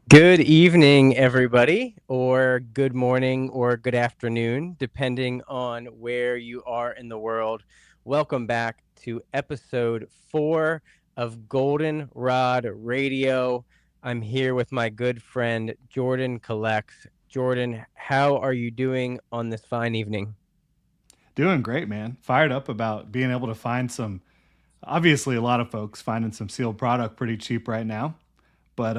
Good evening, everybody, or good morning, or good afternoon, depending on where you are in the world. Welcome back to episode 4 of Goldenrod Radio. I'm here with my good friend Jordan Collects. Jordan, how are you doing on this fine evening? Doing great, man. Fired up about being able to find some. Obviously, a lot of folks finding some sealed product pretty cheap right now, but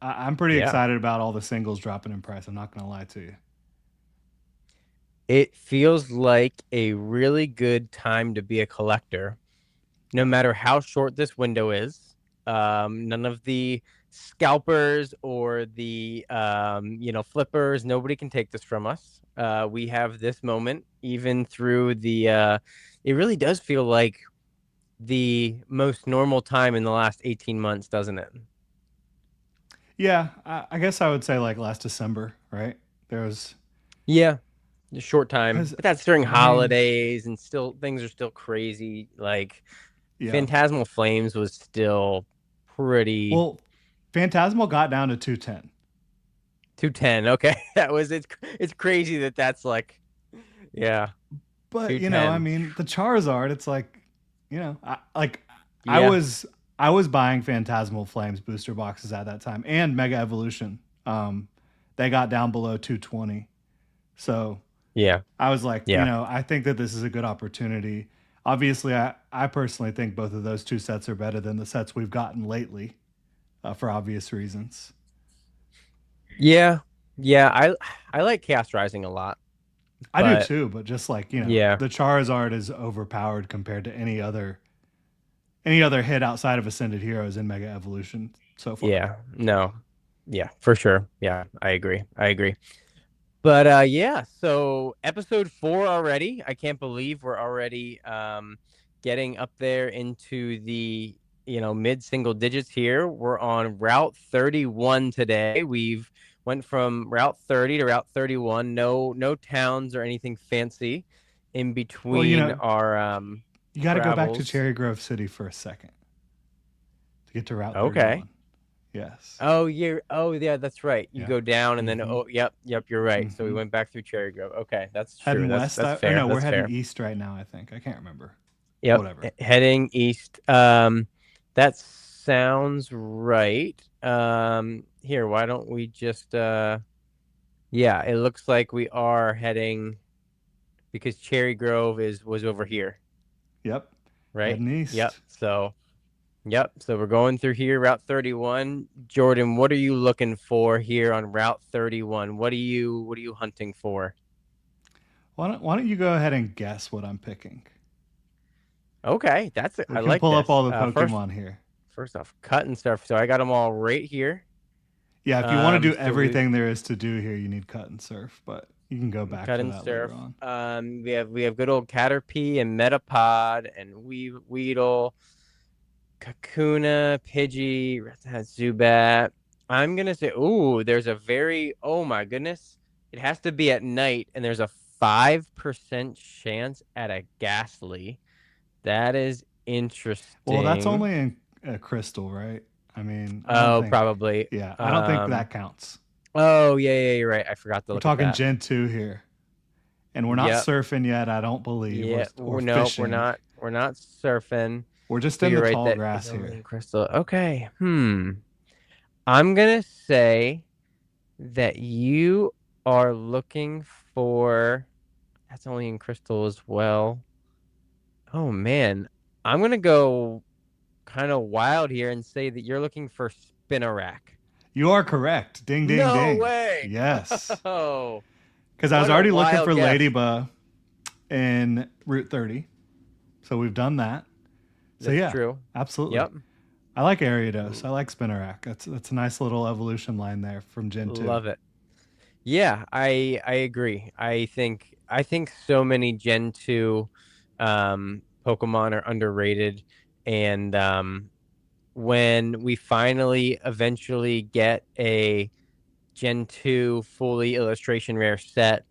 I'm pretty Yeah. excited about all the singles dropping in price. I'm not going to lie to you. It feels like a really good time to be a collector, no Yep. matter how short this window is. None of the scalpers or the flippers, nobody can take this from us. We have this moment even through the it really does feel like the most normal time in the last 18 months, doesn't it? Yeah, I guess I would say like last December, right? There was, Yeah, a short time, because but that's during I mean, holidays and still things are still crazy. Like yeah. Phantasmal Flames was still pretty. Well, Phantasmal got down to 210. 210. Okay. It's crazy that that's like, yeah, But I 210. mean, the Charizard, it's like, I Yeah. was I was buying Phantasmal Flames booster boxes at that time and Mega Evolution. They got down below 220. So Yeah. I was like, Yeah. I think that this is a good opportunity. Obviously, I personally think both of those two sets are better than the sets we've gotten lately, for obvious reasons. Yeah. Yeah. I like Chaos Rising a lot, I do but too, but just like, yeah. the Charizard is overpowered compared to any other hit outside of Ascended Heroes in Mega Evolution so far. Yeah. No. Yeah, for sure. Yeah, I agree. I agree. But yeah, so episode 4 already. I can't believe we're already getting up there into the mid single digits here. We're on Route 31 today. We've went from Route 30 to Route 31. No towns or anything fancy in Well, between our you got to go back to travels. Cherry Grove City for a second to get to Route Okay. 31. Yes. Oh yeah, that's right. You Yeah. go down and then Mm-hmm. yep, you're right. So we Mm-hmm. went back through Cherry Grove. Okay, that's true. Heading That's west, that's or fair. no, we're That's heading fair. east right now. I think I can't remember. Yep, Whatever. heading east. That sounds right. Here, why don't we just yeah, it looks like we are heading because Cherry Grove is was over here, Yep. right? Heading Yep. east. So we're going through here, Route 31. Jordan, what are you looking for here on Route 31? What are you hunting for? Why don't you go ahead and guess what I'm picking? Okay, We I can like pull up this. all the First Pokemon here. first off, cut and stuff. So I got them all right here. Yeah, if you want to do So we everything there is to do here, you need cut and surf, but you can go back cut to and that later surf. on. We have good old Caterpie and Metapod and Weedle, Kakuna, Pidgey, Zubat. I'm gonna say, ooh, there's a very, oh my goodness, it has to be at night, and there's a 5% chance at a Ghastly. That is Well, that's interesting. only in Crystal, right? I mean, I don't Oh, think. probably. Yeah, I don't think that counts. Oh yeah, you're right. I forgot to We're look at talking that. Gen 2 here. And we're not Yep. surfing yet, I don't believe, or Yeah. or Nope, we're fishing. not. We're not surfing. We're just But in you're the right. tall That is grass only here. in Crystal. Okay. I'm gonna say that you are looking for. That's only in Crystal as well. Oh man, I'm gonna go kind of wild here and say that you're looking for Spinnerack. You are correct. Ding, ding, No ding. way. Yes. Oh, Because I was what a already looking wild for guess. Ladybug in Route 30. So we've done that. So That's yeah, true. absolutely. Yep. I like Ariados. I like Spinnerack. That's a nice little evolution line there from Gen 2. Love it. Yeah, I agree. I think so many Gen 2 Pokemon are underrated, and when we finally eventually get a Gen 2 fully illustration rare set,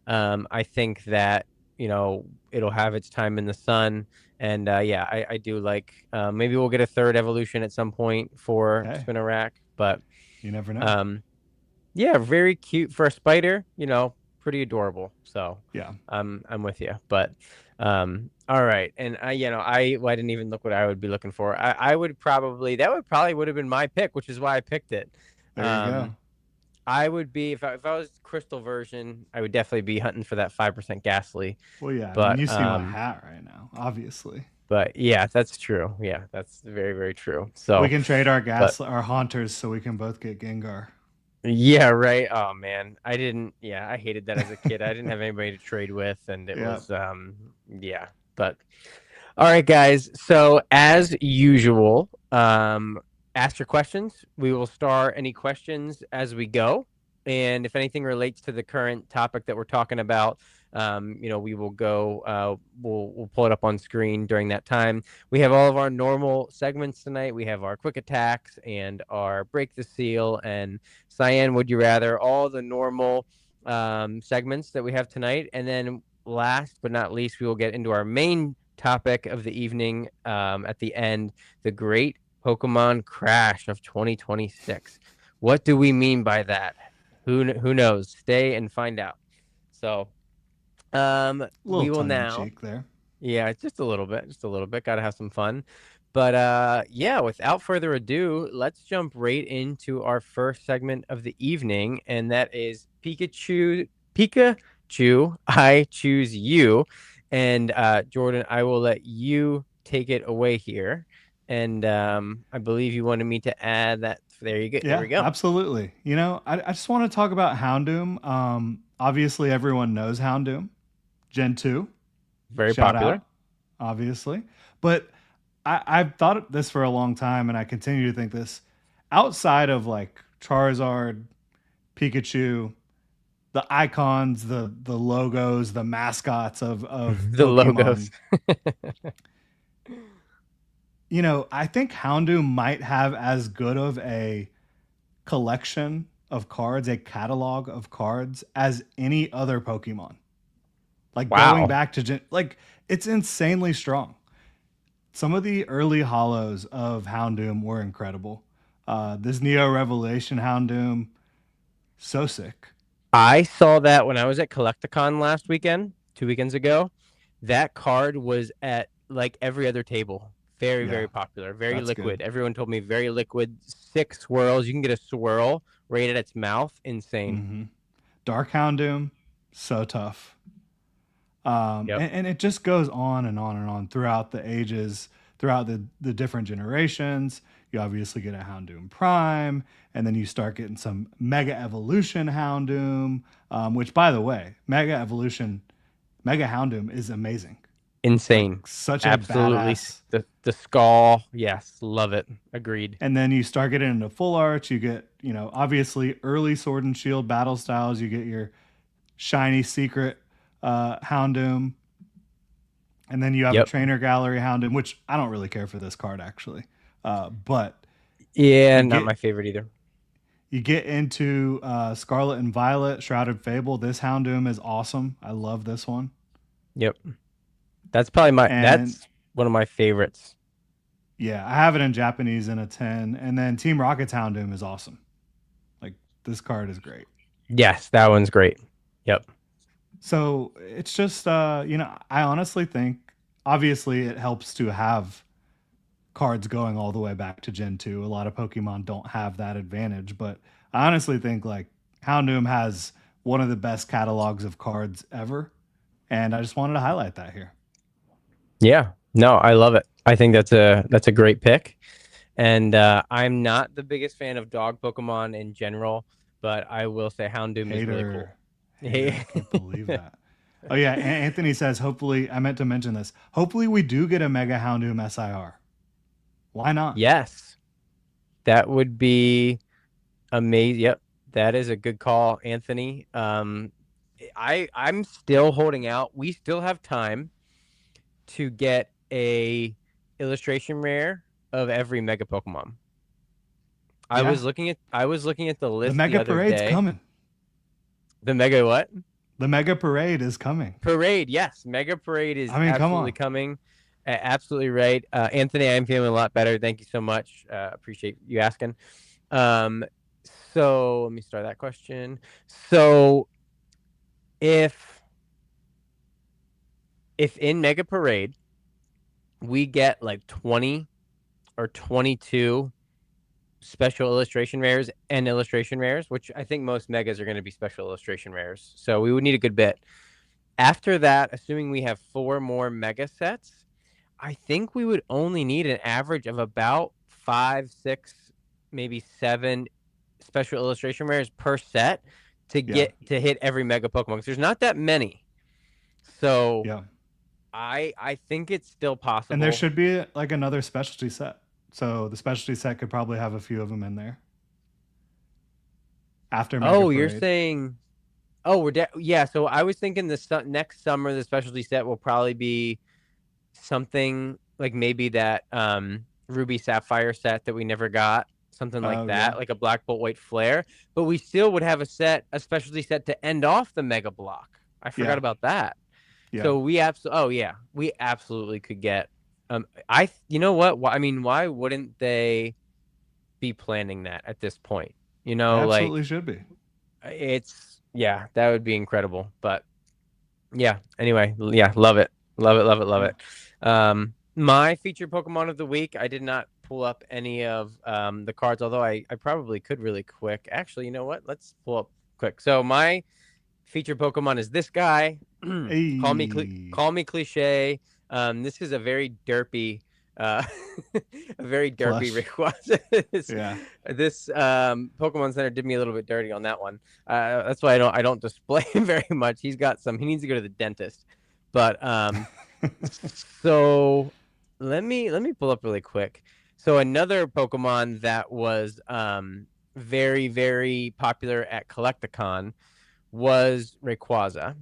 I think that it'll have its time in the sun. And yeah, I do like maybe we'll get a third evolution at some point for Hey, Spinnerack, but You never know. Um, yeah, very cute for a spider, pretty adorable. So Yeah. I'm with you. But all right. And I didn't even look what I would be looking for. I would probably would have been my pick, which is why I picked it. There you go. Um, I would be if I was crystal version, I would definitely be hunting for that 5% ghastly. Well, yeah. I mean, But you see my hat right now, obviously. yeah, that's true. Yeah, that's very, very true. We So, can trade but our haunters so we can both get Gengar. yeah, right. Oh man, I hated that as a kid. I didn't have anybody to trade with, and it Yeah. was yeah. But all right, guys. So as usual, ask your questions. We will star any questions as we go, and if anything relates to the current topic that we're talking about, we will go. We'll pull it up on screen during that time. We have all of our normal segments tonight. We have our quick attacks and our break the seal and Cyan. Would you rather? All the normal segments that we have tonight, and then last but not least, we will get into our main topic of the evening at the end, the great Pokemon crash of 2026. What do we mean by that? Who knows? Stay and find out. So, Little we will tongue in now. cheek there. Yeah, just a little bit, just a little bit. Got to have some fun. But yeah, without further ado, let's jump right into our first segment of the evening, and that is Pikachu, I choose you. And Jordan, I will let you take it away here. And I believe you wanted me to add that. There you go. There Yeah, we go. absolutely. I just want to talk about Houndoom. Obviously, everyone knows Houndoom. Gen 2, Very shout popular. out, obviously. But I've thought this for a long time, and I continue to think this. Outside of like Charizard, Pikachu, the icons, the logos, the mascots of The logos. Pokemon, I think Houndoom might have as good of a collection of cards, a catalog of cards as any other Pokemon. Like going Wow. back to like it's insanely strong. Some of the early hollows of Houndoom were incredible. This Neo Revelation Houndoom, so sick. I saw that when I was at Collecticon last weekend, 2 weekends ago. That card was at like every other table. Very, Yeah, very popular. Very that's good. liquid. Everyone told me very liquid. 6 swirls. You can get a swirl right at its mouth. Insane. Mm-hmm. Dark Houndoom, so tough. Yep. And it just goes on and on and on throughout the ages, throughout the different generations. You obviously get a Houndoom Prime, and then you start getting some Mega Evolution Houndoom, which, by the way, Mega Houndoom is amazing. Like, Insane. such a Absolutely. badass. The skull. Yes. Love it. Agreed. And then you start getting into Full Arch. You get, obviously early Sword and Shield battle styles. You get your shiny secret Houndoom, and then you have a Yep. trainer gallery Houndoom, which I don't really care for this card actually. But Yeah. you Not get my favorite either. you get into Scarlet and Violet, Shrouded Fable. This Houndoom is awesome. I love this one. Yep. That's probably And that's one of my favorites. yeah, I have it in Japanese in a 10. And then Team Rocket's Houndoom is awesome. Like, this card is great. Yes. That one's great. Yep. So it's just, I honestly think, obviously, it helps to have cards going all the way back to Gen 2. A lot of Pokemon don't have that advantage, but I honestly think, like, Houndoom has one of the best catalogs of cards ever. And I just wanted to highlight that here. Yeah. No, I love it. I think that's a great pick. And I'm not the biggest fan of dog Pokemon in general, but I will say Houndoom is really cool. Hater, I can't believe that. Oh, yeah. Anthony says, hopefully, I meant to mention this. Hopefully, we do get a Mega Houndoom SIR. Why not? Yes, that would be amazing. Yep, that is a good call, Anthony. I'm still holding out. We still have time to get a illustration rare of every Mega Pokemon. Yeah. I was looking at the The list the Mega other Parade's day. coming. The Mega what? The Mega Parade is coming. Parade, yes. Mega Parade is I mean, come absolutely on. coming. Absolutely right. Anthony, I'm feeling a lot better. Thank you so much. Appreciate you asking. Um, So let me start that question. So if if in Mega Parade we get like 20 or 22 special illustration rares and illustration rares, which I think most megas are going to be special illustration rares. So we would need a good bit. After that, assuming we have four more mega sets, I think we would only need an average of about five, six, maybe seven special illustration rares per set to Yeah, get to hit every mega Pokemon. Because there's not that many. So yeah. I think it's still And there possible. should be like another specialty set. So the specialty set could probably have a few of them in there after Mega Oh, you're Parade. saying oh, yeah. So I was thinking next summer the specialty set will probably be something like maybe that Ruby Sapphire set that we never got, something like Oh yeah, that, like a Black Bolt White Flare. But we still would have a specialty set to end off the Mega Block. I forgot yeah, about that. yeah. So we absolutely, oh yeah, we absolutely could get. You know what? I mean, why wouldn't they be planning that at this point? You They know, absolutely like should be. it's yeah, that would be incredible. But yeah, anyway, yeah, love it. Love it, love it, love Yeah. it. My featured Pokemon of the week, I did not pull up any of the cards, although I probably could really quick. Actually, you know what? Let's pull up quick. So my featured Pokemon is this guy. Hey, Call me cliche. This is a very derpy, uh, a very derpy plush. Rayquaza. Yeah. This Pokemon Center did me a little bit dirty on that one. That's why I don't display him very much. He's got some. He needs to go to the dentist. But so let me pull up really quick. So another Pokemon that was very very popular at Collecticon was Rayquaza.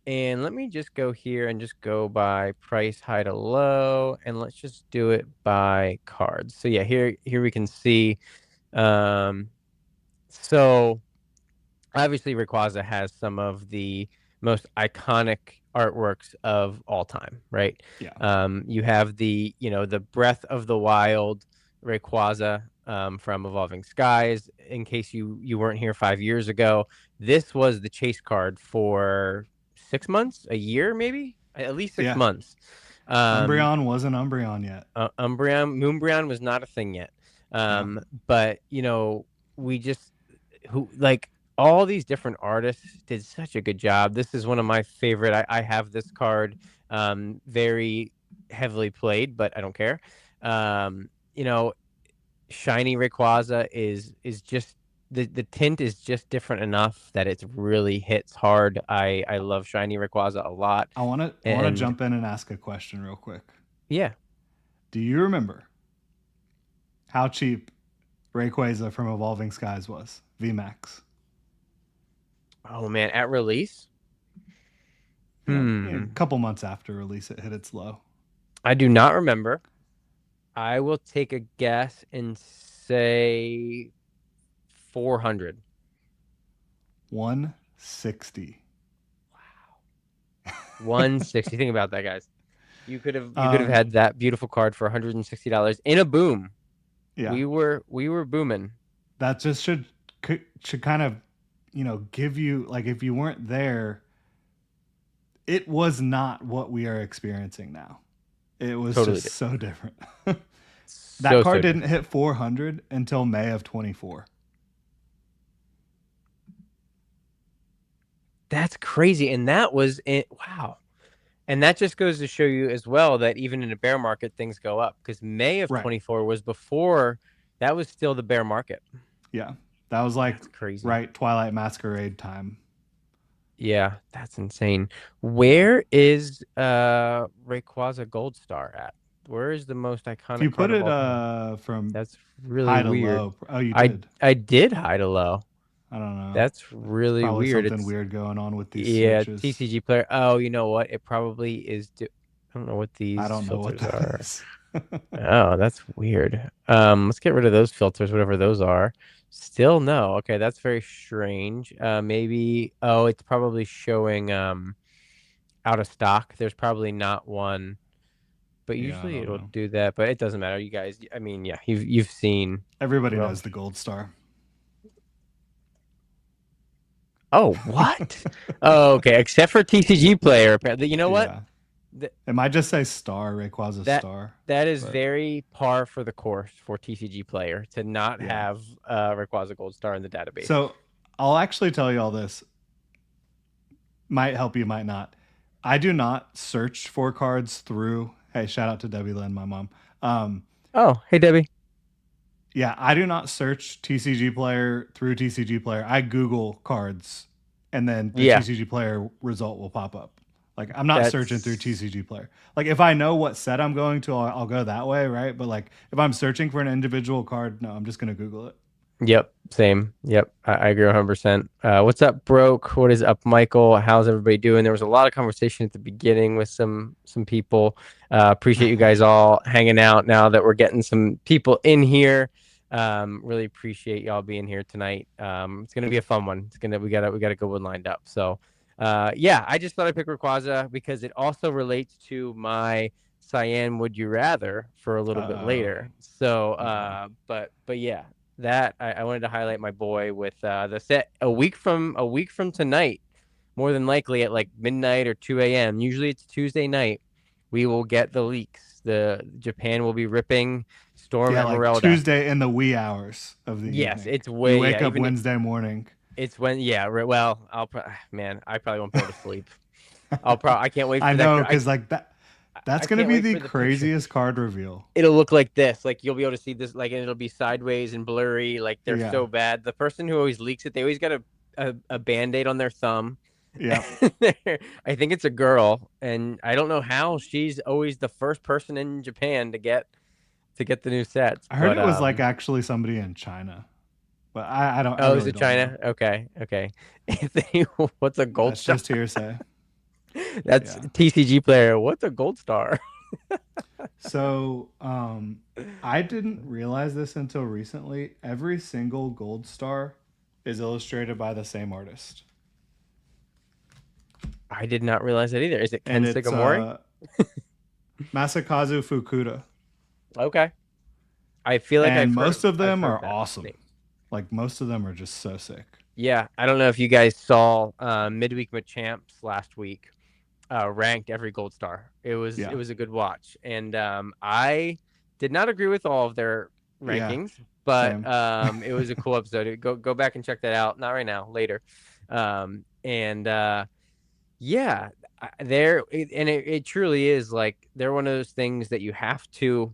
And let me just go here and just go by price high to low, and let's just do it by cards. So yeah, here we can see. Um, so obviously Rayquaza has some of the most iconic artworks of all time, right? Yeah. You have the Breath of the Wild Rayquaza from Evolving Skies. In case you weren't here 5 years ago, this was the chase card for 6 months, a year, maybe at least six Yeah. months. Um, Umbreon wasn't Umbreon yet. Moonbreon was not a thing yet. Yeah. But we just who like all these different artists did such a good job. This is one of my favorite. I have this card very heavily played, but I don't care. Um, you know, Shiny Rayquaza is just the tint is just different enough that it really hits hard. I love Shiny Rayquaza a lot. I want to And jump in and ask a question real quick. yeah. Do you remember how cheap Rayquaza from Evolving Skies was? VMAX. Oh man, at release? A Hmm. couple months after release, it hit its low. I do not remember. I will take a guess and say 400. 160. 160. Think about that, guys. You could have um, had that beautiful card for $160 in a boom. yeah, We were booming. that just should kind of give you, like, if you weren't there, it was not what we are experiencing now. It was Totally just different. so different. That So card so didn't different. hit 400 until May of 24. That's crazy. And that was it. Wow. And that just goes to show you as well that even in a bear market, things go up because May of Right. 24 was before that was still the bear market. Yeah. That was like That's crazy. right Twilight Masquerade time. Yeah, that's insane. Where is Rayquaza Gold Star at? Where is the most If iconic you put card of it all time? from That's really high to weird. low. Oh, you I did. I did hide a low. I don't know. That's It's really probably weird. something It's weird going on with these yeah, switches. TCG player. Oh, you know what? It probably is I don't know what I these don't know what filters that are. is. Oh, that's weird. Let's get rid of those filters, whatever those are. Still no. Okay, that's very strange. Maybe it's probably showing out of stock. There's probably not one, but Yeah, I usually don't it'll know. do that. But it doesn't matter. You guys, I mean, yeah, you've seen. Everybody Well, knows the gold star. Oh, what? Oh, okay. Except for TCG player, apparently. You know what? Yeah. Th- It might just say star, Rayquaza that star. that is But very par for the course for TCG player to not yeah. have Rayquaza Gold Star in the database. So I'll actually tell you all this. Might help you, might not. I do not search for cards through. Hey, shout out to Debbie Lynn, my mom. Um, Oh, hey Debbie. yeah, I do not search TCG player through TCG player. I Google cards, and then the Yeah, TCG player result will pop up. Like I'm not searching through that's TCG player. Like if I know what set I'm going to, I'll go that way, right? But like if I'm searching for an individual card, no, I'm just gonna Google it. yep, same. Yep, I agree 100%. What's up, Broke? What is up, Michael? How's everybody doing? There was a lot of conversation at the beginning with some people. Appreciate you guys all hanging out now that we're getting some people in here. Really appreciate y'all being here tonight. It's gonna be a fun one. We got a good one lined up. So, yeah, I just thought I'd pick Rayquaza because it also relates to my Cyan Would You Rather for a little bit Oh, later. So, okay. but yeah, that I wanted to highlight my boy with the set a week from tonight, more than likely at like midnight or 2 a.m. Usually it's Tuesday night. We will get the leaks. The Japan will be ripping Storm Yeah, like Emeralda. Tuesday in the wee hours of the Yes, evening. it's You way wake yeah. up Even Wednesday morning. it's when yeah. Well, man, I probably won't be able to sleep. I can't wait I for that. know, because like that's I gonna can't be wait the for the picture. craziest card reveal. It'll look like this. Like you'll be able to see this. Like and it'll be sideways and blurry. Like they're Yeah. so bad. The person who always leaks it, they always got a band-aid on their thumb. Yep. I think it's a girl, and I don't know how she's always the first person in Japan to get the new sets. I heard But it was like actually somebody in China, but I oh, is really it don't know. China? Okay, okay. Anthony, what's a gold That's star? just hearsay. That's Yeah. TCG player. What's a gold star? So I didn't realize this until recently. Every single gold star is illustrated by the same artist. I did not realize that either. Is it Ken And it's Sugimori? Masakazu Fukuda. Okay. I feel like And I've most heard of I've them heard are that awesome. name. Like most of them are just so sick. Yeah, I don't know if you guys saw midweek Machamps last week. Ranked every gold star. It was it Yeah. was a good watch, and I did not agree with all of their Yeah. rankings, but Same. it was a cool episode. Go back and check that out. Not right now, later. And yeah, it truly is like they're one of those things that you have to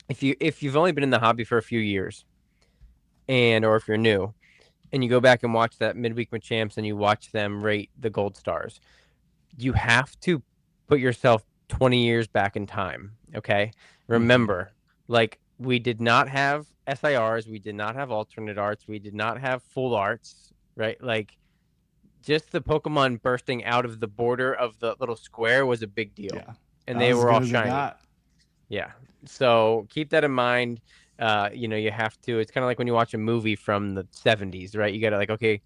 if you've only been in the hobby for a few years and or if you're new and you go back and watch that midweek Machamps and you watch them rate the gold stars you have to put yourself 20 years back in time. Okay. Hmm. Remember, like, we did not have SIRs, we did not have alternate arts, we did not have full arts, right? Like, just the Pokemon bursting out of the border of the little square was a big deal. Yeah. And That they was as were good all as it shiny. got. Yeah. So keep that in mind. You have to, it's kind of like when you watch a movie from the 70s, right? You got to, like, okay,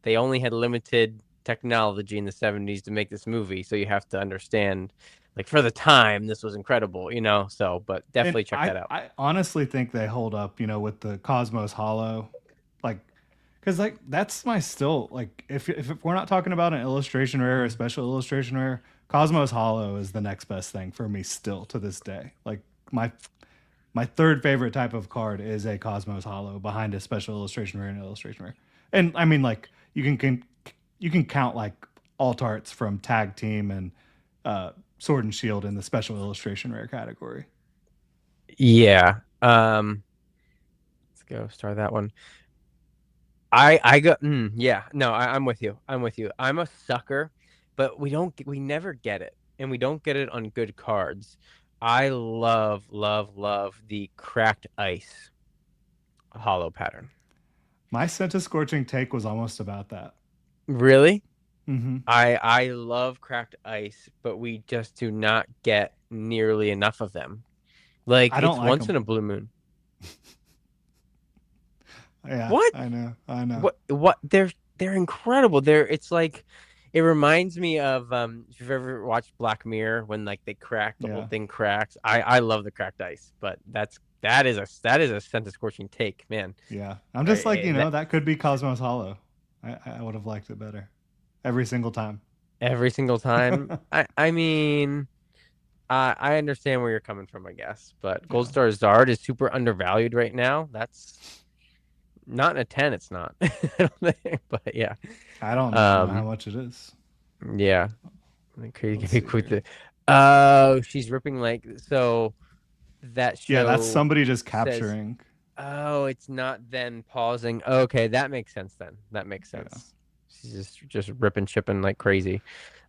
they only had limited technology in the 70s to make this movie, so you have to understand like for the time this was incredible. So but And definitely check I, that out. I honestly think they hold up, with the Cosmos Hollow. Like, because, like, that's my still, like, if we're not talking about an illustration rare or a special illustration rare, Cosmos Hollow is the next best thing for me still to this day. Like, my third favorite type of card is a Cosmos Hollow behind a special illustration rare and illustration rare. And I mean, like, you can count like alt arts from Tag Team and Sword and Shield in the special illustration rare category. Yeah. Let's go start that one. I got yeah, no, I'm with you. I'm a sucker, but we never get it. And we don't get it on good cards. I love, love, love the cracked ice hollow pattern. My Senta Scorching take was almost about that. Really? Hmm. I love cracked ice, but we just do not get nearly enough of them. Like I don't it's like once them. in a blue moon. Yeah, What? I know. I know. What? They're incredible. It's like it reminds me of if you've ever watched Black Mirror when like they crack the whole Yeah. thing cracks. I love the cracked ice, but that is a sense of scorching take, man. Yeah. I'm just like, Right? That that could be Cosmos Hollow. I would have liked it better every single time. every single time. I mean, I understand where you're coming from, I guess, but Gold Yeah. Star Zard is super undervalued right now. That's not in a 10, it's not. I don't think, but yeah. I don't even know how Um, much it is. yeah. Crazy Let's can be see quick here. to oh, she's ripping like so that Yeah, that's show somebody just says, capturing. oh, it's not then pausing. Okay, that makes sense then. That makes Yeah. sense. She's just ripping chipping like crazy.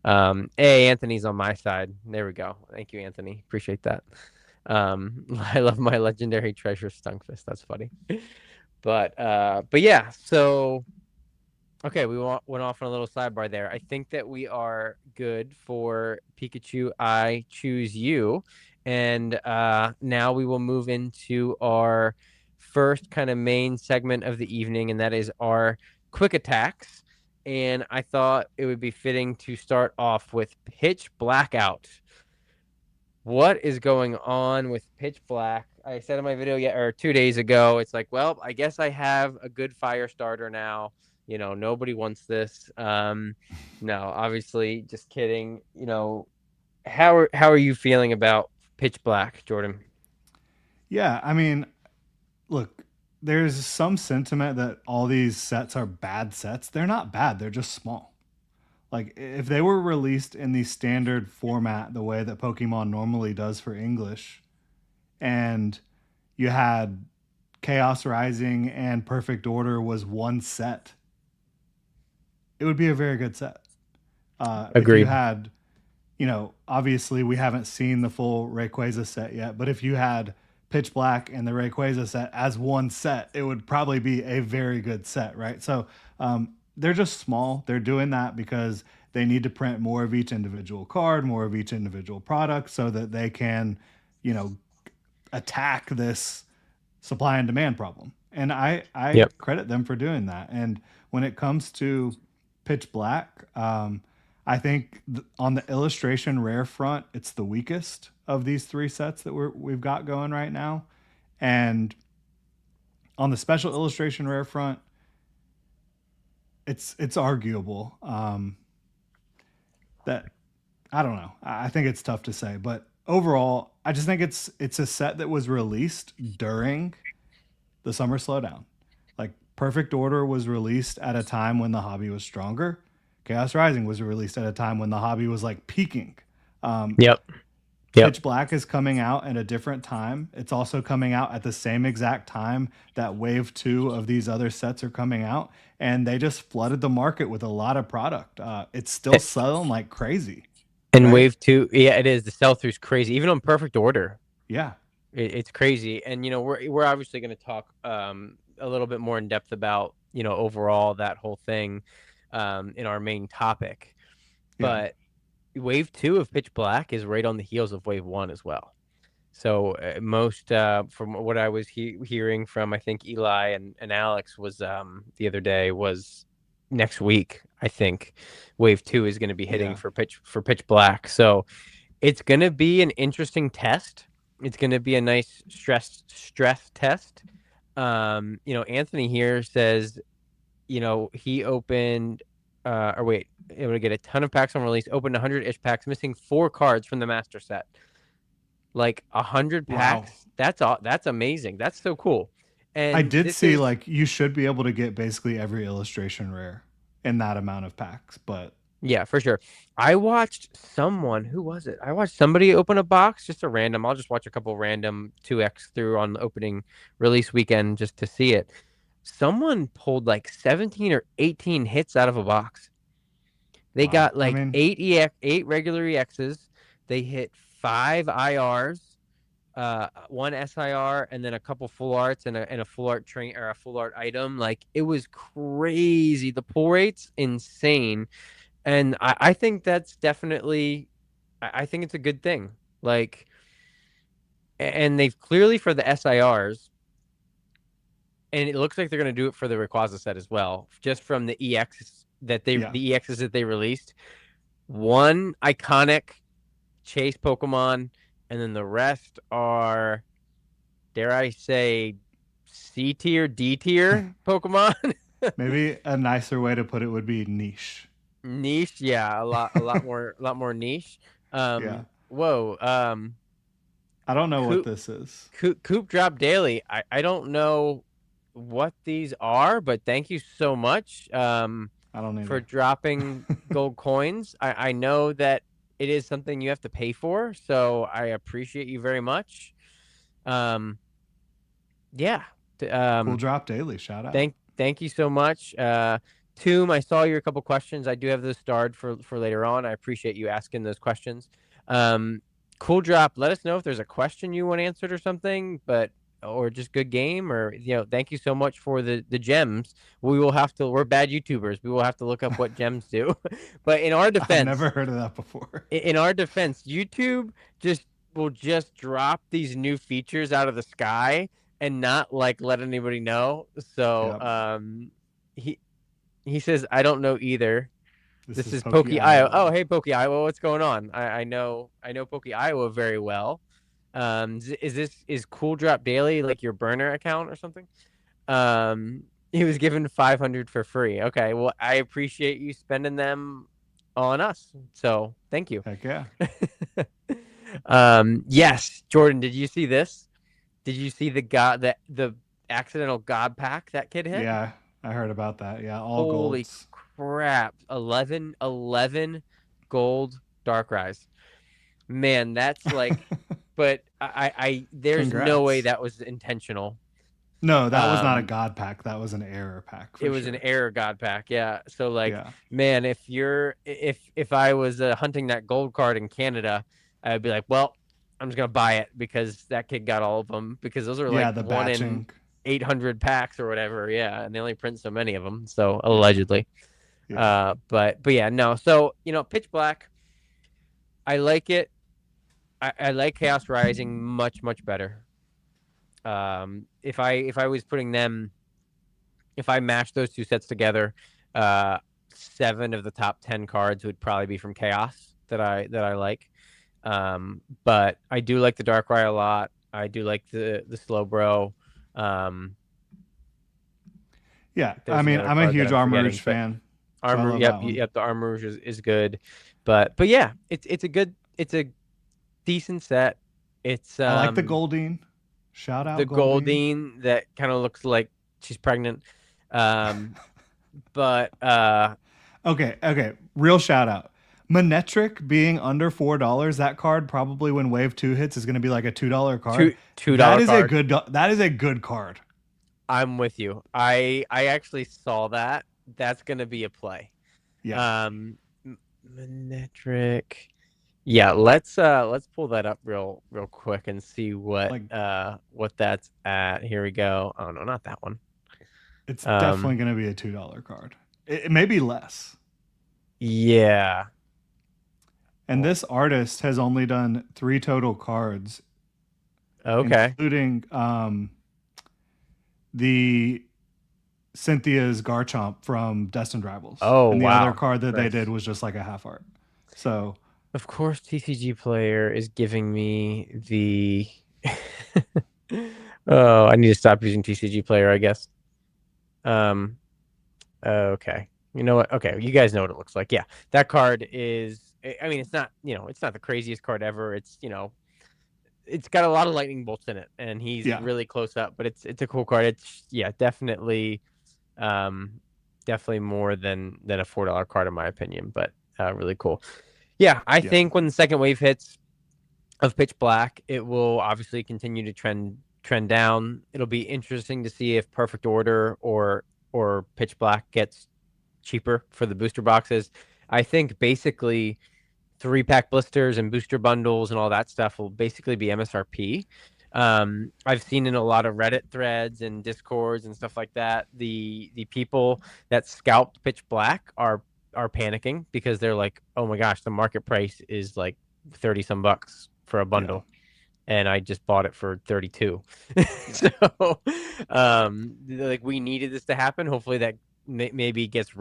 Hey, Anthony's on my side. There we go. Thank you, Anthony. Appreciate that. I love my legendary treasure Stunkfist. That's funny. But yeah, so okay, went off on a little sidebar there. I think that we are good for Pikachu. I choose you, and now we will move into our first kind of main segment of the evening, and that is our quick attacks. And I thought it would be fitting to start off with Pitch Blackout. What is going on with Pitch Black? I said in my video yet or 2 days ago, it's like, well, I guess I have a good fire starter now. Nobody wants this. No, obviously, just kidding. How are you feeling about Pitch Black, Jordan? Yeah, I mean, look, there's some sentiment that all these sets are bad sets. They're not bad, they're just small. Like if they were released in the standard format the way that Pokemon normally does for English, and you had Chaos Rising and Perfect Order was one set, it would be a very good set. If you Agreed. had, obviously we haven't seen the full Rayquaza set yet, but if you had Pitch Black and the Rayquaza set as one set, it would probably be a very good set, right? So they're just small. They're doing that because they need to print more of each individual card, more of each individual product, so that they can, you know, attack this supply and demand problem. And I Yep. credit them for doing that. And when it comes to Pitch Black, I think on the illustration rare front, it's the weakest of these three sets that we've got going right now. And on the special illustration rare front, it's arguable that I don't know. I think it's tough to say, but overall, I just think it's a set that was released during the summer slowdown. Like Perfect Order was released at a time when the hobby was stronger. Chaos Rising was released at a time when the hobby was like peaking. Um, Yep. Yep. Pitch Black is coming out at a different time. It's also coming out at the same exact time that Wave 2 of these other sets are coming out. And they just flooded the market with a lot of product. It's still selling like crazy, And right? Wave 2, yeah, it is. The sell through's crazy, even on Perfect Order. Yeah. It's crazy, and we're obviously going to talk a little bit more in depth about overall that whole thing in our main topic. Yeah. But Wave 2 of Pitch Black is right on the heels of Wave 1 as well. So most from what I was hearing from I think Eli and Alex was the other day was next week. I think Wave 2 is going to be hitting Yeah. for Pitch Black. So it's going to be an interesting test. It's going to be a nice stress test. Anthony here says, he opened or wait, able to get a ton of packs on release, opened 100-ish packs, missing 4 cards from the master set. Like 100 Wow. packs. That's amazing. That's so cool. I And did this see is like you should be able to get basically every illustration rare in that amount of packs, but Yeah, for sure. I watched someone, who was it? I watched somebody open a box, just a random. I'll just watch a couple random 2x through on the opening release weekend just to see it. Someone pulled like 17 or 18 hits out of a box. They wow. got I like mean, eight regular EXs. They hit 5 IRs, one SIR, and then a couple full arts and a full art train or a full art item. Like it was crazy. The pull rate's insane. And I think that's definitely, I think it's a good thing. Like, and they've clearly for the SIRs, and it looks like they're going to do it for the Rayquaza set as well, just from yeah. the EXs that they released. One iconic chase Pokemon, and then the rest are, dare I say, C tier, D tier Pokemon. Maybe a nicer way to put it would be niche. Niche, yeah, a lot more niche. Yeah. Whoa, I don't know what Coop, this is. Coop Drop Daily. I don't know what these are, but thank you so much, I don't for either. dropping gold coins. I know that it is something you have to pay for, so I appreciate you very much. Um, yeah. Cool drop daily. Shout out. Thank you so much. Tomb, I saw your couple questions. I do have those starred for later on. I appreciate you asking those questions. Um, cool drop. Let us know if there's a question you want answered or something, but or just good game or thank you so much for the gems. We will have to. We're bad YouTubers. We will have to look up what gems do. But I've never heard of that before. in our defense, YouTube just will just drop these new features out of the sky and not like let anybody know. So Yep. he he says I don't know either. This This is is Pokey Pokey Iowa. Oh, Iowa. hey Pokey Iowa, what's going on? I know Pokey Iowa very well. Is Cool Drop Daily like your burner account or something? He was given 500 for free. Okay, well I appreciate you spending them on us. So thank you. Heck yeah. Yes, Jordan, did you see this? Did you see the accidental God pack that kid hit? Yeah, I heard about that. Yeah, all Holy golds. crap. 11 gold dark rise. Man, that's like, but there's no way Congrats. that was intentional. No, that was not a Um, god pack. That was an error pack it for was an sure. error God pack. Yeah. So like, Yeah. man, if I was hunting that gold card in Canada, I'd be like, well, I'm just gonna buy it because that kid got all of them because those are Yeah, like the one in batching. 800 packs or whatever. Yeah, and they only print so many of them. So allegedly. Yeah. But yeah, no. So Pitch Black, I like it. I like Chaos Rising much better. If I was putting them, if I mashed those two sets together, uh, 7 of the top 10 cards would probably be from Chaos that I like. But I do like the Darkrai a lot. I do like the Slowbro. Um, Yeah. I there's mean, another I'm a card that huge I'm Armorouge forgetting, but fan, so I Armor. love that one. Yep. The Armor is good, but yeah, it's a decent set. It's I like the Goldeen. Shout the out Goldeen. Goldine that kind of looks like she's pregnant. Um, but Okay, okay. Real shout out. Manetric being under $4, that card probably when wave two hits is going to be like a $2 card. two dollar card. That is a good card. I'm with you. I actually saw that. That's gonna be a play. Yeah. Um, Metric. Yeah, let's pull that up real quick and see Like what that's at. Here we go. Oh no, not that one. it's definitely Um, going to be a $2 card. It may be less. yeah. And this artist has only done 3 total cards, Okay. including the Cynthia's Garchomp from Destined Rivals. Oh And the other wow. card that they did Nice. was just like a half art. So, Of course, TCG Player is giving me the. Oh, I need to stop using TCG Player, I guess. Um, okay. You know what? Okay, you guys know what it looks like. Yeah, that card is. I mean, it's not. It's not the craziest card ever. It's got a lot of lightning bolts in it, and he's yeah. really close up. But it's a cool card. It's yeah, um, definitely more than a $4 card in my opinion. But really cool. Yeah, I Yeah. think when the second wave hits of Pitch Black, it will obviously continue to trend down. It'll be interesting to see if Perfect Order or Pitch Black gets cheaper for the booster boxes. I think basically 3 pack blisters and booster bundles and all that stuff will basically be MSRP. I've seen in a lot of Reddit threads and discords and stuff like that, the people that scalped Pitch Black are panicking because they're like, oh my gosh, the market price is like 30 some bucks for a Yeah. bundle and I just bought it for 32. Yeah. So like we needed this to happen. Hopefully that maybe just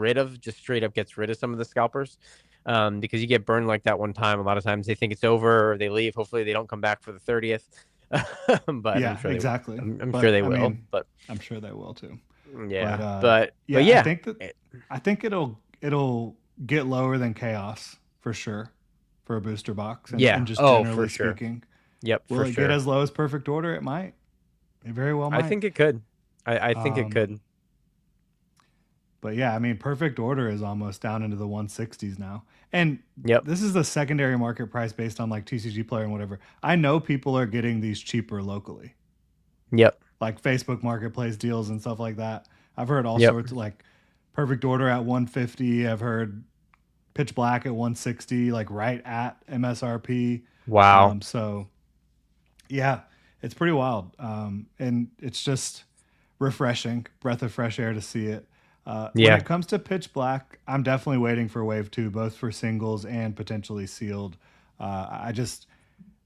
straight up gets rid of some of the scalpers. Because you get burned like that one time. A lot of times they think it's over or they leave. Hopefully they don't come back for the 30th. But I'm Yeah, sure they will. exactly. I'm sure But they I will. mean, But I'm sure they will too. But Yeah, but yeah, I yeah, think that it'll get lower than chaos for sure for a booster box, and yeah. just Oh, for generally sure. speaking, Yep, will for it get sure. as low as perfect order? It might. It very well I might. think it could. I think it Um, could. but yeah, I mean, perfect order is almost down into the 160s now. And Yep, this is the secondary market price based on like TCG player and whatever. I know people are getting these cheaper locally, yep, like Facebook Marketplace deals and stuff like that. I've heard all yep. sorts of like perfect order at 150. I've heard pitch black at 160, like right at MSRP. Wow. So yeah, it's pretty wild. And it's just refreshing, breath of fresh air to see it. When Yeah, it comes to pitch black, I'm definitely waiting for wave two, both for singles and potentially sealed. I just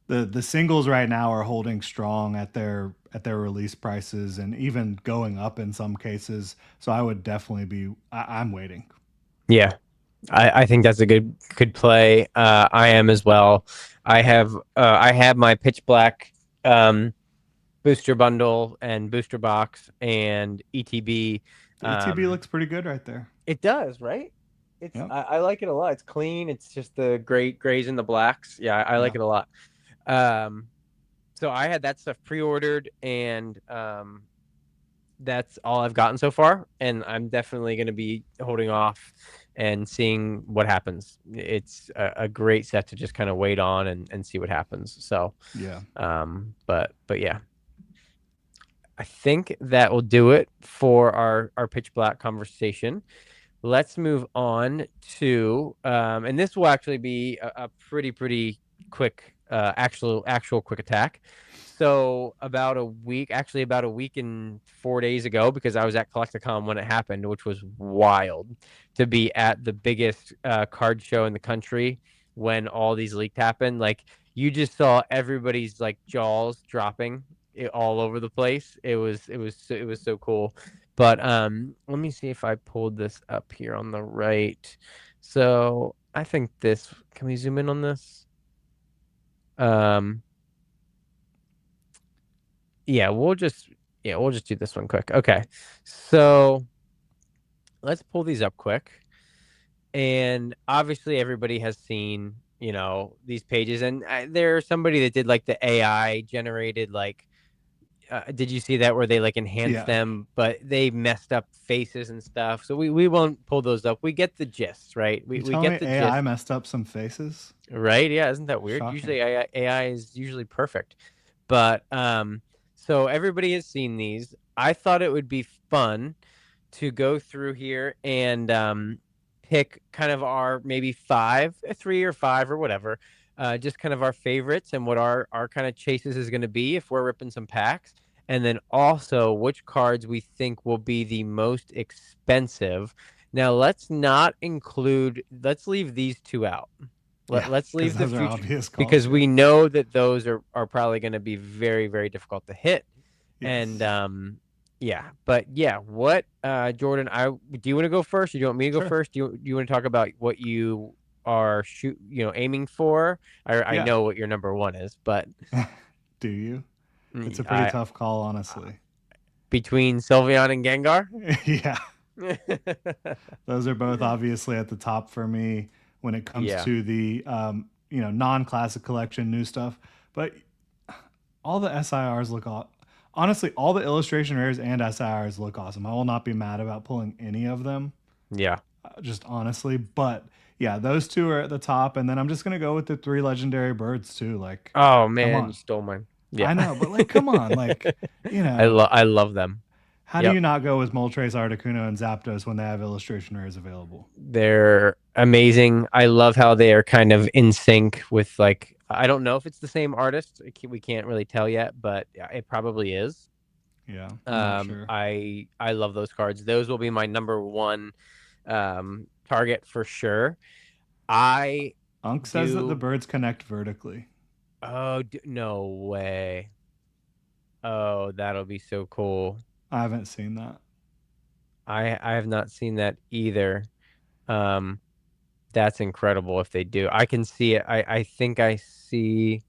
the singles right now are holding strong at their release prices and even going up in some cases. So I would definitely be. I'm waiting. yeah. I think that's a good play. I am as well. I have my pitch black um booster bundle and booster box and ETB. The ETB Um, looks pretty good right there. it does, right? Yep. I like it a lot. It's clean. It's just the grays and the blacks. Yeah, I Yeah. like it a lot. Um, so I had that stuff pre-ordered, and that's all I've gotten so far. And I'm definitely going to be holding off and seeing what happens. It's a great set to just kind of wait on and see what happens. So, Yeah. but yeah, I think that will do it for our pitch black conversation. Let's move on to and this will actually be a pretty quick actual quick attack. So about a week and 4 days ago, because I was at Collecticon when it happened, which was wild to be at the biggest card show in the country when all these leaks happened. Like you just saw everybody's like jaws dropping all over the place. It was so cool. But let me see if I pulled this up here on the right. So I think this, can we zoom in on this? Um, yeah, we'll just do this one quick. Okay. So let's pull these up quick. And obviously everybody has seen, these pages, and there's somebody that did like the AI generated like did you see that where they like enhanced Yeah. them, but they messed up faces and stuff? So we won't pull those up. We get the gist, right? You We telling get me the AI gist, messed up some faces? right? Yeah, isn't that weird? Shocking. Usually AI is usually perfect, but so everybody has seen these. I thought it would be fun to go through here and pick kind of our maybe five, three or five or whatever, just kind of our favorites and what our kind of chases is going to be if we're ripping some packs, and then also which cards we think will be the most expensive. Now let's not include. Let's leave these two out. Yeah, Let's because leave the those are future obvious calls. because Yeah. we know that those are probably going to be very difficult to hit. And Yes. yeah, but yeah, what Jordan, I do you want to go first? Or do you want me to go Sure. first? Do you want to talk about what you are aiming for? I Yeah. know what your number one is, but Do you? It's a pretty I tough call, honestly. between Sylveon and Gengar. Yeah. Those are both obviously at the top for me when it comes Yeah, to the non-classic collection new stuff. But all the SIRs look honestly, all the illustration rares and SIRs look awesome. I will not be mad about pulling any of them, yeah. just honestly. But yeah, those two are at the top, and then I'm just gonna go with the three legendary birds too. Like, Oh come man, you on. stole mine. Yeah, I know, but like, come on, like, I love them. how do Yep. you not go with Moltres, Articuno, and Zapdos when they have illustration rares available? They're amazing. I love how they are kind of in sync with like I don't know if it's the same artist. We can't really tell yet, but yeah, it probably is. Yeah, I'm not sure. I love those cards. Those will be my number one target for sure. I Unk says that the do. birds connect vertically. Oh no way. Oh, that'll be so cool. I haven't seen that. I have not seen that either. Um, that's incredible if they do. I can see it. I think I see.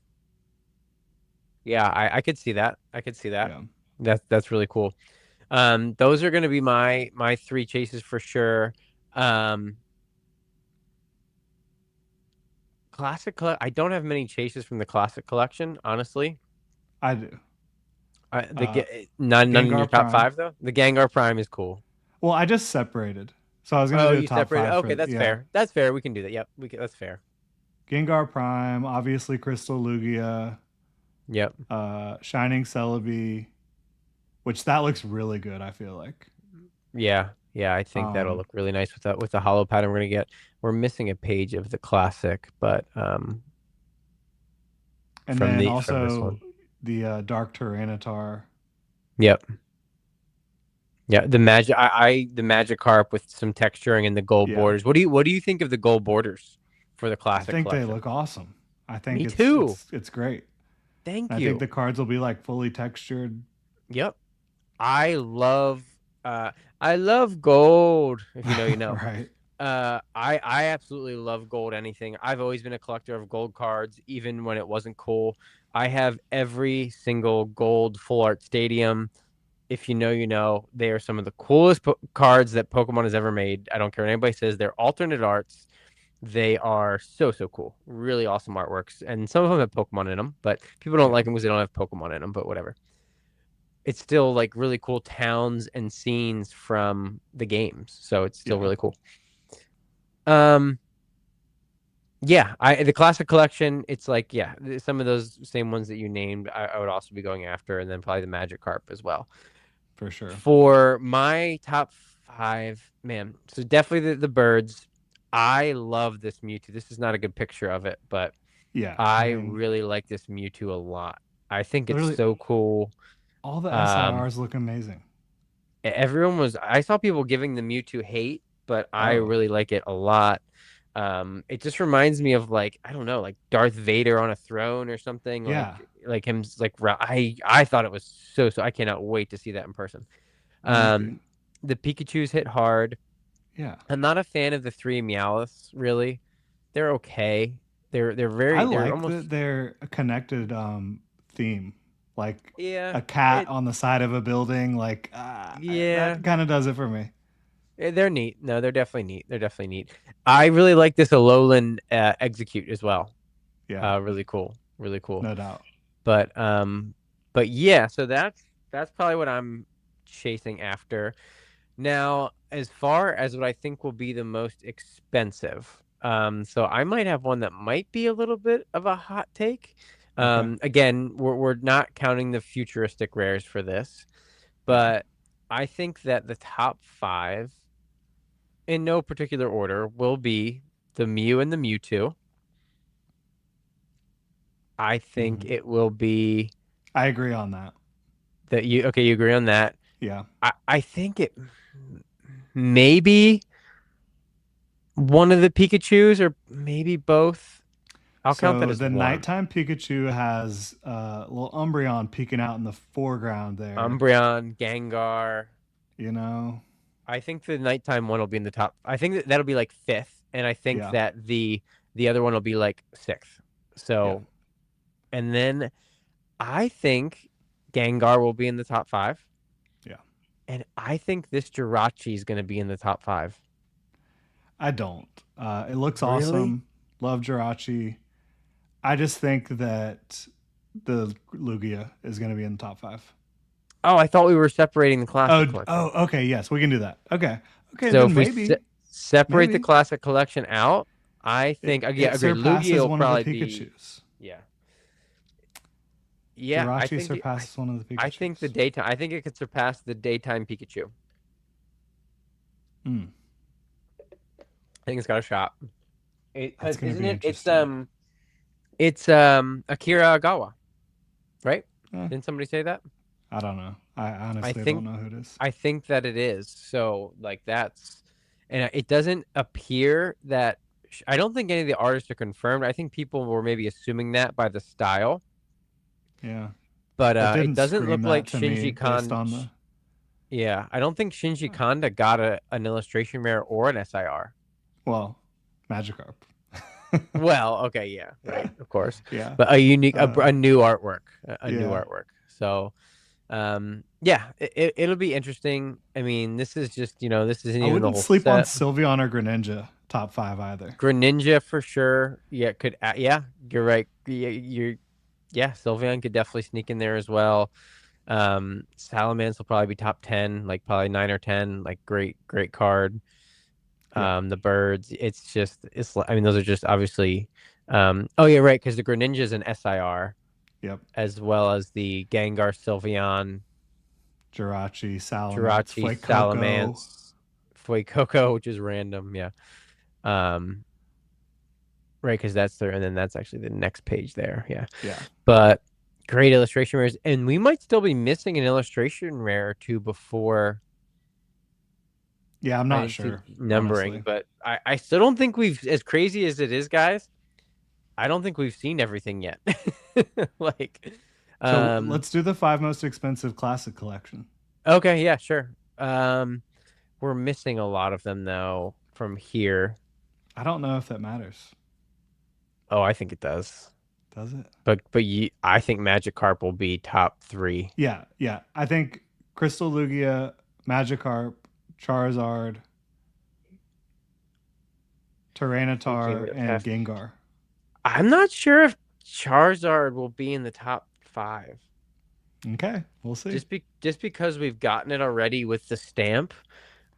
Yeah, I could see that. I could see that. Yeah. That's really cool. Those are going to be my three chases for sure. Um, I don't have many chases from the classic collection, honestly. I do. Uh, None in your Gengar top Prime. five though. The Gengar Prime is cool. Well, I just separated. So I was gonna Oh, do a you top separated. five Okay, for that's yeah. fair. That's fair. We can do that. Yep, we can, that's fair. Gengar Prime, obviously Crystal Lugia, Yep. Shining Celebi, which that looks really good, I feel like. Yeah. Yeah, I think that'll Um, look really nice with the hollow pattern we're gonna get. We're missing a page of the classic, but and then from this also one. the Dark Tyranitar. Yep. Yeah, the Magikarp with some texturing and the gold Yeah, borders. What do you think of the gold borders for the I classic think they collection? look awesome. I think Me it's too. it's it's great. Thank I think the you. cards will be like fully textured. Yep. I love uh I love gold, if you know, you know. Right. I absolutely love gold anything. I've always been a collector of gold cards, even when it wasn't cool. I have every single gold full art stadium. If you know, you know. They are some of the coolest cards that Pokemon has ever made. I don't care what anybody says. They're alternate arts. They are so cool. Really awesome artworks. And some of them have Pokemon in them, but people don't Yeah, like them because they don't have Pokemon in them, but whatever. It's still like really cool towns and scenes from the games. So it's still yeah, really cool. Um, yeah, I the classic collection, it's like, yeah, some of those same ones that you named, I would also be going after, and then probably the Magikarp as well. for sure. For my top five, man, so definitely the birds. I love this Mewtwo. This is not a good picture of it, but Yeah, I I mean, really like this Mewtwo a lot. I think it's literally so cool. all the Um, SIRs look amazing. I saw people giving the Mewtwo hate, but I Oh, really like it a lot. It just reminds me of like, I don't know, like Darth Vader on a throne or something, yeah, like him like I thought it was so I cannot wait to see that in person. I'm with you. Um, the Pikachu's hit hard. Yeah, I'm not a fan of the three Meowths, really. They're okay. I They're like that almost, they're a connected theme, like yeah, a cat it on the side of a building. Like yeah. that kind of does it for me. They're neat. No, they're definitely neat. They're definitely neat. I really like this Alolan execute as well. Yeah, Really cool. Really cool. no doubt. But um but yeah, so that's probably what I'm chasing after. Now, as far as what I think will be the most expensive, so I might have one that might be a little bit of a hot take. Okay. Again, we're not counting the futuristic rares for this, Yeah. but I think that the top five, in no particular order, will be the Mew and the Mewtwo. I think Hmm. it will be I agree on that. that you okay, you agree on that. Yeah. I think it maybe one of the Pikachus or maybe both. I'll count that So as the one. nighttime Pikachu has a little Umbreon peeking out in the foreground there. Umbreon, Gengar. You know? I think the nighttime one will be in the top. I think that'll be like fifth, and I think Yeah. that the other one will be like sixth. Yeah. So, and then I think Gengar will be in the top five. Yeah. And I think this Jirachi is going to be in the top five. I don't. It looks Really? awesome. Love Jirachi. I just think that the Lugia is going to be in the top five. Oh, I thought we were separating the classic collection. Okay. Yes, we can do that. Okay. Okay. So Then if we separate the maybe classic collection out, I think, yeah, it agreed. Lugia surpasses will one of the probably be, Pikachu's. yeah, yeah. Jirachi surpasses one of the I think the Pikachu's. daytime. I think it could surpass the daytime Pikachu. Mm, I think it's got a shot. that's Because going to isn't be it? interesting. It's Akira Agawa, right? Eh, Didn't somebody say that? I don't know. I I honestly don't think know who it is. I think that it is. So like that's, and it doesn't appear that. I don't think any of the artists are confirmed. I think people were maybe assuming that by the style, Yeah. but It it didn't doesn't scream look like that to me Shinji based Khan. on the. Yeah, I don't think Shinji Kanda got an illustration rare or an SIR. Well, Magikarp. Well, okay, yeah, right, of course, Yeah. but a unique, Uh, a new artwork, a new yeah. artwork. So. Yeah, it'll be interesting. I mean, this is just, this isn't I even the wouldn't whole sleep on set. Sylveon or Greninja top five either. Greninja for sure. Yeah, yeah, you're right. Yeah, Sylveon could definitely sneak in there as well. Salamence will probably be top 10, like probably 9 or 10, like great card. Yeah. The birds, I mean, those are just obviously, oh yeah, right, because the Greninja is an SIR, Yep. as well as the Gengar, Sylveon, Jirachi, Salamence, Jirachi, Fuecoco. Salamence, Fuecoco, which is random, yeah. Um, right, because and then that's actually the next page there, yeah. Yeah. But great illustration rares, and we might still be missing an illustration rare or two before Yeah, I'm I not didn't see sure, numbering, honestly. but I still don't think as crazy as it is, guys. I don't think we've seen everything yet. Like, So um, let's do the five most expensive classic collection. okay, yeah, sure. We're missing a lot of them though from here. I don't know if that matters. Oh, I think it does. Does it? I think Magikarp will be top three. Yeah, yeah. I think Crystal Lugia, Magikarp, Charizard, Okay, Tyranitar, we and have. Gengar. I'm not sure if Charizard will be in the top five. Okay, we'll see. Just because we've gotten it already with the stamp.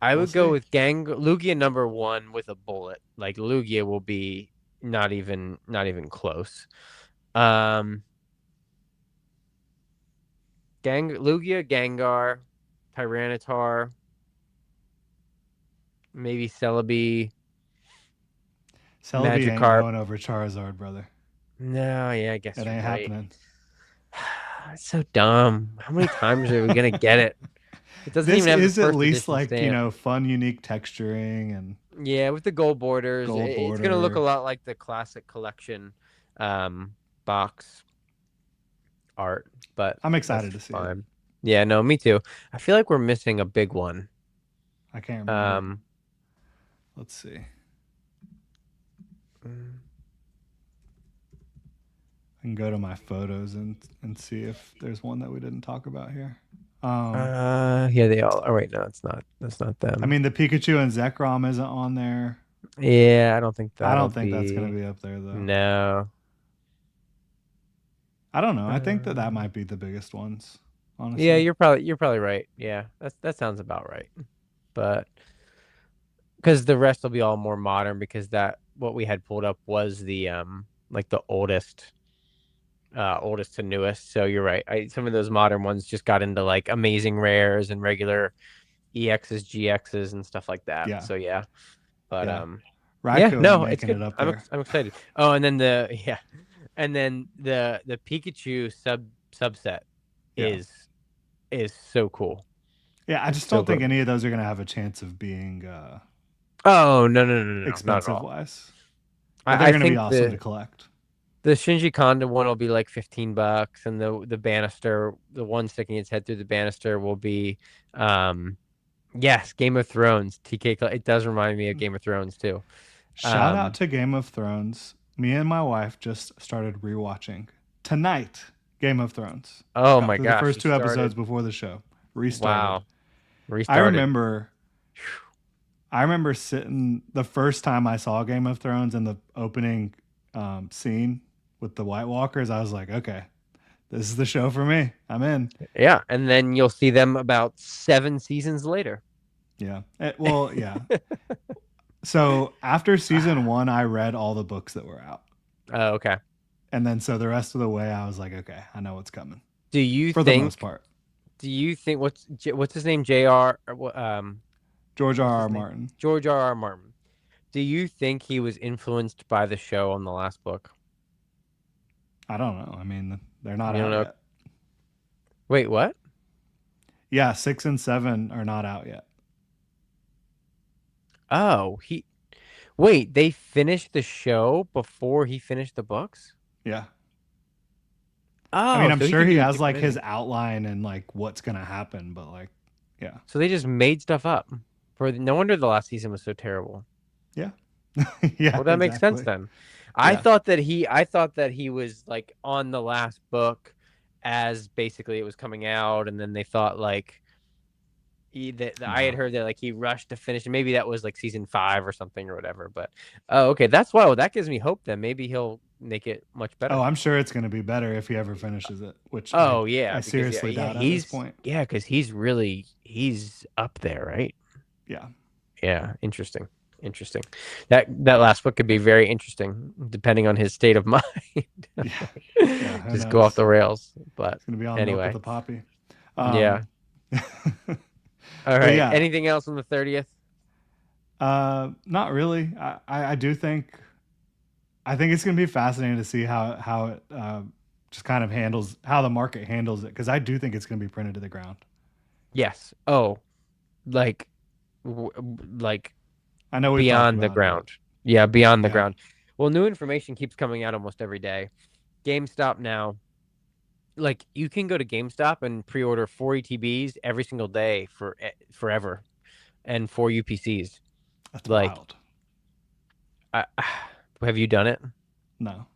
I We'll would go see. with Lugia number one with a bullet. Like Lugia will be not even close. Um, Lugia, Gengar, Tyranitar, maybe Celebi, Celebi ain't Magikarp. going over Charizard, brother. No, yeah, I It guess you're ain't right. happening. It's so dumb. How many times are we gonna get it? It doesn't This even have the is at first least edition like, stamp. fun, unique texturing and Yeah, with the gold borders, gold it's gonna look a border. lot like the classic collection box art, but I'm that's excited to see it. fine. Yeah, no, me too. I feel like we're missing a big one. I can't remember. Um, Let's see. mm, I can go to my photos and see if there's one that we didn't talk about here. Um, yeah, they all. Oh, wait, no, it's not. That's not I them. mean, the Pikachu and Zekrom isn't on there. Yeah, I don't think I that'll don't think that's going to be. be up there though. No. I don't know. I think that Um, might be the biggest ones, yeah, honestly. you're probably right. Yeah, that sounds about right. But because the rest will be all more modern, because that what we had pulled up was the like the oldest to newest. So you're right. Some of those modern ones just got into like amazing rares and regular EXs, GXs, and stuff like that. Yeah, So yeah, but yeah. yeah, Raikou ain't no, it's making it good. up I'm there. I'm excited. Oh, and then the Pikachu subset Yeah, is is so cool. yeah. I It's just so don't think good. any of those are going to have a chance of being Oh, no, not at expensive all. wise, but they're I going to be think awesome to collect. the Shinji Kondo one will be like $15, and the banister, the one sticking its head through the banister, will be um yes, Game of Thrones. It does remind me of Game of Thrones too. Shout out Um to Game of Thrones. Me and my wife just started rewatching tonight Game of Thrones. oh Got my through the gosh, first you two episodes started. before the show. Restarted. Wow. I Restarted. remember I remember sitting the first time I saw Game of Thrones in the opening scene with the White Walkers. I was like, okay, this is the show for me. I'm in. Yeah, and then you'll see them about 7 seasons later. Yeah. Well, yeah. So after season one, I read all the books that were out. Oh, okay. And then so the rest of the way, I was like, okay, I know what's coming Do you for the most think? part. Do you think what's his name? Jr. George R. What's R. his name? Martin. George R. R. Martin. Do you think he was influenced by the show on the last book? I don't know. I mean, they're not You don't out know. yet. Wait, what? Yeah, 6 and 7 are not out yet. Oh, he. Wait, they finished the show before he finished the books? Yeah. I mean, Oh, I'm so he sure could he do a has like different his ending. outline and like what's gonna happen, but like, yeah, So they just made stuff up. No wonder the last season was so terrible. yeah, yeah, Well, that makes sense exactly. then. Yeah, I thought that he was like on the last book, as basically it was coming out, and then they thought like I had No. heard that like he rushed to finish, and maybe that was like season 5 or something or whatever. But oh, okay, that's why. Well, that gives me hope. Then maybe he'll make it much Oh, better. I'm sure it's going to be better if he ever finishes it, which Oh I yeah, because seriously doubt at this point. because he's really he's up there, right? Yeah. Yeah, interesting. Interesting. That last book could be very interesting, depending on his state of mind. Yeah. Yeah, who Just go off knows? the rails. But It's going to be on Milk with anyway, the Poppy. yeah. Um All but right. yeah, Anything else on the 30th? not really. I do think I think it's going to be fascinating to see how it just kind of handles how the market handles it because I do think it's going to be printed to the ground. Yes. Oh, like like I know we've talked beyond the about it, but ground. Yeah, beyond the yeah, ground. Well, new information keeps coming out almost every day. GameStop now, like you can go to GameStop and pre-order 4 ETBs every single day for forever and 4 UPCs. that's Like, wild. I, have you done it? No,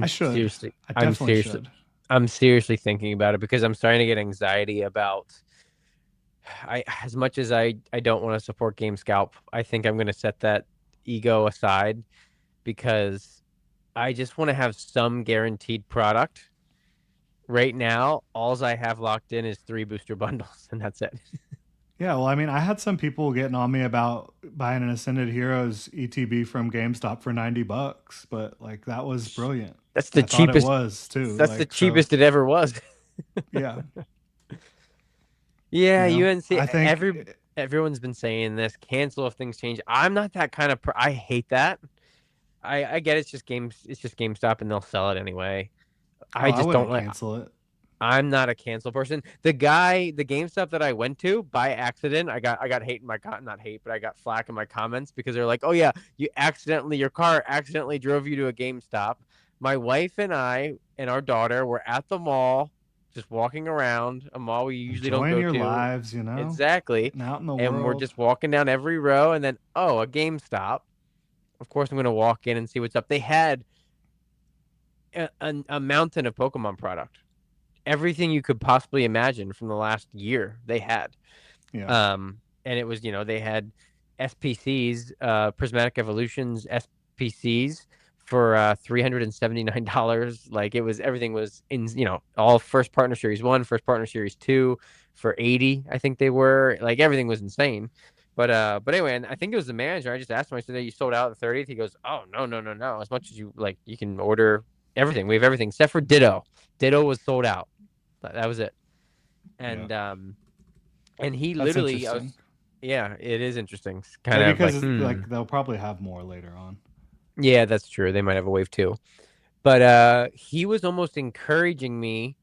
I I'm should. seriously, I I'm definitely seriously, should. I'm seriously thinking about it because I'm starting to get anxiety about. I as much as I don't want to support GameScalp, I think I'm going to set that ego aside because I just want to have some guaranteed product. Right now, alls I have locked in is 3 booster bundles, and that's it. Yeah, well, I mean, I had some people getting on me about buying an Ascended Heroes ETB from GameStop for $90, but like that was brilliant. That's the I thought it cheapest. was too. That's the Like so, cheapest it ever was. yeah, Yeah, you know, UNC. I think Everyone's been saying this. Cancel if things change. I'm not that kind of. I hate that. I get it's just games. It's just GameStop, and they'll sell it anyway. oh, I I just don't wouldn't like. cancel it. I'm not a cancel person. The GameStop that I went to by accident, I got hate in my not hate, but I got flack in my comments because they're like, "Oh yeah, your car accidentally drove you to a GameStop." My wife and I and our daughter were at the mall, just walking around a mall we usually don't Enjoying go your to. lives, you know, Exactly. getting out in the And we're world. just walking down every row, and then oh, a GameStop. Of course, I'm gonna walk in and see what's up. They had a mountain of Pokemon product, everything you could possibly imagine from the last year they had. Yeah, And it was, they had SPCs, Prismatic Evolutions SPCs for $379. Like it was everything was in, all first partner series 1, first partner series 2 for 80, I think they were. Like everything was insane. But anyway, and I think it was the manager. I just asked him, I said, "Hey, you sold out the 30th?" He goes, "Oh, no, no, no, no. As much as you like, you can order everything. We have everything except for Ditto. Ditto was sold out. That was it." yeah, And he that's literally, interesting. yeah, it is interesting. It's kind Maybe of like, because like they'll probably have more later on. yeah, that's true. They might have a wave too. But he was almost encouraging me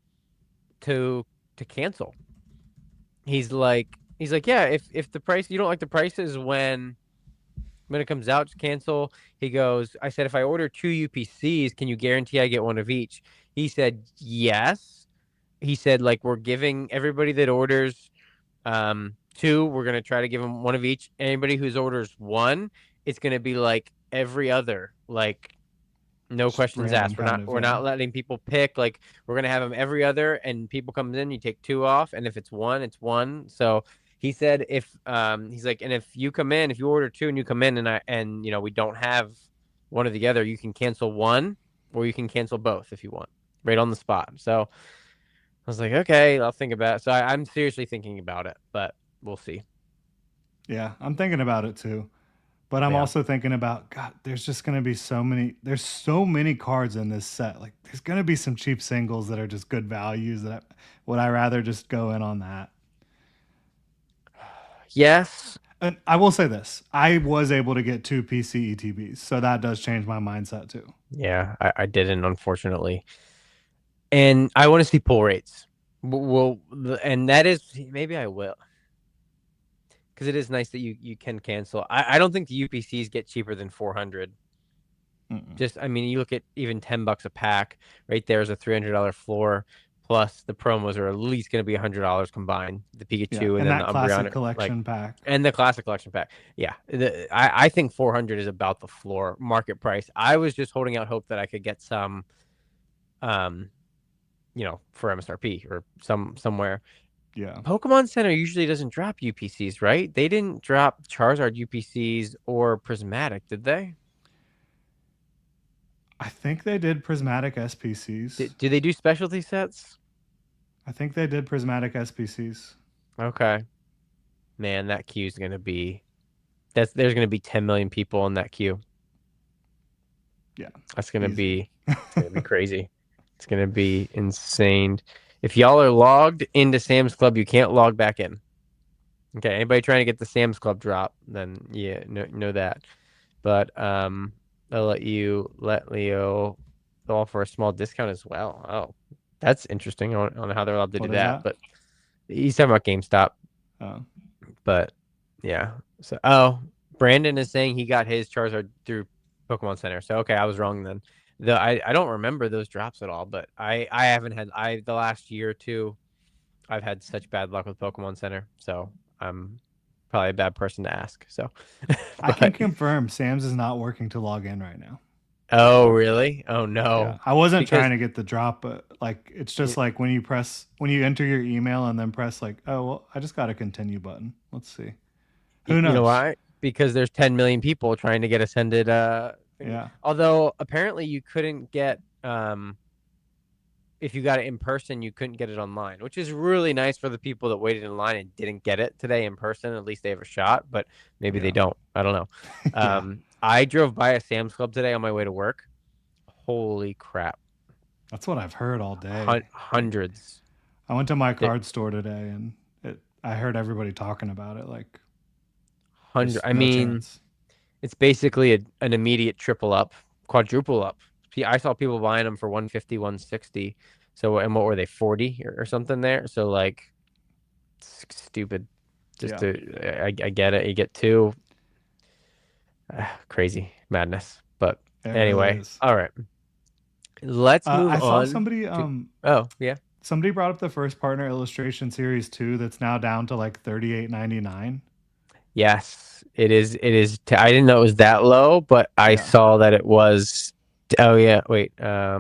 to cancel. He's like, yeah, if the price you don't like the prices when it comes out, just cancel. He goes, I said, if I order 2 UPCs, can you guarantee I get one of each? He said, yes. He said, like, we're giving everybody that orders 2, we're gonna try to give them one of each. Anybody who's orders 1, it's gonna be like every other, like no Just questions random asked. kind of, We're yeah. not letting people pick. Like we're gonna have them every other, and people comes in, you take 2 off, and if it's 1, it's 1. So he said if he's like, and if you come in, if you order 2 and you come in and we don't have one or the other, you can cancel 1 or you can cancel both if you want, right on the spot. So I was like, okay, I'll think about it. So I'm seriously thinking about it, but we'll see. Yeah, I'm thinking about it too. But I'm Yeah. also thinking about God, there's just gonna be there's so many cards in this set. Like there's gonna be some cheap singles that are just good values would I rather just go in on that. Yes. And I will say this. I was able to get 2 PC ETBs, so that does change my mindset too. Yeah, I didn't, unfortunately. And I want to see pull rates. Well, and that is maybe I will because it is nice that you can cancel. I don't think the UPCs get cheaper than 400. Mm-mm. Just I mean, you look at even $10 a pack. Right there is a $300 floor. Plus the promos are at least going to be $100 combined. The Yeah, Pikachu and and then the that classic Umbreon, like, collection pack. and the classic collection pack. Yeah, I think 400 is about the floor market price. I was just holding out hope that I could get some um for MSRP or somewhere. Yeah. Pokemon Center usually doesn't drop UPCs, right? They didn't drop Charizard UPCs or Prismatic, did they? I think they did prismatic SPCs. Do they do specialty sets? I think they did prismatic SPCs. Okay. Man, that queue is gonna be there's gonna be 10 million people in that queue. Yeah. That's gonna Easy. be it's gonna be crazy. It's gonna be insane. If y'all are logged into Sam's Club, you can't log back in. Okay, anybody trying to get the Sam's Club drop, then yeah, know that. But they'll let Leo go for a small discount as well. Oh, that's interesting. I don't know how they're allowed to do What is that, that? but he's talking about GameStop. Oh. But yeah. So oh, Brandon is saying he got his Charizard through Pokemon Center. So okay, I was wrong then. I don't remember those drops at all, but I haven't had the last year or two I've had such bad luck with Pokemon Center, so I'm probably a bad person to ask. So, I can but confirm Sam's is not working to log in right now. oh really? Oh Yeah. no, I wasn't because trying to get the drop, but like it's just like when you enter your email and then press like, oh well, I just got a continue button. Let's see. Who you know knows? why? Because there's 10 million people trying to get ascended thing. Yeah. Although apparently you couldn't get if you got it in person, you couldn't get it online, which is really nice for the people that waited in line and didn't get it today in person. At least they have a shot, but maybe they Yeah. don't. I don't know. Yeah. I drove by a Sam's Club today on my way to work. Holy crap. That's what I've heard all day. Like Hundreds. I went to my Th- card store today and I heard everybody talking about it. Like Hundred. there's I no mean, chance. it's basically an immediate triple up, quadruple up. I saw people buying them for 150, 160. So, and what were they, 40 or something there? So, like, stupid. Just Yeah. to, I get it. You get two. Crazy madness. But It really anyway, is. all right. Let's move I saw on somebody to. Oh, yeah. somebody brought up the first partner illustration series 2 that's now down to like 38.99. Yes, it is. It is. I didn't know it was that low, but I Yeah. saw that it was. Oh yeah. Wait. Yeah.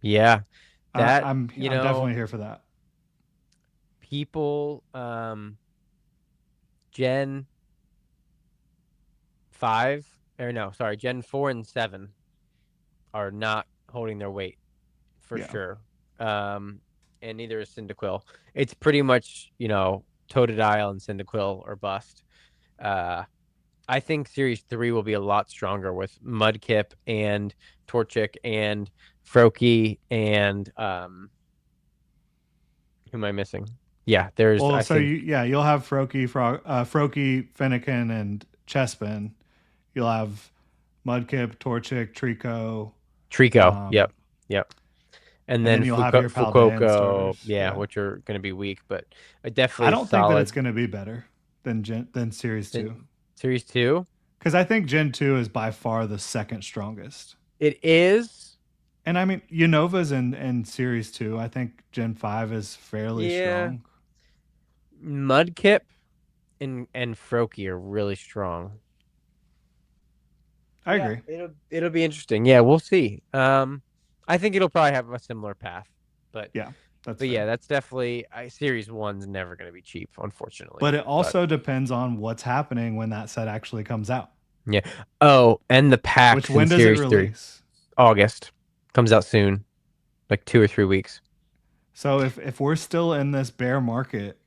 Yeah. That I'm definitely here for that. people. Gen 5 or no, sorry, Gen 4 and 7 are not holding their weight for Yeah. sure. And neither is Cyndaquil. It's pretty much Totodile and Cyndaquil or bust. Uh, I think Series 3 will be a lot stronger with Mudkip and Torchic and Froakie and who am I missing? Yeah, there's Well, I so think you'll have Froakie, Fennekin, and Chespin. You'll have Mudkip, Torchic, Trico, Trico. um, Yep. Yep. And and then then you'll have your Paldean Fuecoco, starters. yeah, Yeah, which are going to be weak, but I definitely a don't think that it's solid going to be better than Series Two Series 2. because I think Gen Two is by far the second strongest. It is, And I mean, Unova's in Series 2. I think Gen 5 is fairly yeah. strong. Mudkip and Froakie are really strong. I Yeah, agree. it'll be interesting. Yeah, we'll see. I think it'll probably have a similar path, but Yeah, that's but yeah, fair. that's definitely Series 1's never going to be cheap, But unfortunately. it But also depends on what's happening when that set actually comes out. yeah. Oh, and the Which packs in when does it Series 3, release? August comes out soon, like 2 or 3 weeks. So if we're still in this bear market,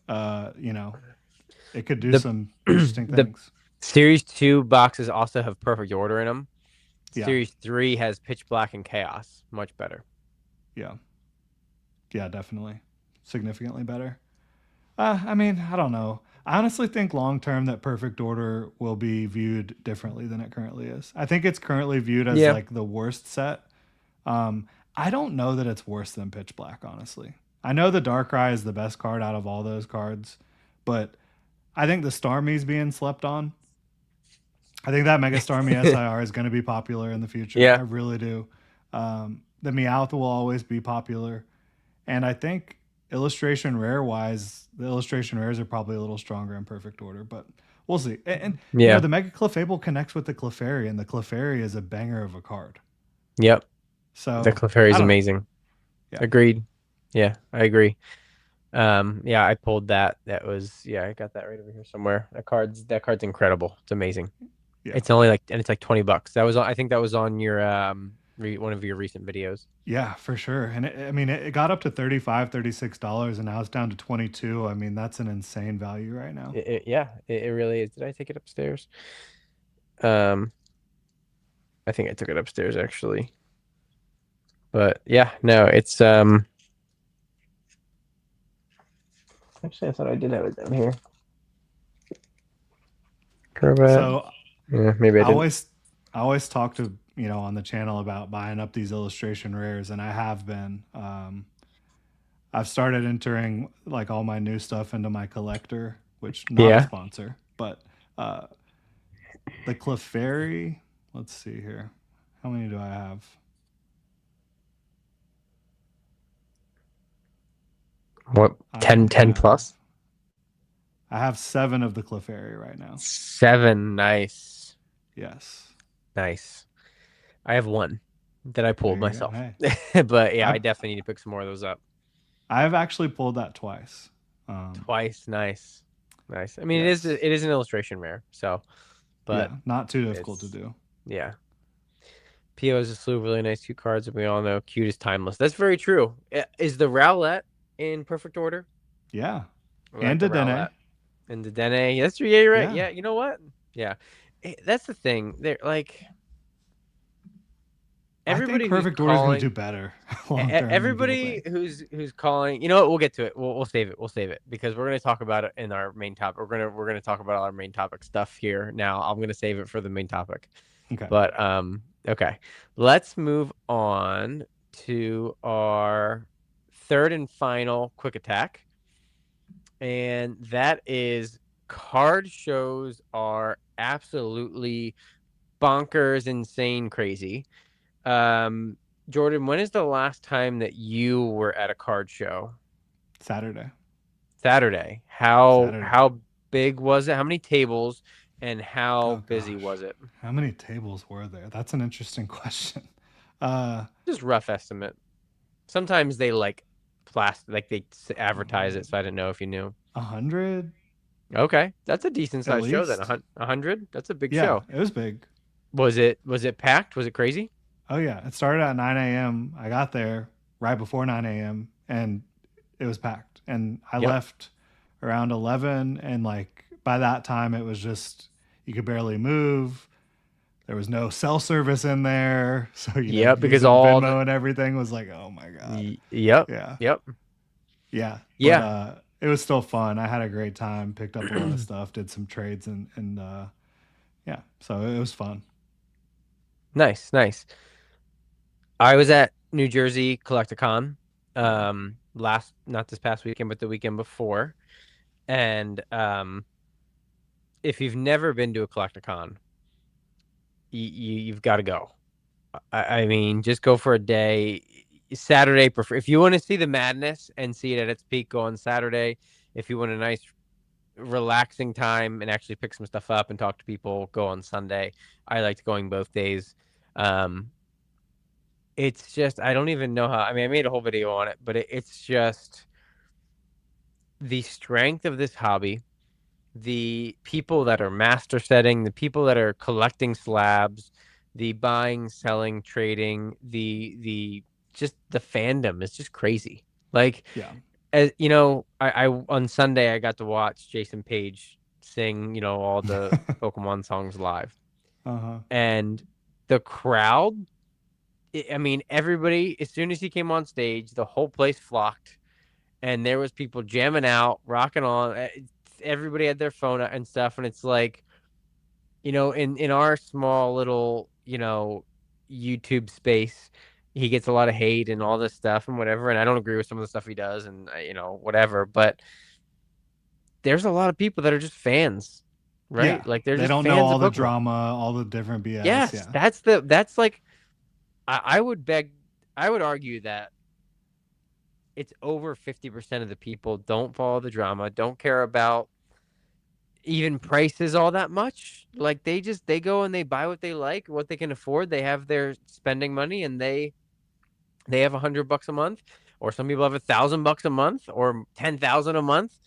it could do The some interesting the things. Series 2 boxes also have perfect order in them. Yeah, Series 3 has pitch black and chaos. Much better. yeah, yeah, definitely, significantly better. I mean, I don't know. I honestly think long term that Perfect Order will be viewed differently than it currently is. I think it's currently viewed as Yeah. like the worst set. I don't know that it's worse than Pitch Black, honestly. I know the Darkrai is the best card out of all those cards, but I think the Starmie's being slept on. I think that Mega Starmie SIR is going to be popular in the future. I Yeah. really do. The Meowth will always be popular. And I think illustration rare wise, the illustration rares are probably a little stronger in perfect order, but we'll see. Yeah. The Mega Clefable connects with the Clefairy, and the Clefairy is a banger of a card. Yep. The So Clefairy I is don't know. amazing. Yeah. Agreed. Yeah, I agree. Yeah, I pulled that. That was yeah, I got that right over here somewhere. That card's incredible. It's amazing. Yeah. It's only like and it's like $20. I think that was on your one of your recent videos. Yeah, for sure. And I mean, it got up to 35, $36, and now it's down to 22. I mean, that's an insane value right now. Yeah, it really is. Did I take it upstairs? Um, I think I took it upstairs actually. But yeah, no, it's actually I thought I did have it down here. Corvette. So Yeah, maybe I I didn't. always I always talk to, on the channel about buying up these illustration rares, and I have been. I've started entering like all my new stuff into my collector, which not a Yeah. sponsor, but uh, the Clefairy. Let's see here. How many do I have? What I 10 have plus? I have 7 of the Clefairy right now. 7. Nice. Yes. Nice. I have one that I There pulled you go. myself. Hey, But yeah, I I definitely need to pick some more of those up. I've actually pulled that twice. Um, Twice. Nice. Nice. I mean, it yes. is an illustration rare, so but Yeah, not too difficult to it's do. yeah. PO is a slew of really nice cute cards, and we all know cute is timeless. That's very true. Is the Rowlett in perfect order? Yeah. I like And the a Dene. Rowlett. And the Dene. That's yeah, you're right. Yeah. Yeah, you know what? Yeah. That's the thing. They're like I think everybody who's perfect order is going to calling do better long term than people everybody think. who's calling, you know what? We'll get to it. We'll save it. We'll save it because we're gonna talk about it in our main topic. We're gonna talk about our main topic stuff here now. I'm gonna save it for the main topic. Okay. But okay, let's move on to our third and final quick attack, and that is card shows are absolutely bonkers, insane, crazy. Um, Jordan, when is the last time that you were at a card show? Saturday. Saturday. How Saturday. how big was it? How many tables and how Oh busy gosh. was it? How many tables were there? That's an interesting question. Uh Just rough estimate. Sometimes they like plastic, like they advertise it, so I didn't know if you knew. 100 Okay, that's a decent at sized show then. least. 100. That's a big Yeah, show. it was big. Was it packed? Was it crazy? Oh yeah, it started at 9 a.m. I got there right before 9 a.m. and it was packed. And I Yep. left around 11, and like by that time it was just you could barely move. There was no cell service in there. So, Yep. Because using all the Venmo and everything was like, oh my God. yep. Yeah. Yep. Yeah. But Yeah. it was still fun. I had a great time, picked up a lot of stuff, did some trades and yeah. So it was fun. Nice. Nice. I was at New Jersey Collecticon Yeah. last not this past weekend, but the weekend before. And if you've never been to a Collecticon, you've got to go. I mean, just go for a day. Saturday, prefer if you want to see the madness and see it at its peak, go on Saturday. If you want a nice, relaxing time and actually pick some stuff up and talk to people, go on Sunday. I liked going both days. Um, it's just I don't even know how. I mean, I made a whole video on it, but it's just the strength of this hobby, the people that are master setting, the people that are collecting slabs, the buying, selling, trading, the just the fandom is just crazy. Like, Yeah. as you know, I on Sunday I got to watch Jason Page sing, all the Pokemon songs live, Uh-huh. and the crowd. I mean, everybody. As soon as he came on stage, the whole place flocked and there was people jamming out, rocking on. Everybody had their phone and stuff, and it's like, in our small little, YouTube space, he gets a lot of hate and all this stuff and whatever, and I don't agree with some of the stuff he does and whatever, but there's a lot of people that are just fans, Yeah. right? Like they're They just don't know fans all of the Pokemon. drama, all the different BS. Yes, Yeah. that's like I would argue that it's over 50% of the people don't follow the drama, don't care about even prices all that much. Like they go and they buy what they like, what they can afford. They have their spending money and they They have $100 a month, or some people have $1,000 a month, or 10,000 a month,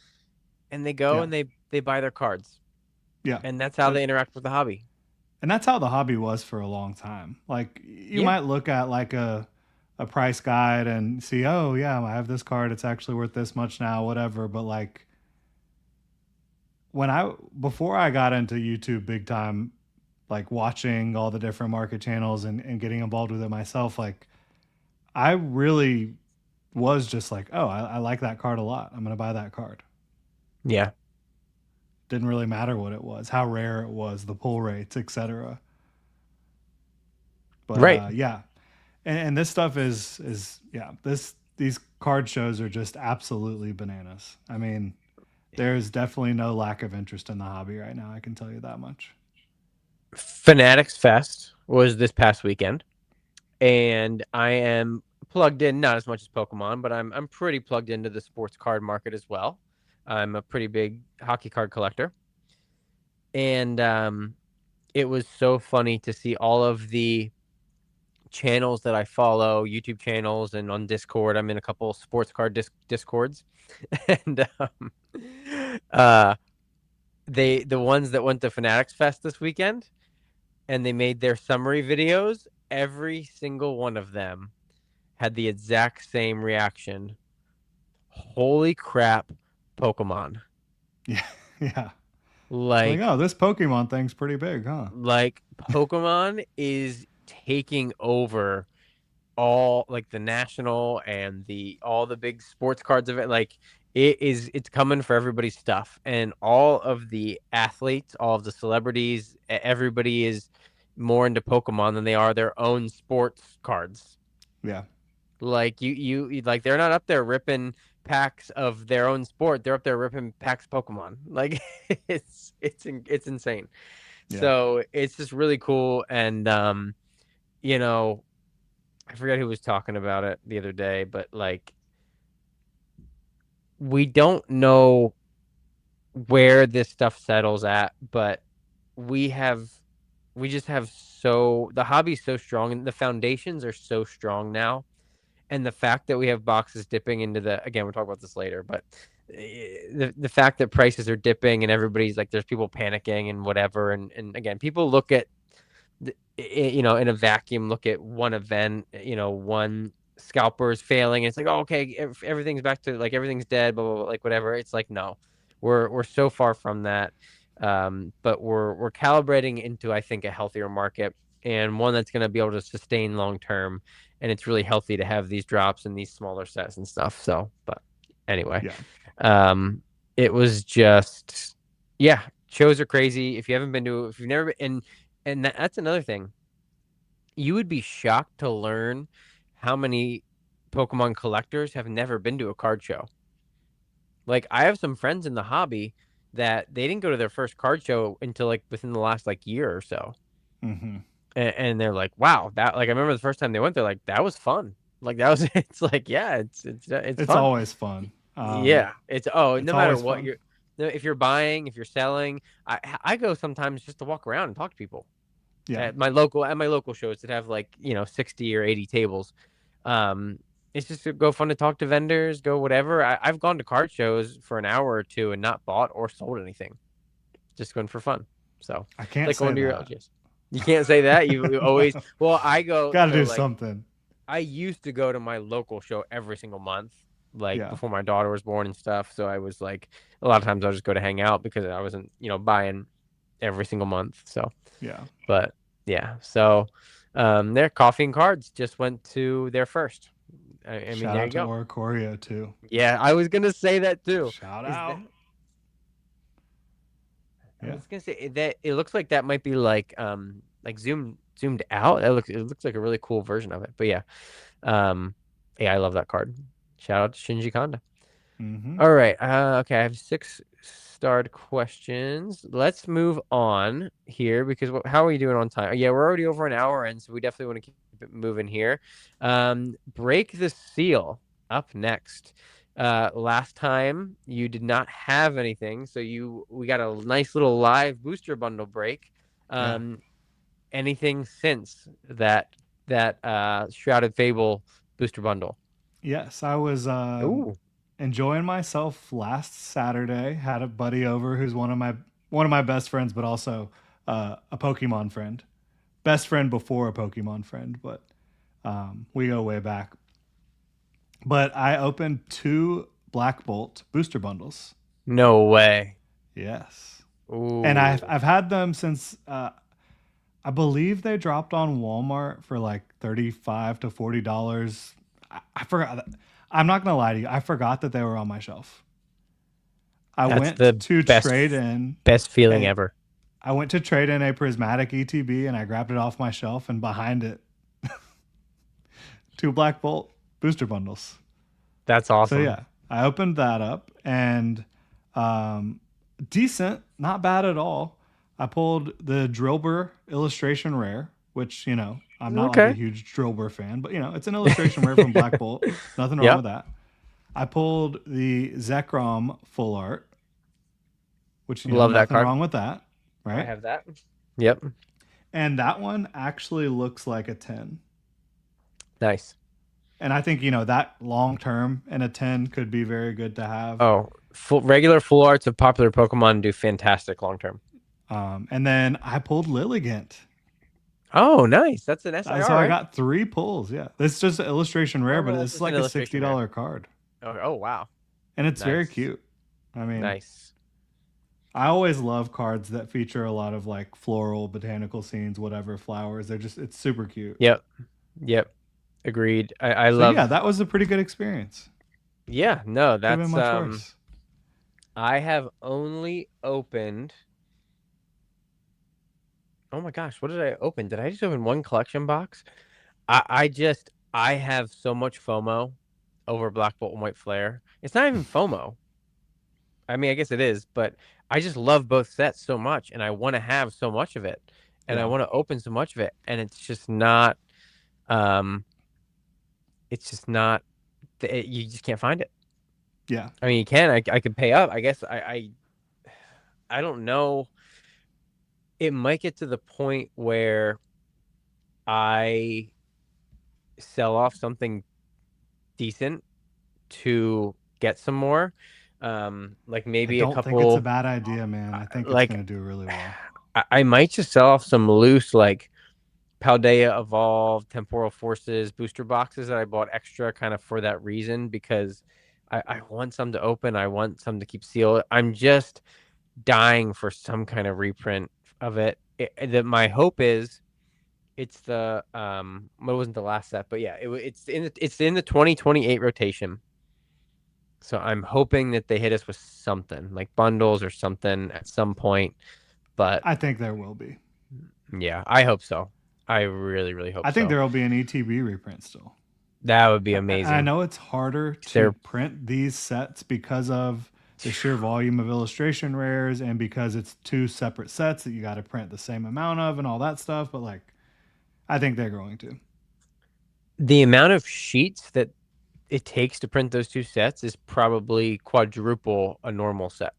and they go Yeah. and they buy their cards, Yeah. and that's how Uh, they interact with the hobby. and that's how the hobby was for a long time. Like you Yeah, might look at like a price guide and see, oh yeah, I have this card, it's actually worth this much now, whatever. But like when I before I got into YouTube big time, like watching all the different market channels and getting involved with it myself, like I really was just like, oh, I like that card a lot. I'm gonna buy that card. yeah, Didn't really matter what it was, how rare it was, the pull rates, etc. But right. yeah, and this stuff is yeah, this these card shows are just absolutely bananas. I mean, there's definitely no lack of interest in the hobby right now. I can tell you that much. Fanatics Fest was this past weekend, and I am plugged in, not as much as Pokemon, but I'm pretty plugged into the sports card market as well. I'm a pretty big hockey card collector, and it was so funny to see all of the channels that I follow, YouTube channels, and on Discord. I'm in a couple sports card discords, and uh, the ones that went to Fanatics Fest this weekend, and they made their summary videos. Every single one of them had the exact same reaction. Holy crap, Pokemon. Yeah, yeah. Like, Like oh, this Pokemon thing's pretty big, huh? like Pokemon is taking over all like the national and the all the big sports cards of it. Like it's coming for everybody's stuff. And all of the athletes, all of the celebrities, everybody is more into Pokemon than they are their own sports cards. Yeah, Like like they're not up there ripping packs of their own sport. They're up there ripping packs of Pokemon. Like it's insane. yeah, So it's just really cool. And you know, I forget who was talking about it the other day, but like we don't know where this stuff settles at, but we have we just have so the hobby's so strong and the foundations are so strong now. And the fact that we have boxes dipping into the again, we'll talk about this later, but the fact that prices are dipping and everybody's like there's people panicking and whatever, and again, people look at in a vacuum, look at one event, one scalper is failing. And it's like, oh, okay, everything's back to like everything's dead, blah, blah, blah, like whatever. It's like, no, we're so far from that. But we're calibrating into, I think, a healthier market and one that's going to be able to sustain long term. And it's really healthy to have these drops and these smaller sets and stuff. So, but anyway, yeah. um, it was just, yeah, shows are crazy. If you haven't been to, if you've never been, and that's another thing. You would be shocked to learn how many Pokemon collectors have never been to a card show. Like I have some friends in the hobby that they didn't go to their first card show until like within the last like year or so. Hmm. And they're like, "Wow, that like I remember the first time they went there like that was fun." Like that was it's like, yeah, it's It's fun. always fun. Yeah, it's It's no matter always what fun. you're if you're buying, if you're selling, I go sometimes just to walk around and talk to people Yeah, at my local shows that have like 60 or 80 tables. um it's just to go fun to talk to vendors, go whatever. I've gone to card shows for an hour or two and not bought or sold anything, just going for fun. So I it's can't like say going to your that. LGS. You can't say that. You always well I go Got to so do like something. I used to go to my local show every single month, like Yeah, before my daughter was born and stuff. So I was like, a lot of times I'll just go to hang out because I wasn't, buying every single month. So, yeah. but yeah, so their coffee and cards just went to their first. I mean, Shout there out you to go. Oricorio too. Yeah, I was gonna say that too. Shout Is that? out. I Yeah, was gonna say that it looks like that might be like zoomed out. It looks like a really cool version of it. But yeah, um, yeah, I love that card. Shout out to Shinji Kanda. hmm, All right. Okay, I have six starred questions. Let's move on here because how are we doing on time? Yeah, we're already over an hour in, so we definitely want to keep it moving here. Break the seal up next. Last time you did not have anything, so we got a nice little live booster bundle break. yeah. Anything since that Shrouded Fable booster bundle? Yes, I was Ooh, enjoying myself last Saturday. Had a buddy over who's one of my best friends, but also a Pokemon friend. Best friend before a Pokemon friend, but we go way back. But I opened two Black Bolt booster bundles. no way. Yes, and I've Ooh. I've had them since I believe they dropped on Walmart for like $35 to $40. I forgot. I'm not gonna lie to you. I forgot that they were on my shelf. I That's went the to best trade in best feeling a ever. I went to trade in a prismatic ETB and I grabbed it off my shelf and behind it two Black Bolt booster bundles. That's So awesome. yeah, I opened that up and um, decent, not bad at all. I pulled the Drillbur illustration rare, which I'm not like a Okay. huge Drillbur fan, but it's an illustration rare from Black Bolt. Nothing wrong Yep. with that. I pulled the Zekrom full art, which Love that nothing card. wrong with that, I right? have that. Yep. And that one actually looks like a 10. Nice. And I think that long term and a 10 could be very good to have. Oh, regular full arts of popular Pokemon do fantastic long term. And then I pulled Lilligant. Oh, nice. That's an So SIR, I right? got three pulls. Yeah, this is just an illustration I rare, didn't but realize this it is was an like a illustration sixty rare. dollar card, Oh, wow. and it's very Nice. cute. I mean, Nice. I always love cards that feature a lot of like floral, botanical scenes, whatever flowers. It's super cute. Yep. Yep. Agreed. I So yeah, love that was a pretty good experience. yeah, no, Could have been that's much worse. I have only opened oh my gosh, what did I open? Did I just open one collection box? I have so much FOMO over Black Bolt and White Flare. It's not even FOMO. I mean, I guess it is, but I just love both sets so much and I want to have so much of it and I Yeah, want to open so much of it and um it's just not you just can't find it. yeah. I mean, you can I could pay up. I guess I don't know. It might get to the point where I sell off something decent to get some more. Like I maybe a don't think it's a couple, bad idea, man. I think it's like gonna do really well. I might just sell off some loose, like Paldea Evolved, Temporal Forces booster boxes that I bought extra kind of for that reason because I want some to open. I want some to keep sealed. I'm just dying for some kind of reprint of it. That my hope is it's the it wasn't the last set, but yeah, it's in the 2028 rotation. So I'm hoping that they hit us with something like bundles or something at some point. But I think there will be. yeah, I hope so. I really, really hope I think so. there will be an ETB reprint still. That would be I amazing. know it's harder to They're print these sets because of the sheer volume of illustration rares and because it's two separate sets that you got to print the same amount of and all that stuff. But like, I think they're going to. the amount of sheets that it takes to print those two sets is probably quadruple a normal set.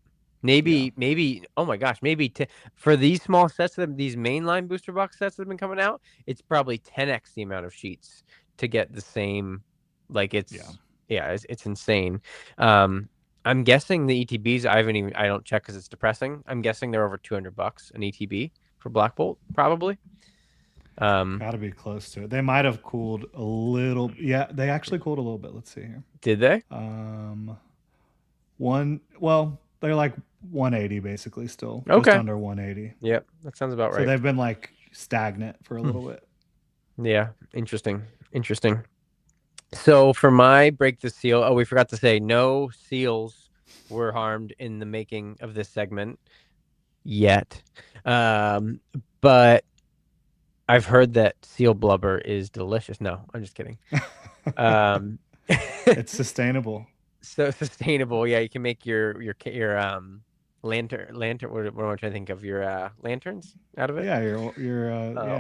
Yeah. Maybe, oh my gosh, maybe for these small sets, these mainline booster box sets that have been coming out, it's probably 10x the amount of sheets to get the same. Like Yeah. yeah, it's insane. Um, I'm guessing the ETBs, I don't check because it's depressing. I'm guessing they're over $200 an ETB for Black Bolt, probably. Um, Got to be close to it. They might have cooled a little. Yeah, they actually cooled a little bit. Let's see here. did they? Um, well, they're like 180 basically still, just Okay. under 180. Yep, that sounds about So right. they've been like stagnant for a Hmm. little bit. Yeah, interesting. Interesting. So for my break the seal, oh, we forgot to say no seals were harmed in the making of this segment yet. Um, but I've heard that seal blubber is delicious. No, I'm just kidding. Um, It's sustainable. so sustainable. Yeah, you can make your lantern. What am I trying to think of? Your lanterns out of it. Yeah, you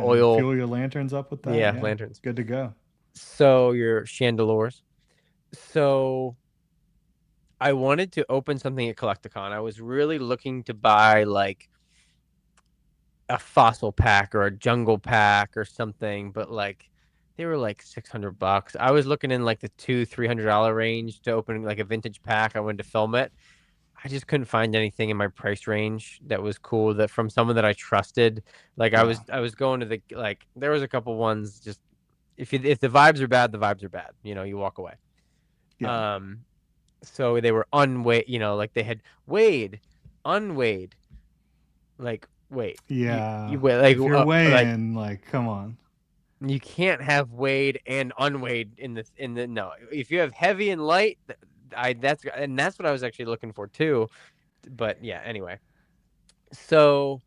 Oil. fuel your lanterns up with that. Yeah, Yeah, lanterns. good to go. So your chandeliers. So I wanted to open something at Collecticon. I was really looking to buy like a fossil pack or a jungle pack or something, but like They were like $600. I was looking in like the $200-$300 range to open like a vintage pack. I wanted to film it. I just couldn't find anything in my price range that was cool that from someone that I trusted. Like Yeah. I was going to the like there was a couple ones just if the vibes are bad, the vibes are bad. You walk away. Yeah. Um, so they were unweighed, like they had weighed, unweighed. Like wait, Yeah. you wait If you're like weighing, like, come on. you can't have weighed and unweighed in the no. If you have heavy and light, that's what I was actually looking for too. But yeah, anyway. So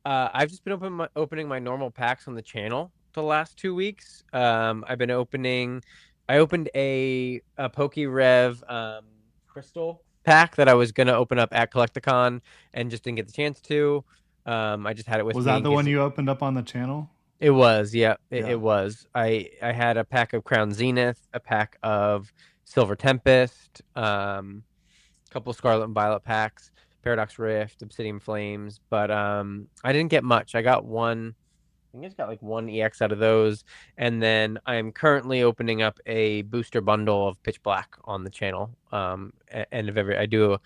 I've just been opening my normal packs on the channel the last 2 weeks. I've been opening. I opened a PokeRev crystal pack that I was gonna open up at Collecticon and just didn't get the chance to. I just had it with Was me that in the case one you opened up on the channel? it was. Yeah, it Yeah. was. I had a pack of Crown Zenith, a pack of Silver Tempest, couple Scarlet and Violet packs, Paradox Rift, Obsidian Flames, but I didn't get much. I got one. I think I just got like one EX out of those, and then I'm currently opening up a booster bundle of Pitch Black on the channel. End of every I do.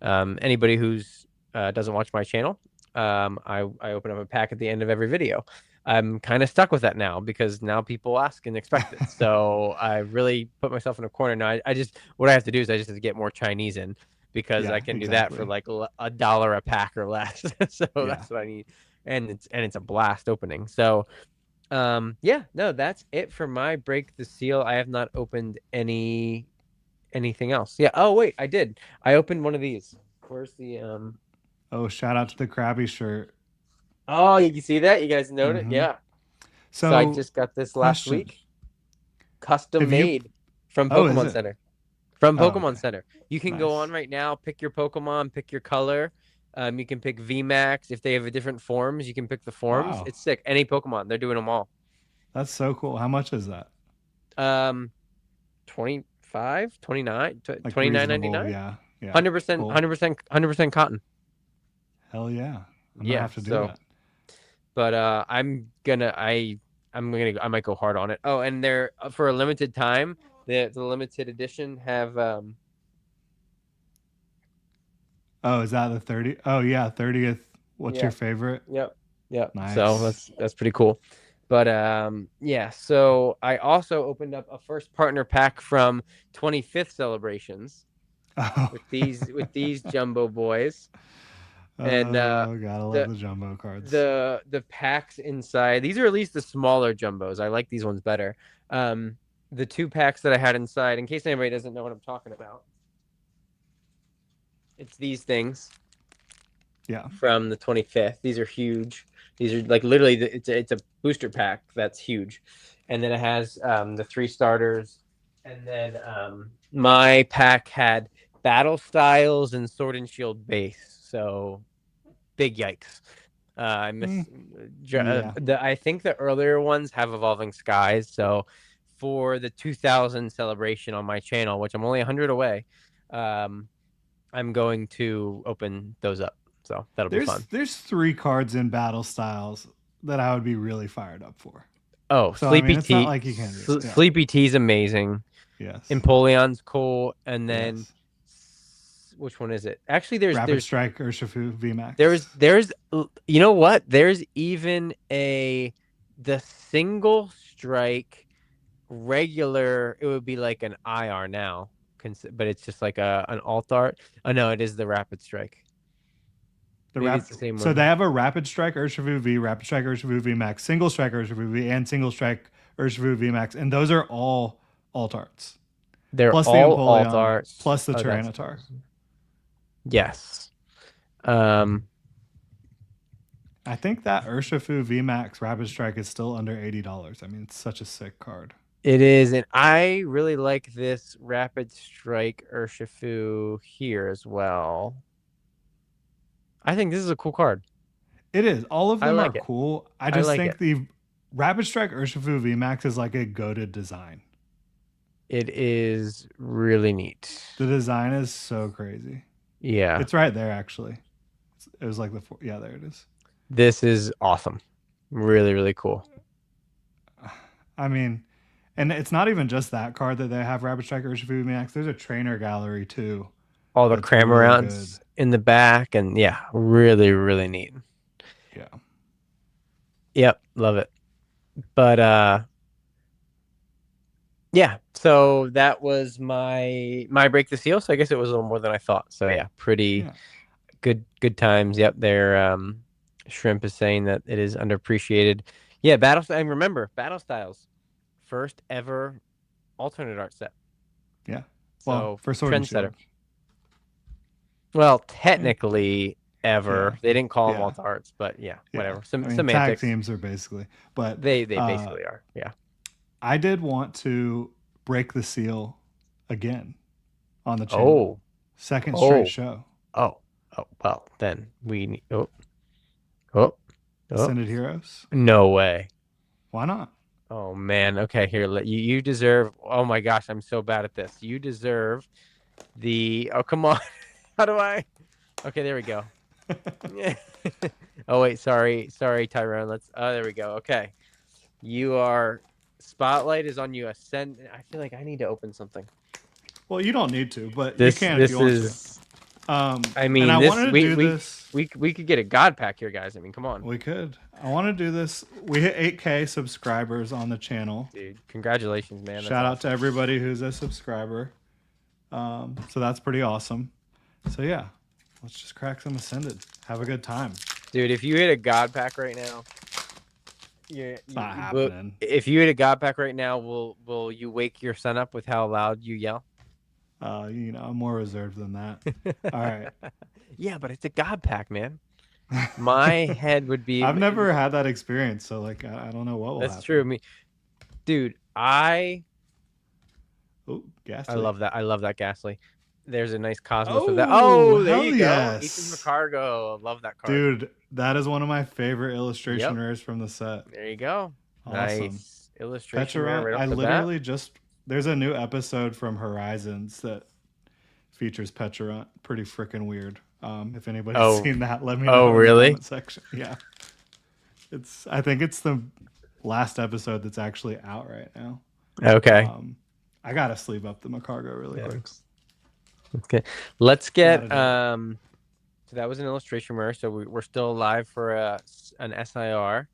Anybody who's doesn't watch my channel, I open up a pack at the end of every video. I'm kind of stuck with that now because now people ask and expect it. So I really put myself in a corner now. I just what I have to do is I just have to get more Chinese in because I Yeah, can do that for exactly. like $1 a pack or less. So Yeah. that's what I need, and it's a blast opening. So yeah, no, that's it for my break the seal. I have not opened anything else. Yeah. Oh wait, I did. I opened one of these. Where's the Oh, shout out to the Krabby shirt. Oh, you see that? You guys noted? Mm-hmm. Yeah. So I So, just got this last question. week, custom Have you made from Oh, is Pokemon it? Center. From Oh, Pokemon okay. Center. You can go on Nice. right now, pick your Pokemon, pick your color. You can pick VMAX. If they have a different forms, you can pick the forms. Wow. It's sick. Any Pokemon, they're doing them all. That's so cool. How much is that? Um, 25, 29, Like 29.99. reasonable, yeah. Yeah. 100%, Cool. 100%, 100% cotton. Hell yeah. I'm gonna Yeah. have to do So, that. but I might go hard on it. Oh, and they're for a limited time. The limited edition have Oh, is that the 30? Oh, yeah, 30th. What's your yeah. favorite? Yep. Yep. So Nice. that's pretty cool. But yeah, so I also opened up a first partner pack from 25th celebrations Oh. with these jumbo boys. And Oh, gotta love the the jumbo cards. the packs inside, these are at least the smaller jumbos. I like these ones better. Um the two packs that I had inside, in case anybody doesn't know what I'm talking about, it's these things Yeah. from the 25th. These are huge. These are like literally it's a booster pack that's huge, and then it has the three starters, and then my pack had battle styles and sword and shield base. So big yikes. I Mm, miss yeah. I think the earlier ones have evolving skies. So for the 2000 celebration on my channel, which I'm only 100 away, um, I'm going to open those up. So that'll be fun. There's three cards in battle styles that I would be really fired up for. Oh, So I mean, it's not like you can't do it. Yeah. Sleepy T's amazing. Yes. Empoleon's cool, and then Yes. which one is it? Actually, Rapid Strike Urshifu there's VMAX. there's you know what? There's even the single strike regular. It would be like an IR now, but it's just like a an alt art. Oh no, it is the rapid strike. The Maybe rap it's the same So they one. have a Rapid Strike Urshifu V, Rapid Strike Urshifu VMAX, Single Strike Urshifu V, and Single Strike Urshifu VMAX, and those are all alt arts. They're Plus the all alt Empoleon, arts. plus the Oh, that's Tyranitar. yes. Um, I think that Urshifu VMAX Rapid Strike is still under $80. I mean, it's such a sick card. it is, and I really like this Rapid Strike Urshifu here as well. I think this is a cool card. It is. All of I them are like it. cool. I I just like think it. the Rapid Strike Urshifu VMAX is like a goated design. It is really neat. The design is so crazy. Yeah, It's right there, actually. It was like yeah, there it is. this is awesome. Really, really cool. I mean, And it's not even just that card that they have Rapid Strike Urshifu Max. There's a trainer gallery too All the that's cram really good. arounds in the back, and yeah, really, really neat. Yeah. Yep, love it. But yeah, so that was my break the seal. So I guess it was a little more than I thought. So yeah, pretty Yeah. good times. Yep, there. Shrimp is saying that it is underappreciated. Yeah, battle. And remember, battle styles, first ever alternate art set. Yeah. Well, So for Sword and trendsetter. Shield. Well, Yeah. technically Yeah. ever. They didn't call them Yeah. alt arts, but yeah, Yeah. whatever. I Some mean, tag semantics. teams are basically, but They uh, basically are. Yeah. I did want to break the seal again on the channel. Oh. Second straight Oh. show. Oh. Oh. Well, then we need. Oh. Oh. Oh. Ascended Heroes. No way. Why not? Oh man. Okay, here. Let you deserve. Oh my gosh, I'm so bad at this. You deserve the. Oh come on. How do I? Okay, there we go. Yeah. Oh wait, sorry, Tyrone. Let's. Oh, there we go. Okay, you are. Spotlight is on you. Ascend. I feel like I need to open something. Well, you don't need to, but you This can if you this want to. is. I And mean, I this wanted to do this. we could get a god pack here, guys. I mean, come on, We could. I want to do this. We hit 8K subscribers on the channel. dude. Congratulations, man. That's Shout out to awesome. everybody who's a subscriber. So that's pretty awesome. So yeah, let's just crack some Ascended. Have a good time. Dude, if you hit a god pack right now, yeah, It's not happening. if you hit a god pack right now, will you wake your son up with how loud you yell? I'm more reserved than that. All right. Yeah, but it's a god pack, man. My head would be. I've never had that experience, so like I don't know what will That's true. happen. I mean, dude, I Oh, I Ghastly. love that. I love that Ghastly. There's a nice Cosmos of that. Oh, Oh, there hell you go. Ethan yes. McCargo. Love that card. Dude, that is one of my favorite illustration Yep. rares from the set. There you go. Awesome. Nice illustration there Pecharunt, right I off the bat. literally just there's a new episode from Horizons that features Pecharunt. Pretty freaking weird. If anybody's Oh, seen that, let me oh, know in the really? comment section. Yeah. I think it's the last episode that's actually out right now. Okay. I gotta sleeve up the Macargo really Yeah. quick. Okay. Let's get Gotta do it. So that was an illustration rare. So we're still alive for an SIR.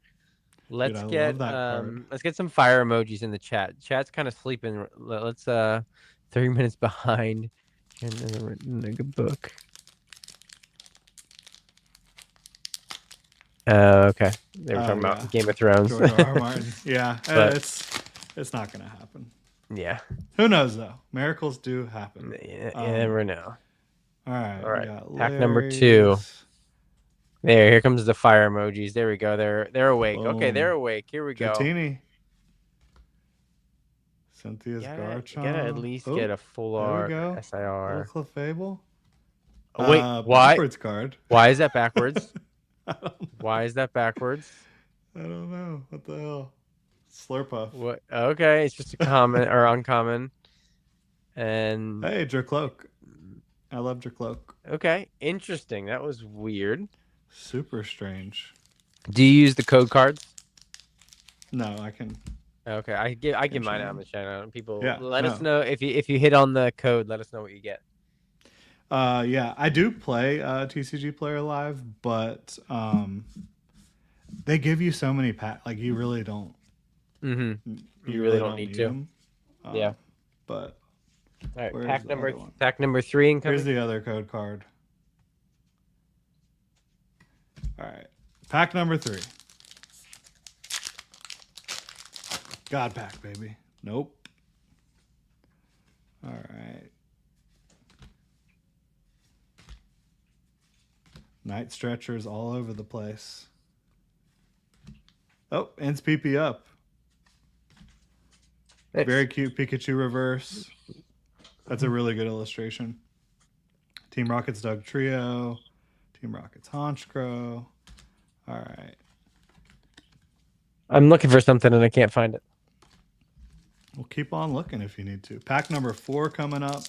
Dude, I love that card. Let's get some fire emojis in the chat. Chat's kind of sleeping. Let's 3 minutes behind in the book. Okay. They were talking about Game of Thrones. George R. R. Martin. Yeah, But- it's not gonna happen. Yeah. Who knows though? Miracles do happen. You never know. All right. All right. We got Pack number 2. Larry's. Here comes the fire emojis. There we go. They're awake. Okay, Boom. they're awake. Here we go. Dratini. Cynthia's Gotta Garchomp. at least get a full art There we go. SIR. Little Clefable. Oh, wait, why? Backwards card. Why is that backwards? I don't know. Why is that backwards? I don't know. What the hell? Slurpuff. What? Okay, it's just a common or uncommon. And Hey, Dracloak. I love Dracloak. okay, interesting. That was weird. Super strange. Do you use the code cards? No, I can. Okay, I give mine show out on them. the channel. People, Yeah, let us no. know if you hit on the code. Let us know what you get. Yeah, I do play TCG Player Live, but they give you so many packs. Like you really don't. Mm-hmm. You really don't need to. them. Yeah. But All right, where's pack the other one? number 3 incoming. Here's the other code card. All right, pack number 3. God pack, baby. Nope. All right. Night stretchers all over the place. Oh, ends PP up. Nice. Very cute Pikachu reverse. That's a really good illustration. Team Rocket's Doug Trio. Team Rocket's Honchkrow. All right. I'm looking for something and I can't find it. We'll keep on looking if you need to. Pack number 4 coming up.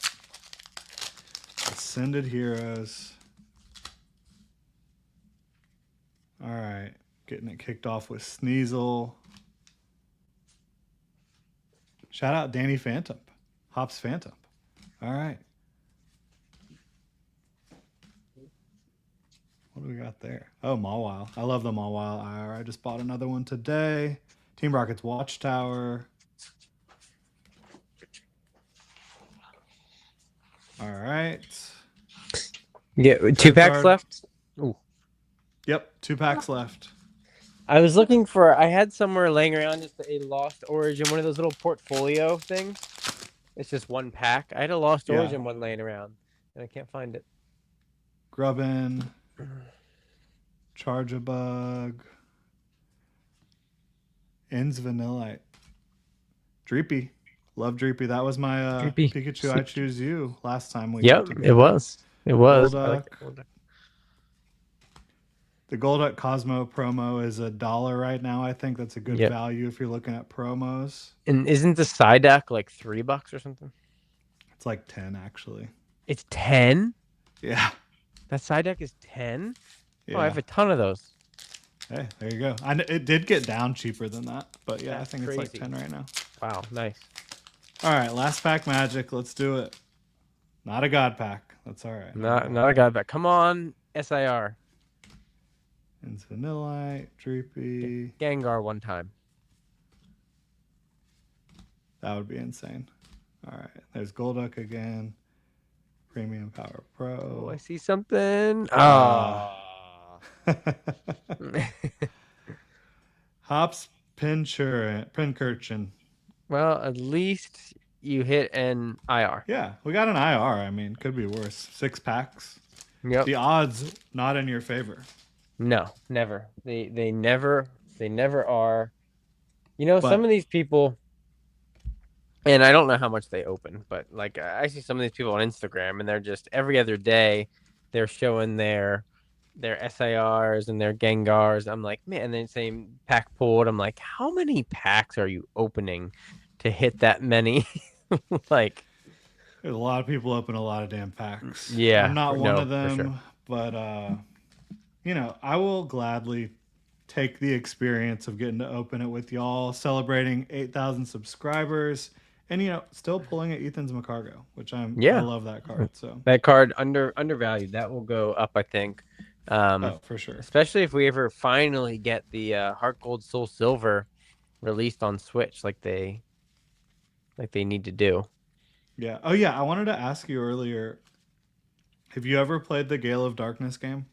Ascended Heroes. All right. Getting it kicked off with Sneasel. Shout out Danny Phantom. Hops Phantom. All right. What do we got there? Oh, Mawile. I love the Mawile IR. I just bought another one today. Team Rocket's Watchtower. All right. Yeah, two Third packs card. left. Ooh. Yep, 2 packs left. I was looking for. I had somewhere laying around just a Lost Origin, one of those little portfolio things. It's just one pack. I had a Lost Yeah. Origin one laying around, and I can't find it. Grubbin. Charge a Bug. Ends Vanillite. Dreepy. Love Dreepy. That was my Creepy. Pikachu I Sweet. Choose You last time we got Yep, it together. was. It was. I like Golduck. that Golduck. The Golduck Cosmo promo is $1 right now. I think that's a good Yep. value if you're looking at promos. And isn't the Psyduck like $3 or something? It's like 10 actually. It's 10. Yeah. That Psyduck is 10. Oh, I Yeah. have a ton of those. Hey, there you go. It did get down cheaper than that, but yeah, That's I think crazy. it's like 10 right now. Wow, nice. All right, last pack magic. Let's do it. Not a god pack. That's all right. Not a god back. Come on, SIR. Ends Vanillite, Dreepy. Gengar one time. That would be insane. All right, there's Golduck again. Premium Power Oh, I Pro. see something. Ah. Oh. Hops Pincurchin. Well, at least you hit an IR. Yeah, we got an IR. I mean, could be worse. 6 packs. Yep. The odds not in your favor. No, never. They never are. But Some of these people, and I don't know how much they open, but like I see some of these people on Instagram, and they're just every other day they're showing their SIRs and their Gengars. I'm like, man, and then same pack pulled. I'm like, how many packs are you opening to hit that many? Like, there's a lot of people open a lot of damn packs. I'm yeah, not one no, of for sure. them, but I will gladly take the experience of getting to open it with y'all, celebrating 8,000 subscribers, and still pulling at Ethan's McCargo, which I Yeah, love that card. So that card undervalued. That will go up, I think. oh, for sure. Especially if we ever finally get the Heart Gold Soul Silver released on Switch, like they need to do. Yeah. Oh yeah, I wanted to ask you earlier. Have you ever played the Gale of Darkness game?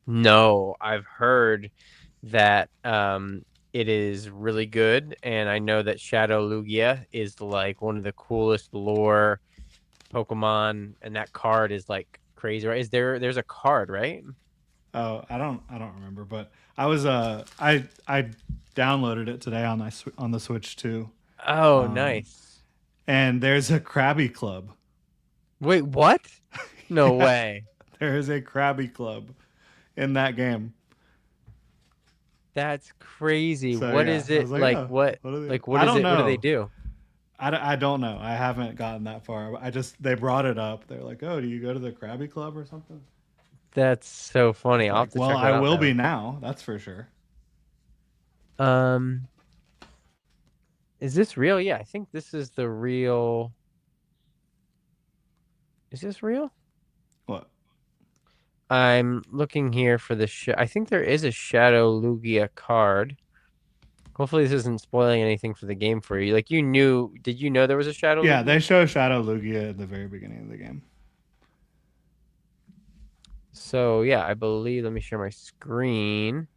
No, I've heard that it is really good, and I know that Shadow Lugia is like one of the coolest lore Pokemon, and that card is like crazy, right? There's a card, right? Oh, I don't remember, but I downloaded it today on on the Switch too. Oh, Um, nice. and there's a Krabby Club. Wait, what? No Yeah, way. there is a Krabby Club in that game. That's crazy. So What yeah, is I was it like, like? oh, What what are they? like what I is don't it? What do they know. do? I don't know. I haven't gotten that far. They brought it up. They're like, oh, do you go to the Krabby Club or something? That's so funny. It's I'll have like, to well, check that I out will now. be now. That's for sure. Um, is this real? Yeah, I think this is the real. Is this real? What? I'm looking here for the I think there is a Shadow Lugia card. Hopefully this isn't spoiling anything for the game for you. Like did you know there was a Shadow Yeah, they Lugia? show Shadow Lugia at the very beginning of the game. So yeah, I believe, let me share my screen,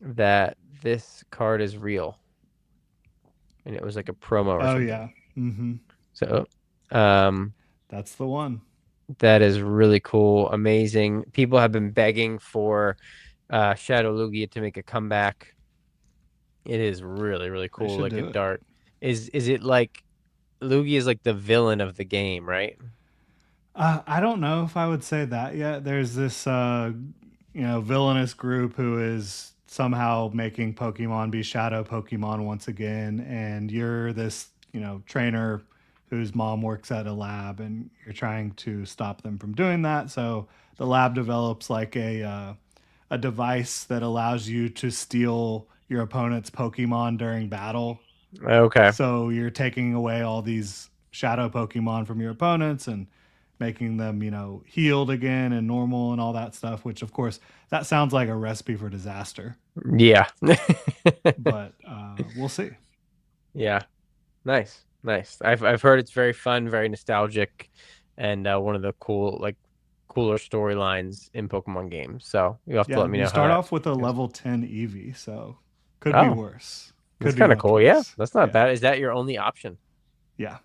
that this card is real. And it was like a promo or Oh something. yeah. Mm-hmm. So um That's the one. that is really cool, amazing. People have been begging for Shadow Lugia to make a comeback. It is really, really They cool, should like a do it. dart. Is it like Lugia is like the villain of the game, right? I don't know if I would say that yet. There's this, villainous group who is somehow making Pokemon be shadow Pokemon once again, and you're this, trainer whose mom works at a lab, and you're trying to stop them from doing that. So the lab develops like a device that allows you to steal your opponent's Pokemon during battle. Okay. So you're taking away all these shadow Pokemon from your opponents and making them, healed again and normal and all that stuff, which of course that sounds like a recipe for disaster, Yeah. but we'll see. Yeah. Nice. Nice. I've heard it's very fun, very nostalgic, and one of the cooler storylines in Pokemon games. So you have to Yeah, let me you know how start that off with a goes. level 10 Eevee, so could be Oh, worse. that's Could be kind of much cool. Yeah, worse. that's not Yeah. bad. Is that your only option? Yeah.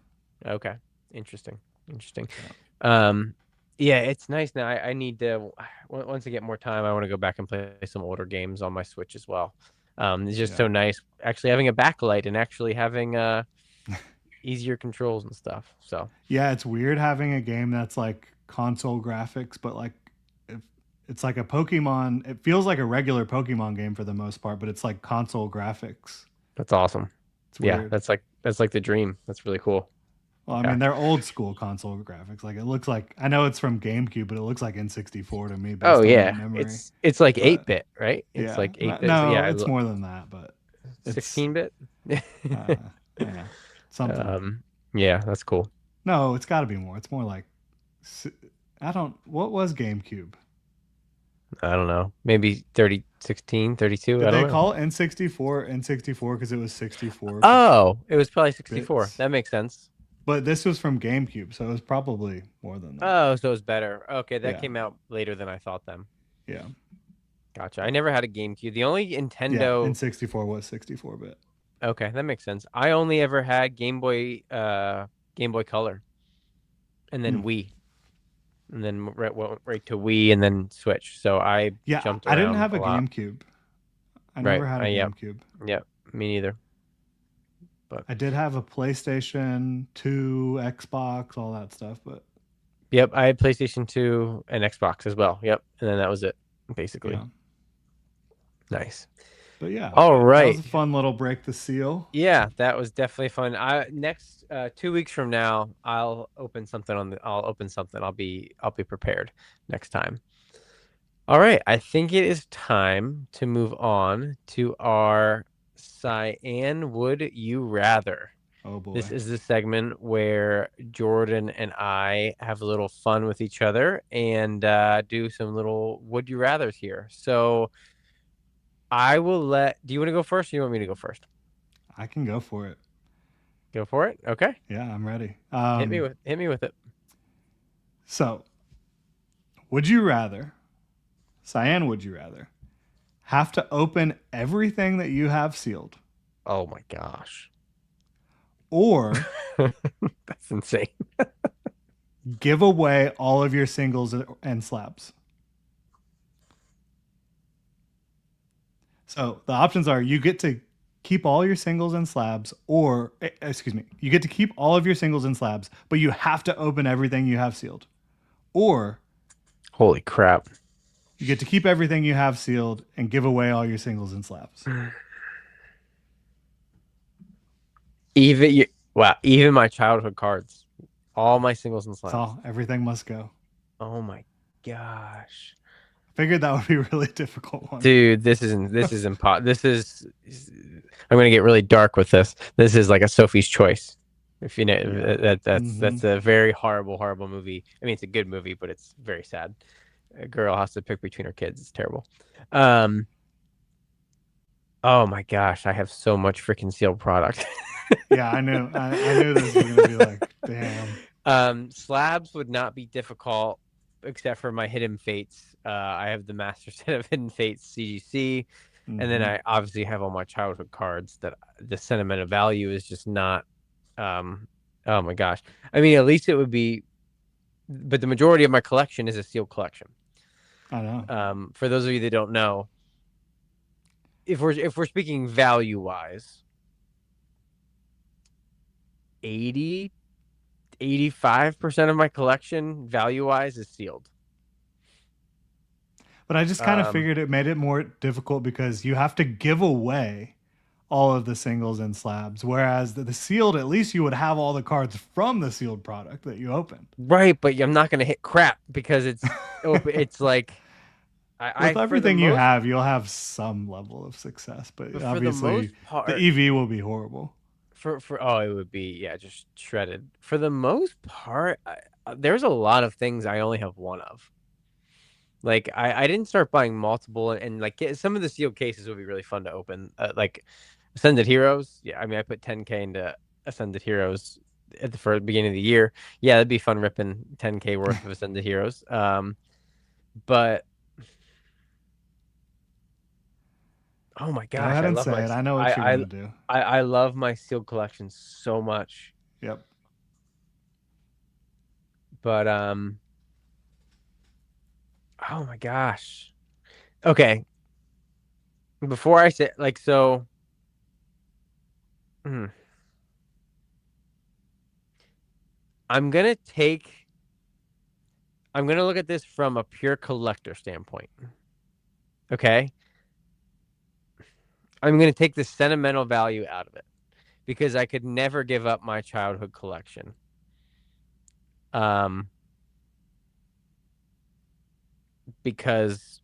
Okay. Interesting. Interesting. Yeah. Um, yeah, it's nice now. I need to once I get more time, I want to go back and play some older games on my Switch as well. It's just Yeah. so nice actually having a backlight and actually having easier controls and stuff. So Yeah, it's weird having a game that's like console graphics, but like if it's like a Pokemon, it feels like a regular Pokemon game for the most part, but it's like console graphics. that's awesome. It's Yeah, weird. that's like the dream. That's really cool. Well, I Yeah. mean, they're old school console graphics. Like it looks like I know it's from GameCube, but it looks like N64 to me Oh based on my yeah, memory. it's like But 8-bit, right? It's yeah, like 8-bit. So no, yeah, it's more than that, but it's 16-bit. uh, yeah, something. um, yeah, that's cool. No, it's got to be more. It's more like I don't. What was GameCube? I don't know. Maybe 30, 16, 32. Did I don't they know. call it N64 because it was 64 Oh, it was probably 64. bits? That makes sense. But this was from GameCube, so it was probably more than that. Oh, so it was better. Okay, that Yeah, came out later than I thought then. yeah, Gotcha. I never had a GameCube. The only yeah. Nintendo. N64 was 64 bit. Okay, that makes sense. I only ever had Game Boy Color, and Hmm. then Wii, and then went right to Wii, and then Switch. So I Yeah, jumped I didn't around have a a lot. GameCube. I Right. never had a Yep. GameCube. Yep. Me neither. But I did have a PlayStation 2, Xbox, all that stuff, but yep, I had PlayStation 2 and Xbox as well. Yep. And then that was it, basically. yeah. Nice. But yeah, All that was right. a fun little break the seal. Yeah, that was definitely fun. I next 2 weeks from now, I'll open something. I'll be prepared next time. All right, I think it is time to move on to our Cyan Would You Rather. Oh This boy. is the segment where Jordan and I have a little fun with each other and do some little would you rathers here. So I will let. Do you want to go first? Or do you want me to go first? I can go for it. Go for it. Okay, Yeah, I'm ready. hit me with it. So, would you rather, Cyan, would you rather have to open everything that you have sealed Oh my gosh, or that's insane. give away all of your singles and slabs? So, the options are you get to keep all your singles and slabs, or, excuse me, you get to keep all of your singles and slabs, but you have to open everything you have sealed. Or Holy crap! you get to keep everything you have sealed and give away all your singles and slabs. Wow, even my childhood cards, all my singles and slabs. So, everything must go. Oh my gosh. Figured that would be a really difficult one. Dude, this is impossible. I'm gonna get really dark with this. This is like a Sophie's Choice. If you know Yeah. Mm-hmm. that's a very horrible movie. I mean, it's a good movie, but it's very sad. A girl has to pick between her kids. It's terrible. Um, oh my gosh, I have so much freaking sealed product. Yeah, I knew. I knew this was gonna be like, damn. Slabs would not be difficult, except for my Hidden Fates. I have the Master Set of Hidden Fates CGC, and then Mm-hmm. I obviously have all my childhood cards that the sentimental value is just not. Oh my gosh. I mean, at least it would be, but the majority of my collection is a sealed collection. I know. For those of you that don't know, if we're speaking value wise, 80 85% of my collection value wise is sealed. But I just kind of Um, figured it made it more difficult because you have to give away all of the singles and slabs, whereas the sealed, at least you would have all the cards from the sealed product that you opened. right, but I'm not gonna hit crap because it's like I With for the everything you most have, you'll have some level of success, but for the obviously most the part, EV will be horrible. for oh, it would be, yeah, just shredded. For the most part, there's a lot of things I only have one of. Like I didn't start buying multiple, and like some of the sealed cases would be really fun to open. Like Ascended Heroes. Yeah, I mean I put 10K into Ascended Heroes at the for the beginning of the year. Yeah, that'd be fun ripping 10K worth of Ascended Heroes. But oh my Go gosh, ahead I and love my say it. I know what you're I gonna do. I love my sealed collection so much. Yep. But oh my gosh. Okay, before I say like so, hmm, I'm gonna take I'm gonna look at this from a pure collector standpoint. Okay, I'm gonna take the sentimental value out of it because I could never give up my childhood collection. Um, because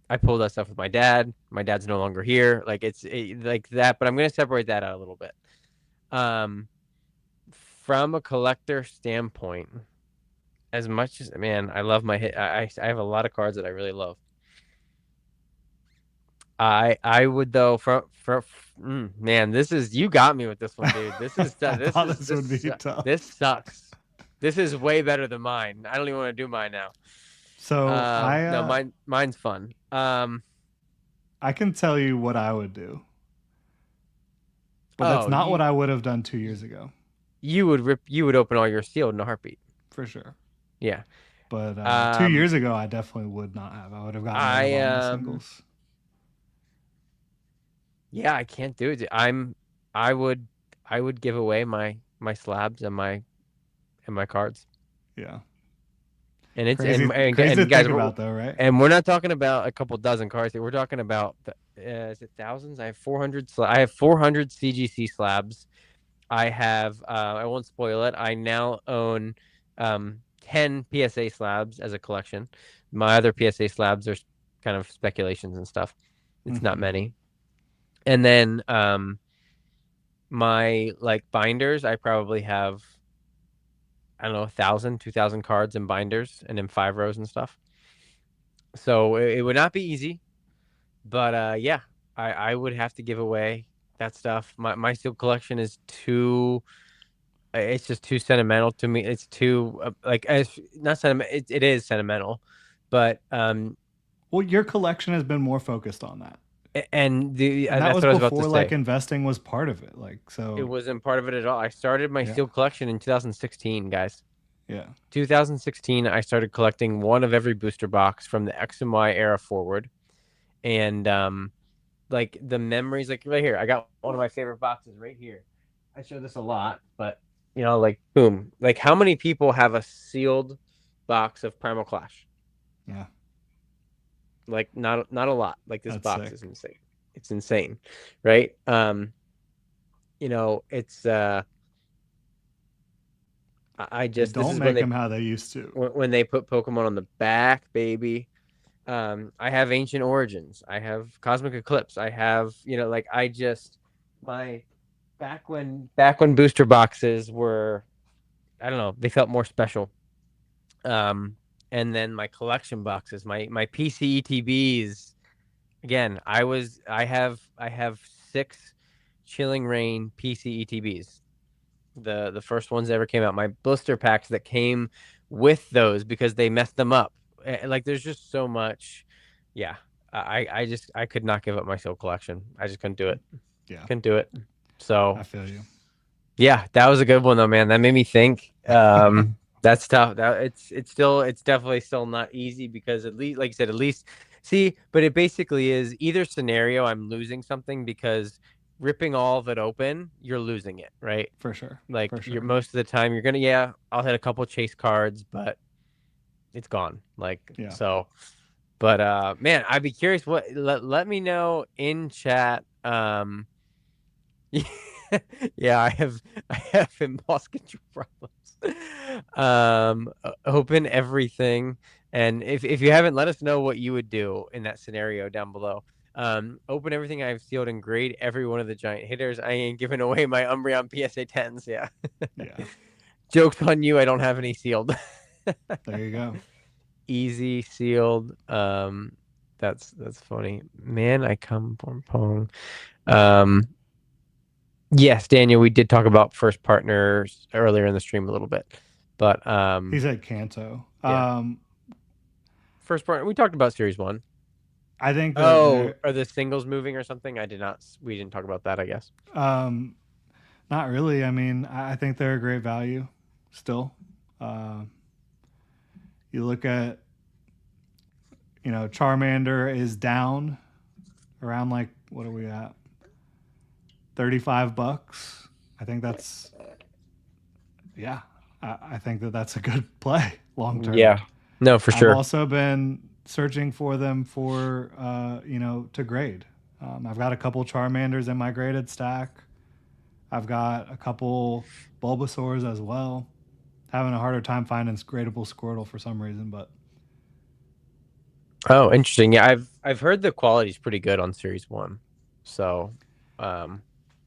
I pulled that stuff with my dad. My dad's no longer here. Like like that, but I'm gonna separate that out a little bit. Um, from a collector standpoint, as much as man, I love my hit. I have a lot of cards that I really love. I would though man, this is you got me with this one, dude. This is I this thought is this would be this tough. sucks. This is way better than mine. I don't even want to do mine now. So No, mine's fun. I can tell you what I would do, but that's Oh, not what I would have done 2 years ago, you would open all your sealed in a heartbeat. for sure. Yeah. But 2 years Um, ago, I definitely would not have. I would have gotten rid of I all my singles. yeah, I can't do it. I would I would give away my slabs and my cards. Yeah, And it's crazy, crazy to and guys, think about, though, right? and we're not talking about a couple dozen cards here. We're talking about is it thousands? I have 400. I have 400 CGC slabs. I have. I won't spoil it. I now own 10 PSA slabs as a collection. My other PSA slabs are kind of speculations and stuff. It's not Hmm. many. And then my like binders, I probably have I don't know 1,000, 2,000 cards in binders and in 5 rows and stuff. So it would not be easy, but yeah, I would have to give away that stuff. My steel collection is too. It's just too sentimental to me. It's too like as not sentiment. It is sentimental, but Well, your collection has been more focused on that, and and that that's was what I was about to before like say. investing was part of it. Like, It so wasn't part of it at all. I started my yeah, steel collection in 2016, guys. yeah. 2016, I started collecting one of every booster box from the X and Y era forward, and like the memories, like right here, I got one of my favorite boxes right here. I show this a lot, but like boom, like how many people have a sealed box of Primal Clash? Yeah, Like not a lot. Like this that's box is sick. insane. It's insane, right? It's I They just this don't is when make them how they used to. when they put Pokemon on the back, baby. I have Ancient Origins. I have Cosmic Eclipse. I have, like I just my back when booster boxes were I don't know, they felt more special. Um and then my collection boxes, my PCETBs. Again, I have 6 Chilling Reign PCETBs. The first ones that ever came out. My blister packs that came with those because they messed them up. Like there's just so much. Yeah, I could not give up my soul collection. I just couldn't do it. Yeah, Couldn't do it. I So feel you. yeah, that was a good one though, man. That made me think. That's tough. That it's definitely still not easy because at least like you said, at least see, but it basically is either scenario I'm losing something because ripping all of it open, you're losing it, right? For sure, Like for you're sure. most of the time you're gonna yeah, I'll hit a couple chase cards, but it's gone. Like Yeah. so. But man, I'd be curious what let me know in chat. Yeah, I have impulse control problems. Open everything. And if you haven't, let us know what you would do in that scenario down below. Open everything I've sealed and grade every one of the giant hitters. I ain't giving away my Umbreon PSA 10s. Yeah. Yeah, Joke's on you. I don't have any sealed. there you go. Easy sealed. That's funny. Man, I come from Pong. Um, yes, Daniel, we did talk about first partners earlier in the stream a little bit, but He said Kanto. yeah, first partner. We talked about series one. I think that Oh, they're are the singles moving or something? I did not. We didn't talk about that, I guess. um, not really. I mean, I think they're a great value still. Uh, you look at, Charmander is down around like, what are we at? $35. I think that's, yeah, I think that that's a good play long term. Yeah. No, for I've sure. also been searching for them for, to grade. I've got a couple Charmanders in my graded stack. I've got a couple Bulbasaurs as well. Having a harder time finding gradable Squirtle for some reason, but Oh, interesting. Yeah, I've heard the quality's pretty good on series one. So, um,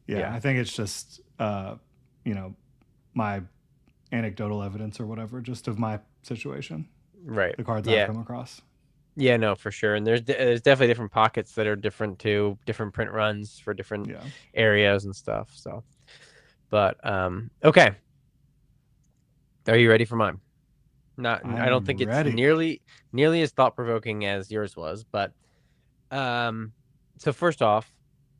yeah, yeah, I think it's just, you know, my anecdotal evidence or whatever, just of my situation, right. the cards I've Yeah. come across. Yeah, no, for sure. And there's definitely different pockets that are different too, different print runs for different Yeah, areas and stuff. So, but okay. Are you ready for mine? Not, I I don't am think it's ready. nearly as thought provoking as yours was, but um, so first off,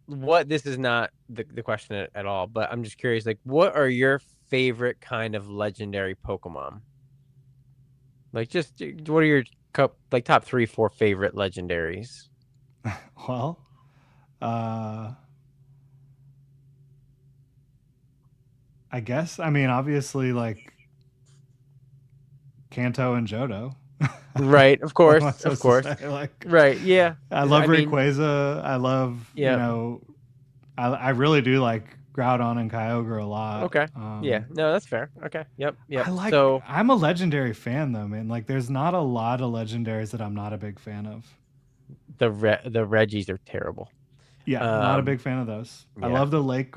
what this is not the question at all, but I'm just curious, like, what are your favorite kind of legendary Pokemon? Like, just what are your like top three, four favorite legendaries? Well, uh, I guess, I mean, obviously, like Kanto and Johto. Right, What am I of supposed to course. say? Like, Right, yeah. I love I mean, Rayquaza. I love, yeah. I really do like Groudon and Kyogre a lot. Okay. Yeah. No, that's fair. Okay. Yep. Yep. So I'm a legendary fan though, man. Like, there's not a lot of legendaries that I'm not a big fan of. the Reggies are terrible. Yeah, not a Um, big fan of those. I yeah. love the Lake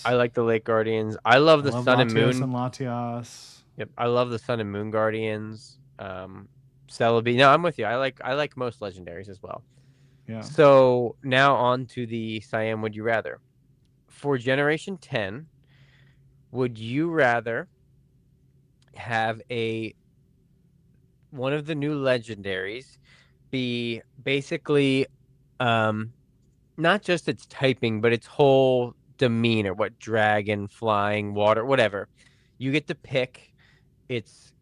I Guardians. like the Lake Guardians. I love I the love Sun and Latios Moon. and Latias. Yep. I love the Sun and Moon Guardians. Celebi. No, I'm with you. I like most legendaries as well. Yeah. So now on to the Siam Would You Rather. For Generation 10, would you rather have a one of the new legendaries be basically um not just its typing, but its whole demeanor, what dragon, flying, water, whatever. You get to pick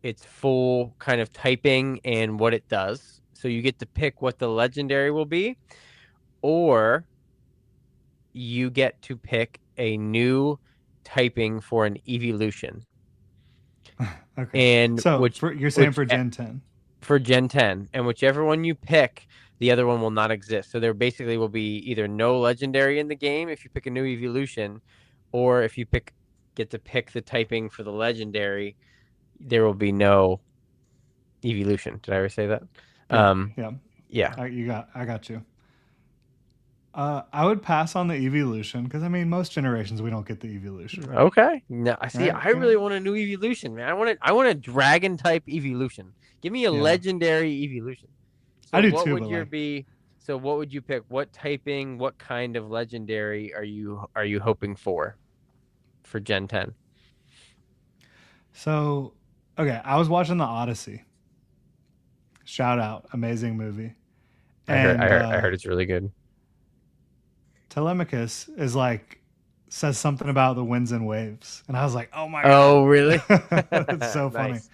its full kind of typing and what it does. So you get to pick what the legendary will be, or you get to pick a new typing for an evolution. Okay. And So for you're saying which for Gen 10. for Gen 10, and whichever one you pick, the other one will not exist. So there basically will be either no legendary in the game if you pick a new evolution, or if you get to pick the typing for the legendary, there will be no evolution. Did I ever say that? Yeah. Um, Yeah. yeah. I got you. I would pass on the evolution because I mean most generations we don't get the evolution, Okay. No, I see. right? I really want a new evolution, man. I want a dragon type evolution. Give me a Yeah, legendary evolution. I So do what too. would But your like, be? So what would you pick? What typing? What kind of legendary are you hoping for Gen 10? so okay, I was watching the Odyssey. Shout out, amazing movie. And I heard it's really good. Telemachus is like says something about the winds and waves, and I was like, oh my god, Oh, really? it's so funny. Nice.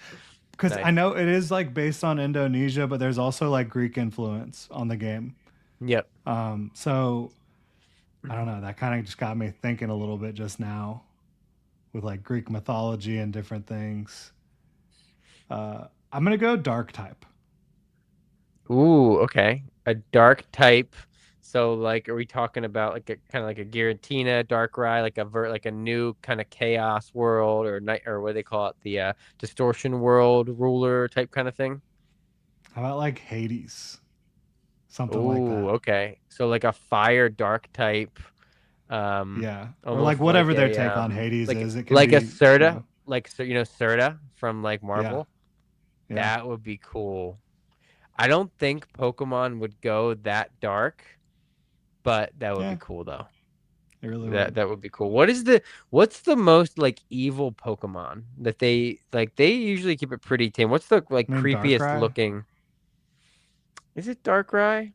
Because I Nice. know it is like based on Indonesia, but there's also like Greek influence on the game. Yep. So I don't know. That kind of just got me thinking a little bit just now with like Greek mythology and different things. I'm gonna go dark type. Ooh, okay. A dark type. So like are we talking about like a kind of like a Giratina Darkrai, like like a new kind of chaos world or night or what do they call it? The distortion world ruler type kind of thing? How about like Hades? something like Ooh, that. okay. So like a fire dark type, um, Yeah, or like almost whatever their take on Hades is, it can like a be, Serta, like so Serta from like yeah, Marvel. yeah, That would be cool. I don't think Pokemon would go that dark, but that would be yeah. cool though. It really That would. that would be cool. What's the most like evil Pokemon that they usually keep it pretty tame. What's the like I mean, creepiest Darkrai. looking? Is it Darkrai?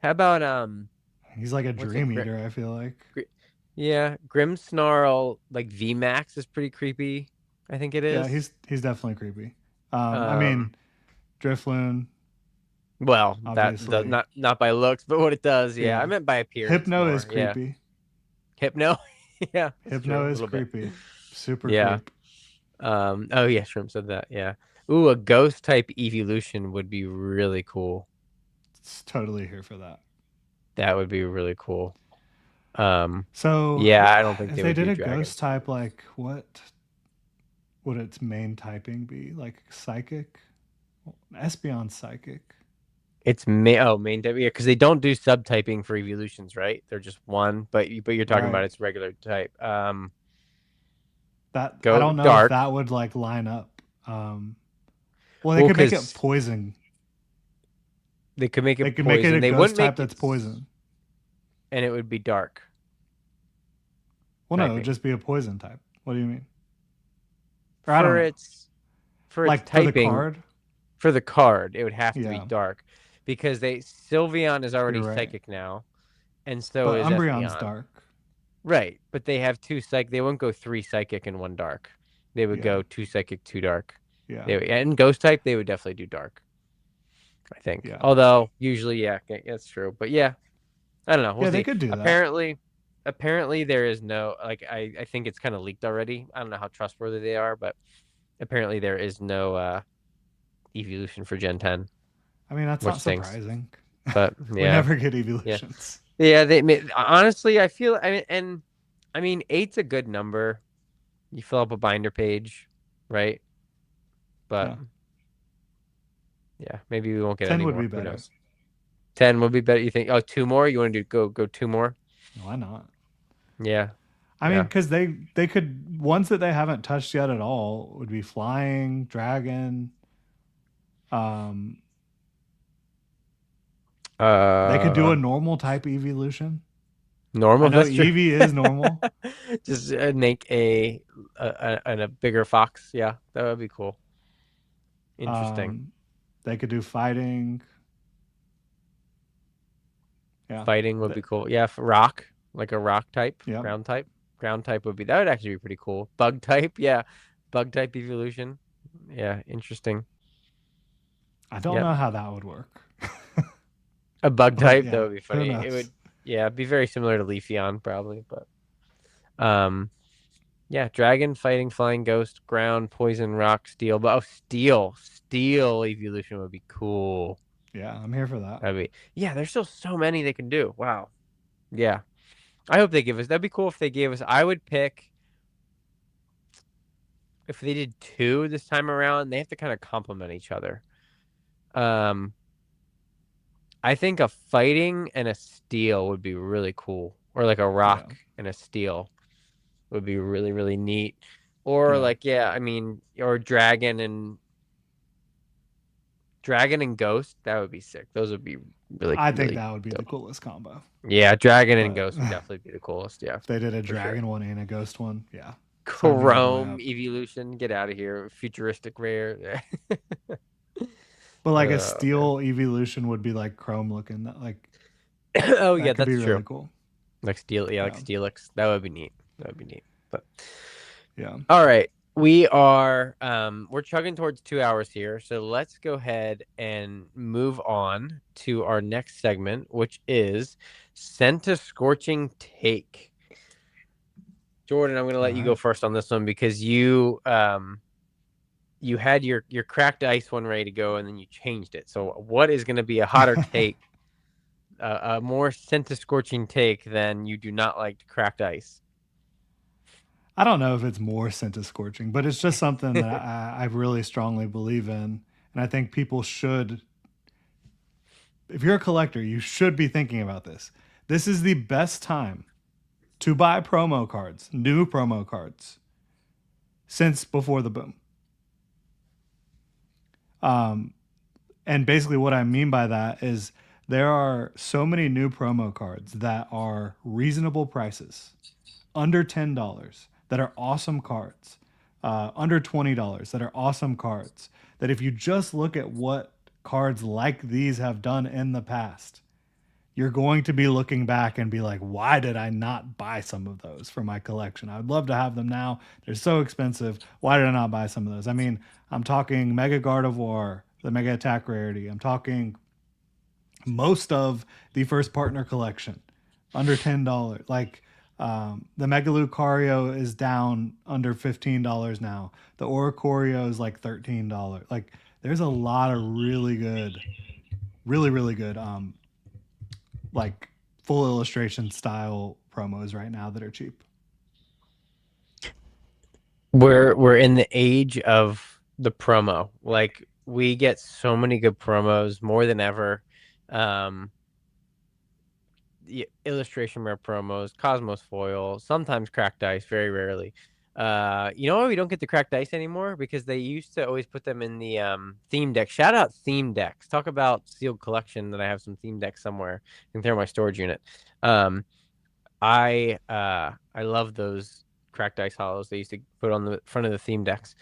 How about He's like a what's it? dream eater. I feel like. Gr yeah, Grimmsnarl like VMAX is pretty creepy. I think it Yeah, is. he's definitely creepy. I Um, mean, Drifloon, well, that does obviously. not by looks, but what it does, yeah. I Yeah, meant by appearance Hypno is more. Yeah. creepy. Hypno. Yeah, that's true. Hypno A is little bit. creepy. Super Yeah. creep. Oh yeah, Shrimp said that. Yeah. Ooh, a ghost type evolution would be really cool. It's totally here for that. That would be really cool. Um, So, yeah, I don't think if they they would did do a dragon. ghost type, like what would its main typing be? Like psychic? Espeon's psychic. It's main type, yeah, because they don't do subtyping for evolutions, right? They're just one, but you're talking about Right. its regular type. That I Go don't know if dark. that would like line up. Well, they Well, could make it because poison. they could make They it could make it poison. a They ghost wouldn't type make it, that's poison. and it would be dark Well, no, it would typing just be a poison type. What do you mean? Or I don't for know. its Like for the typing card? for the card. It would have to be Yeah, dark because they Sylveon is already you're right. psychic now, and so But is Umbreon's Espeon. dark. Right, but they have two psych. They won't go three psychic and one dark. They would Yeah, go two psychic, two dark. yeah, And ghost type, they would definitely do dark. I think. yeah. Although usually, yeah, that's true. But yeah, I don't know. We'll Yeah, they see. could do that. Apparently there is no like. I think it's kind of leaked already. I don't know how trustworthy they are, but apparently there is no evolution for Gen 10, I mean, that's which not stinks. surprising. But We yeah, never get yeah, evolutions. yeah. Honestly, I feel. I mean, eight's a good number. You fill up a binder page, right? But Yeah. yeah, maybe we won't get 10 any would be more. Who better. knows? 10 would be better. You think? Oh, two more? You want to do go two more? Why not? Yeah, I mean, yeah. because they could ones that they haven't touched yet at all would be flying, dragon. Um, they could do Uh, a normal type evolution. I normal. know That's true. Eevee is normal. Just make a bigger fox. Yeah, that would be cool. Interesting. Um, they could do fighting. Yeah. Fighting would Th- be cool. Yeah, rock, like a rock type, yep. ground type. Ground type would be that would actually be pretty cool. Bug type, yeah. Bug type evolution. Yeah, interesting. I don't Yep. know how that would work, A bug but type, that yeah, would be who funny. It knows? would yeah, be very similar to Leafeon probably, but um yeah, dragon, fighting, flying ghost, ground, poison, rock, steel. But oh, steel evolution would be cool. Yeah, I'm here for that. That'd be yeah. There's still so many they can do. Wow. Yeah. I hope they give us. That'd be cool if they gave us. I would pick if they did two this time around. They have to kind of complement each other. Um, I think a fighting and a steel would be really cool, or like a Yeah, rock and a steel would be really really neat. Or yeah. like yeah, I mean, or dragon and ghost. That would be sick. Those would be really I think really that would be the dope. coolest combo. Yeah, dragon and But ghost would definitely be the coolest. Yeah, if they did a for sure. dragon one and a ghost one, yeah, sign me all the way Chrome up. evolution. Get out of here. Futuristic rare. But like a Oh man. steel evolution would be like chrome looking. That like Oh yeah, that could be that's true. really cool. Like steel, yeah, like Yeah, Steelix. That would be neat. That would be neat. But yeah. all right. We're chugging towards 2 hours here, so let's go ahead and move on to our next segment, which is Sent a Scorching Take. Jordan, I'm gonna All let you go right. first on this one because you had your cracked ice one ready to go and then you changed it. So what is gonna be a hotter take, a more Sent a Scorching take than you do not like cracked ice? I don't know if it's more scent of scorching, but it's just something that I really strongly believe in, and I think people should if you're a collector, you should be thinking about this. This is the best time to buy promo cards, new promo cards, since before the boom. Um, and basically, what I mean by that is there are so many new promo cards that are reasonable prices, under $10, that are awesome cards, under $20 that are awesome cards. That if you just look at what cards like these have done in the past, you're going to be looking back and be like, why did I not buy some of those for my collection? I would love to have them now. They're so expensive. Why did I not buy some of those? I mean, I'm talking Mega Gardevoir, the Mega Attack rarity. I'm talking most of the first partner collection, under $10. Like the Mega Lucario is down under $15 now. The Oricorio is like $13. Like there's a lot of really good, really good like full illustration style promos right now that are cheap. We're in the age of the promo. Like we get so many good promos more than ever. Um, the illustration rare promos, Cosmos foil, sometimes cracked ice, very rarely. You know why we don't get the cracked ice anymore? Because they used to always put them in the theme deck. Shout out theme decks. Talk about sealed collection that I have some theme decks somewhere in there in my storage unit. Um, I love those cracked ice hollows they used to put on the front of the theme decks.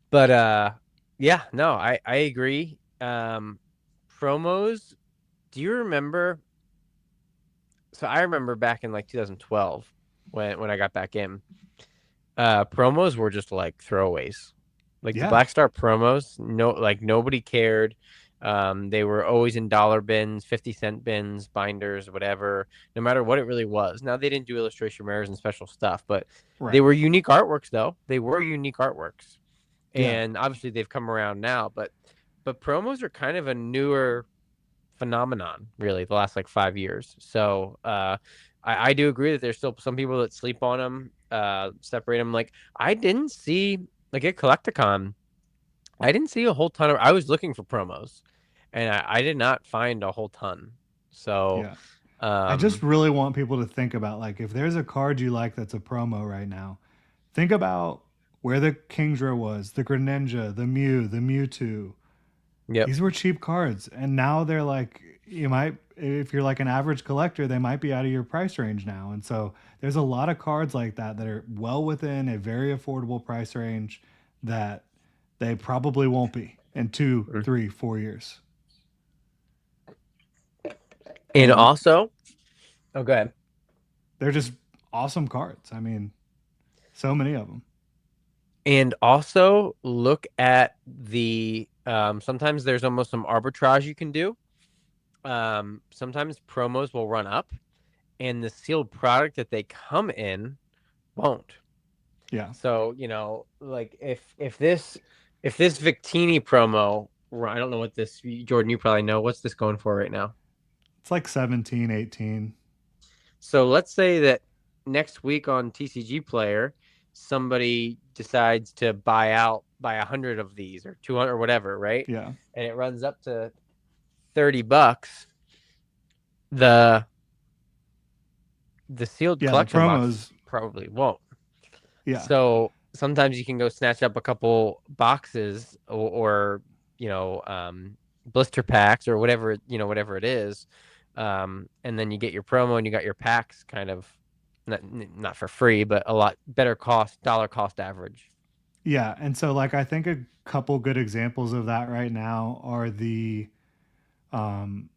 But yeah, no, I agree. Promos, do you remember? So I remember back in like 2012 when I got back in, promos were just like throwaways. Like the Yeah, Black Star promos, no, like nobody cared. They were always in dollar bins, 50-cent bins, binders, whatever, no matter what it really was. Now they didn't do illustration rares and special stuff, but they right. were unique artworks though. They were unique artworks. Yeah. And obviously they've come around now, but promos are kind of a newer phenomenon, really, the last like 5 years. So I do agree that there's still some people that sleep on them, separate them. Like I didn't see like at Collecticon, I didn't see a whole ton of. I was looking for promos, and I did not find a whole ton. So, Yeah. I just um, really want people to think about like if there's a card you like that's a promo right now, think about where the Kingdra was, the Greninja, the Mew, the Mewtwo. yep. These were cheap cards, and now they're like you might if you're like an average collector, they might be out of your price range now. And so there's a lot of cards like that that are well within a very affordable price range that they probably won't be in two, Mm. 3, 4 years. And And also, oh, go ahead. they're just awesome cards. I mean, so many of them. And also look at the. Sometimes there's almost some arbitrage you can do. Sometimes promos will run up, and the sealed product that they come in won't. Yeah. So, like if this Victini promo, I don't know what this Jordan, you probably know what's this going for right now. It's like 17, 18. So let's say that next week on TCG Player, somebody decides to buy 100 of these or 200 or whatever, right? Yeah. And it runs up to $30. The the sealed Yeah. The collection box promos. probably won't. Yeah. So sometimes you can go snatch up a couple boxes or blister packs or whatever it is, and then you get your promo and you got your packs kind of not for free, but a lot better dollar cost average. Yeah. And so, like, I think a couple good examples of that right now are um,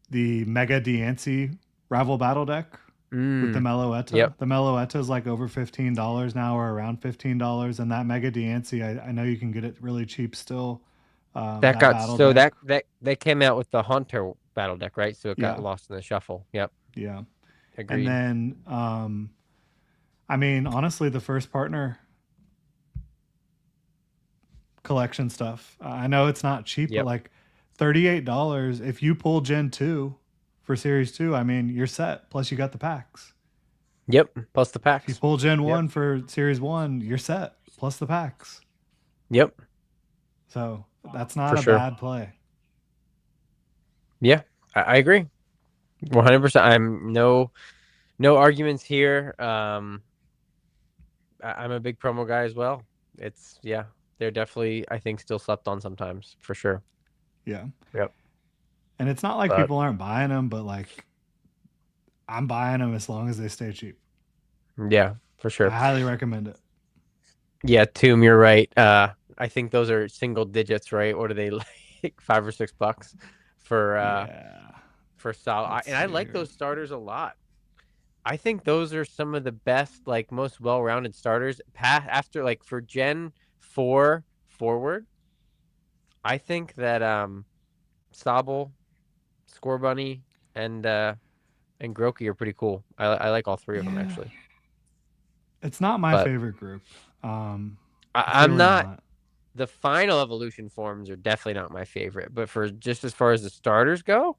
the Mega Diancie Ravel Battle deck with the Mm, Meloetta. yep. The Meloetta is like over $15 now, or around $15, and that Mega Diancie, I know you can get it really cheap still. That That got battle so deck, that they came out with the Haunter battle deck, right? So it got yeah, lost in the shuffle. Yep. yeah. And Agreed. then, I mean, honestly, the first partner collection stuff. I know it's not cheap, but Yep. like $38 if you pull Gen 2 for Series 2, I mean, you're set. Plus you got the packs. Yep. Plus the If you packs. pull Gen Yep. 1 for Series 1, you're set. Plus the packs. Yep. So that's not For a sure. bad play. Yeah. I agree. 100%. I'm no arguments here. I'm a big promo guy as well. It's yeah, they're definitely I think still slept on sometimes for sure. Yeah. Yep. And it's not like But people aren't buying them, but like I'm buying them as long as they stay cheap. yeah, for I sure. highly recommend it. Yeah, Tomb, you're right. I think those are single digits, right? What are they like $5 or $6 for Yeah. for Sal? Let's And I see like here. those starters a lot. I think those are some of the best, like most well-rounded starters. After like for Gen 4 forward, I think that Sobble, Score Bunny, and Groki are pretty cool. I like all three of them Yeah. actually. It's not my But favorite group. It's I'm really not not. the final evolution forms are definitely not my favorite. But for just as far as the starters go,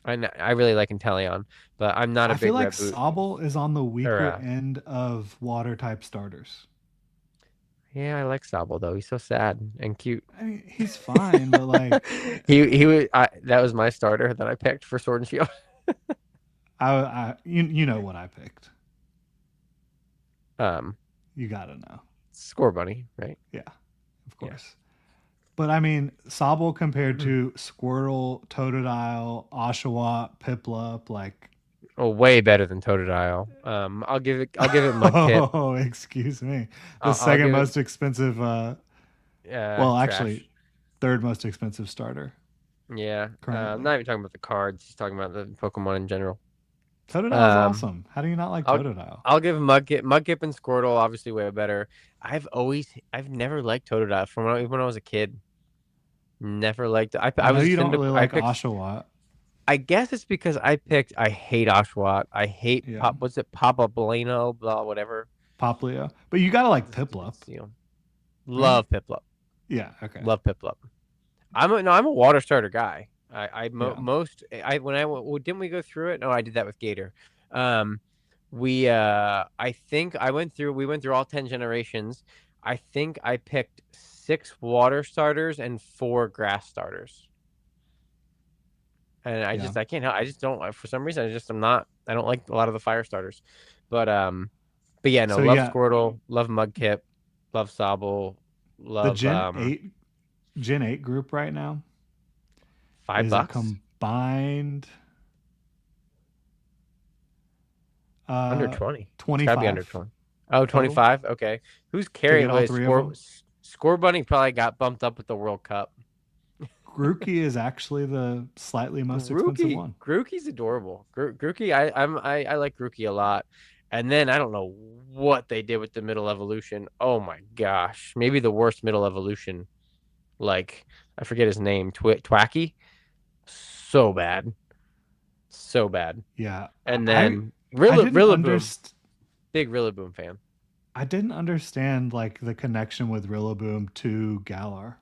I really like Inteleon, but I'm not a I feel big like Red Boot Sobble is on the or weaker end of water type starters. yeah, I like Sobble though. He's so sad and cute. I mean, he's fine, but like, He was that was my starter that I picked for Sword and Shield. you know what I picked. Um, You gotta know. Score Bunny, right? Yeah, of Yeah. course. But I mean, Sobble compared to Squirtle, Totodile, Oshawott, Piplup, like, Oh, way better than Totodile. I'll give it Mudkip. oh, excuse me, the I'll second give most expensive. it Well, actually, trash. third most expensive starter Yeah. I'm currently. not even talking about the cards. Just talking about the Pokemon in general. Totodile's Um, awesome. How do you not like I'll Totodile? I'll give Mudkip and Squirtle obviously way better. I've never liked Totodile from when I was a kid. Never liked it. I I know was you don't really I like picked Oshawott. I guess it's because I hate Oshawott. I hate Yeah, what's it, Papa Blano, blah, whatever. Poplio. But you gotta like Piplup, Seal. right? Love Piplup. Yeah, okay. Love Piplup. I'm a water starter guy. Yeah. Most I when I well, didn't we go through it? No, I did that with Gator. Um, I think we went through all 10 generations. I think I picked 6 water starters and 4 grass starters. And Yeah. I can't help. I just don't for some reason I don't like a lot of the fire starters. But but yeah, no, So love yeah, Squirtle, love Mudkip, love Sobble, the love Gen 8 group right now five is a bucks combined under uh 20. It's gotta be under 25 20. Oh, total 25. Okay. Who's to carrying get all with three of them. Score Bunny probably got bumped up with the World Cup. Grookey is actually the slightly most expensive one. Grookey's adorable. Grookey, I like Grookey a lot. And then I don't know what they did with the middle evolution. Oh my gosh. Maybe the worst middle evolution. Like I forget his name. Twacky. So bad. So bad. Yeah, And I then I didn't Rillaboom. understand. Big Rillaboom fan. I didn't understand like the connection with Rillaboom to Galar.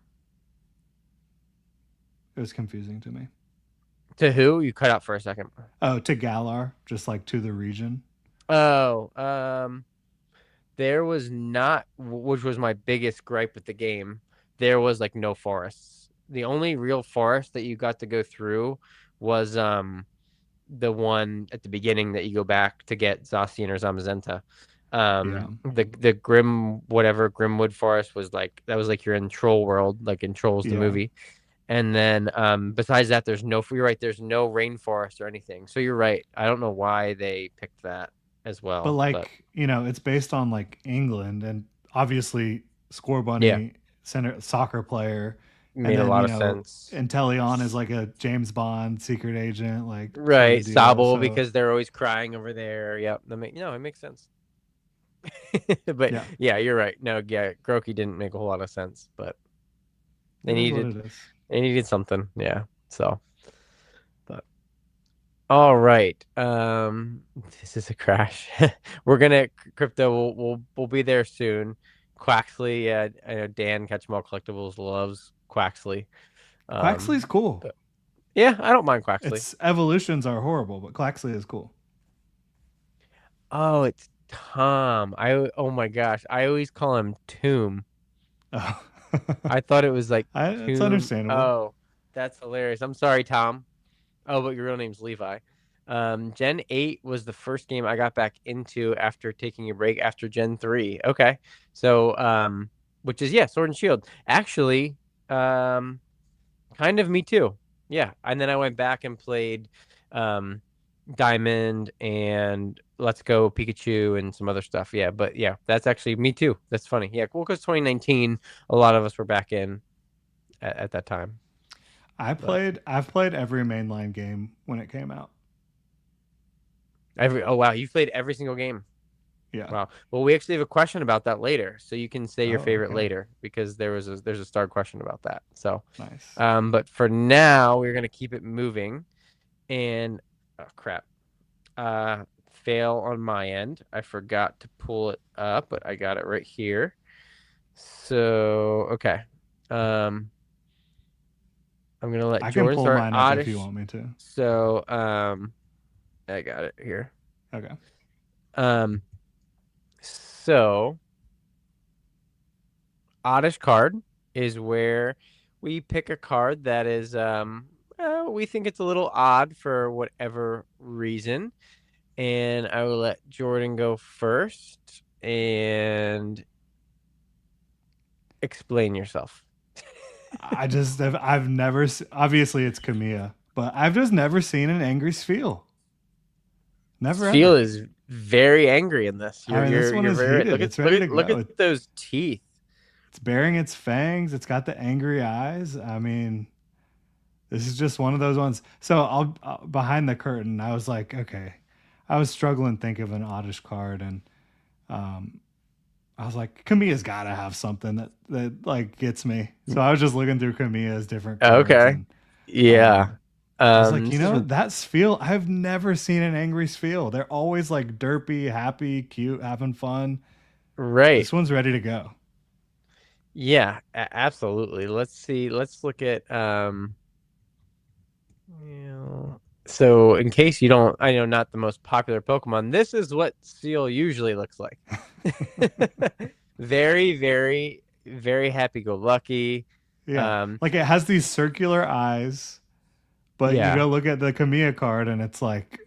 It was confusing to me. To who? You cut out for a second. Oh, to Galar, just like to the region. Oh, there was not, which was my biggest gripe with the game. There was like no forests. The only real forest that you got to go through was the one at the beginning that you go back to get Zacian or Zamazenta. Yeah, The Grimwood Forest was like that was like you're in Troll World, like in Trolls the yeah. movie. And then besides that, you're right, there's no rainforest or anything. So you're right. I don't know why they picked that as But well, but like, it's based on like England and obviously Score yeah, Bunny center soccer player and made a then, lot of sense. Inteleon is like a James Bond secret agent like sort Right, of deal. Sobble So, because they're always crying over there. Yep, it makes sense. But yeah, yeah, you're right. No, yeah, Groki didn't make a whole lot of sense, but they it is what needed it is. they needed something. Yeah. So, but all right. This is a crash. We're gonna crypto. We'll be there soon. Quaxley. I know Dan Catch 'em All Collectibles loves Quaxley. Quaxley's cool. But yeah, I don't mind Quaxley. Its evolutions are horrible, but Quaxley is cool. Oh, it's Tom. Oh my gosh, I always call him Tomb. Oh. I thought it was like It's Tomb. understandable. Oh, that's hilarious. I'm sorry, Tom. Oh, but your real name's Levi. Gen 8 was the first game I got back into after taking a break after Gen 3. Okay. So, which is, yeah, Sword and Shield. Actually, um, kind of me too. Yeah. And then I went back and played um Diamond and Let's Go Pikachu and some other stuff. Yeah, but yeah, that's actually me too. That's funny. Yeah, cool, because 2019, a lot of us were back in at that time. But I've played every mainline game when it came out. every oh wow, you've played every single game. Yeah. Wow. Well, we actually have a question about that later, so you can say your Oh, favorite okay. later because there's a star question about that. So, Nice. but for now, we're gonna keep it moving. And oh crap, fail on my end. I forgot to pull it up, but I got it right here. So okay, um, I'm gonna let I can Jordan pull start. mine up if you Oddish. want me to. So I got it here. Okay. Um, so oddish card is where we pick a card that is we think it's a little odd for whatever reason. And I will let Jordan go first and explain yourself. I've never obviously it's Kamiya, but I've just never seen an angry Spiel. Never Spiel ever. is very angry in this. I You're mean, this you're one you're is very right. heated. Look at It's look ready at to look at go. those teeth. It's baring its fangs. It's got the angry eyes. I mean, this is just one of those ones. So I'll behind the curtain. I was like, okay. I was struggling to think of an oddish card, and um, I was like, Kamiya's got to have something that like gets me. So I was just looking through Kamiya's different cards, Okay. and Yeah. um, I was like, This you is know, that Spiel. I've never seen an angry Spiel. They're always like derpy, happy, cute, having fun. right. This one's ready to go. Yeah, absolutely. Let's see. Let's look at yeah. So in case you don't, I know not the most popular Pokemon, this is what Seal usually looks like. Very, very, very happy-go-lucky. Yeah, Um, like it has these circular eyes, but you yeah. go look at the Kamiya card and it's like,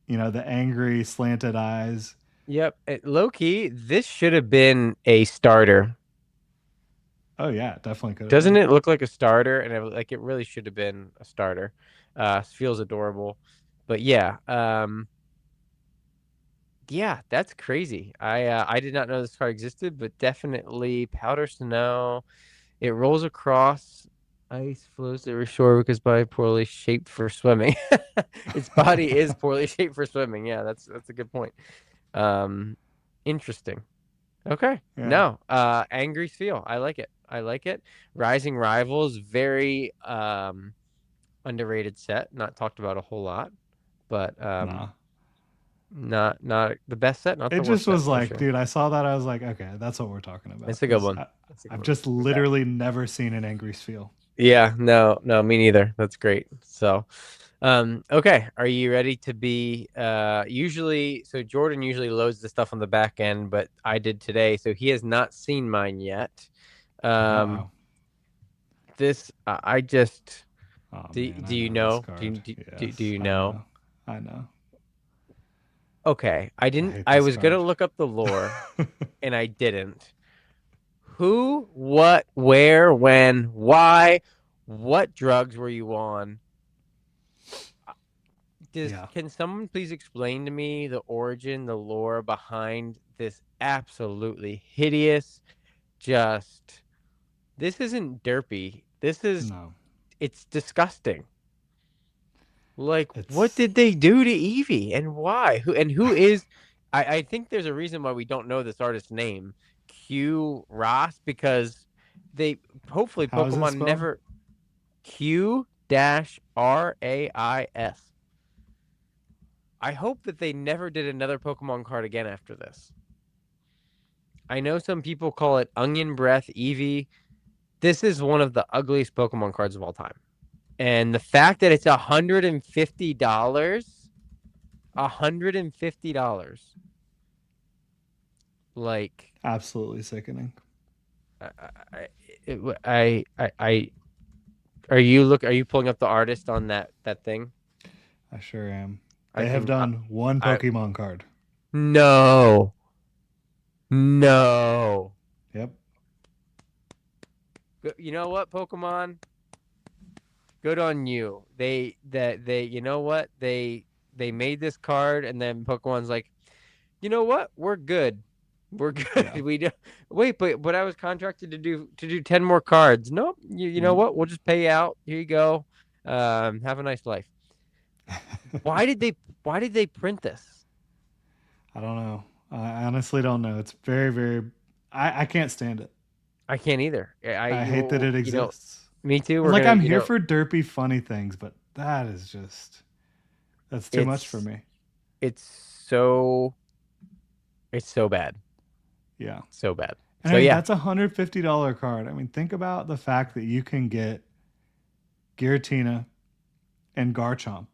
you know, the angry slanted eyes. Yep. Low key, this should have been a starter. Oh yeah, definitely could have Doesn't been. it look like a starter? And like it really should have been a starter. Feels adorable. But yeah, yeah, that's crazy. I did not know this card existed, but definitely powder snow. It rolls across ice, flows to shore because body poorly shaped for swimming. Its body is poorly shaped for swimming. Yeah, that's a good point. Um, interesting. Okay. Yeah, No, angry feel. I like it. I like it. Rising Rivals, very underrated set. Not talked about a whole lot, but nah. not the best set, not It the worst just set was for like, sure. dude, I saw that. I was like, okay, that's what we're talking about. It's a good Because one. It's a good I've one. just Okay. literally never seen an angry Spiel. Yeah, no, no, me neither. That's great. So, okay, are you ready to be usually so Jordan usually loads the stuff on the back end, but I did today, so he has not seen mine yet. Uh Um oh. this I just Oh man, do I you know this know? card. Do Yes, you I know? know. I know. Okay, I hate I this was gonna card. look up the lore and I didn't. Who, what, where, when, why, what drugs were you on? Yeah. Can someone please explain to me the origin, the lore behind this absolutely hideous, just this isn't derpy. This is No. it's disgusting. Like, what It's did they do to Eevee and why? Who is I think there's a reason why we don't know this artist's name, Q Ross, because they hopefully how is it Pokemon spelled? never Q dash RAIS. I hope that they never did another Pokemon card again after this. I know some people call it Onion Breath Eevee. This is one of the ugliest Pokemon cards of all time. And the fact that it's $150, $150, like Absolutely sickening. I, I, are you pulling up the artist on that thing? I sure am. I They have can. done one I Pokemon card. no, no. Yep. You know what, Pokemon? Good on you. They you know what? They made this card and then Pokemon's like, "You know what? We're good. We're Yeah. good. We do Wait, but I was contracted to do 10 more cards. Nope. You know Mm. what? We'll just pay you out. Here you go. Have a nice life." Why did they why did they print this? I don't know. I honestly don't know. It's very, very. I can't stand it. I can't either. I hate that it You know, exists. me too. And We're like, gonna, I'm here for derpy, funny things, but that is just that's too much for it's me. it's so it's so bad. Yeah. So bad. And So I mean, yeah. that's $150 card. I mean, think about the fact that you can get Giratina and Garchomp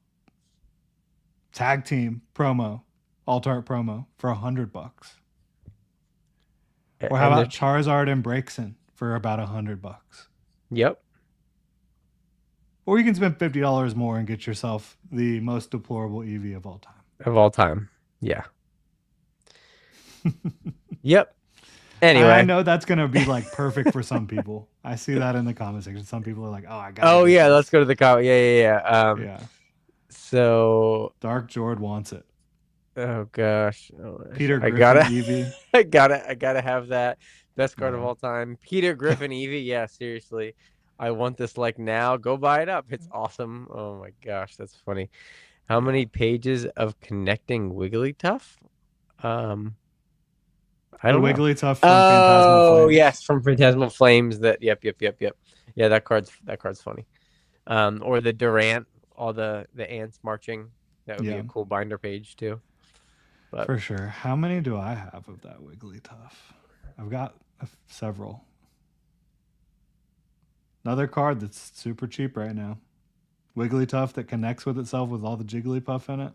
tag team promo, alt art promo for $100. Or how And they're about cheap. Charizard and Braixen for about $100? Yep. Or you can spend $50 more and get yourself the most deplorable EV of all Of all time. Yeah. time. Yep. I Anyway. know that's gonna be like perfect for some people. I see that in the comment section. Some people are like, "Oh, I gotta Oh get yeah, let's this." go to the comment. Yeah, yeah, yeah. Yeah, So Dark Jord wants it. oh gosh. Oh, Peter I Griffin gotta Eevee. I gotta have that. Best card of Yeah, all time. Peter Griffin Eevee. Yeah, seriously. I want this like now. Go buy it up. It's awesome. Oh my gosh, that's funny. How yeah. many pages of connecting Wigglytuff? Um, I The don't know. Wigglytuff from Phantasmal Oh yes, Flames. from Phantasmal Flames. That yep, yep, yep, yep. Yeah, that card's funny. Or the Durant, all the ants marching. That would be Yeah, a cool binder page too. But for sure. How many do I have of that Wigglytuff? I've got several. Another card that's super cheap right now. Wigglytuff that connects with itself with all the Jigglypuff in it.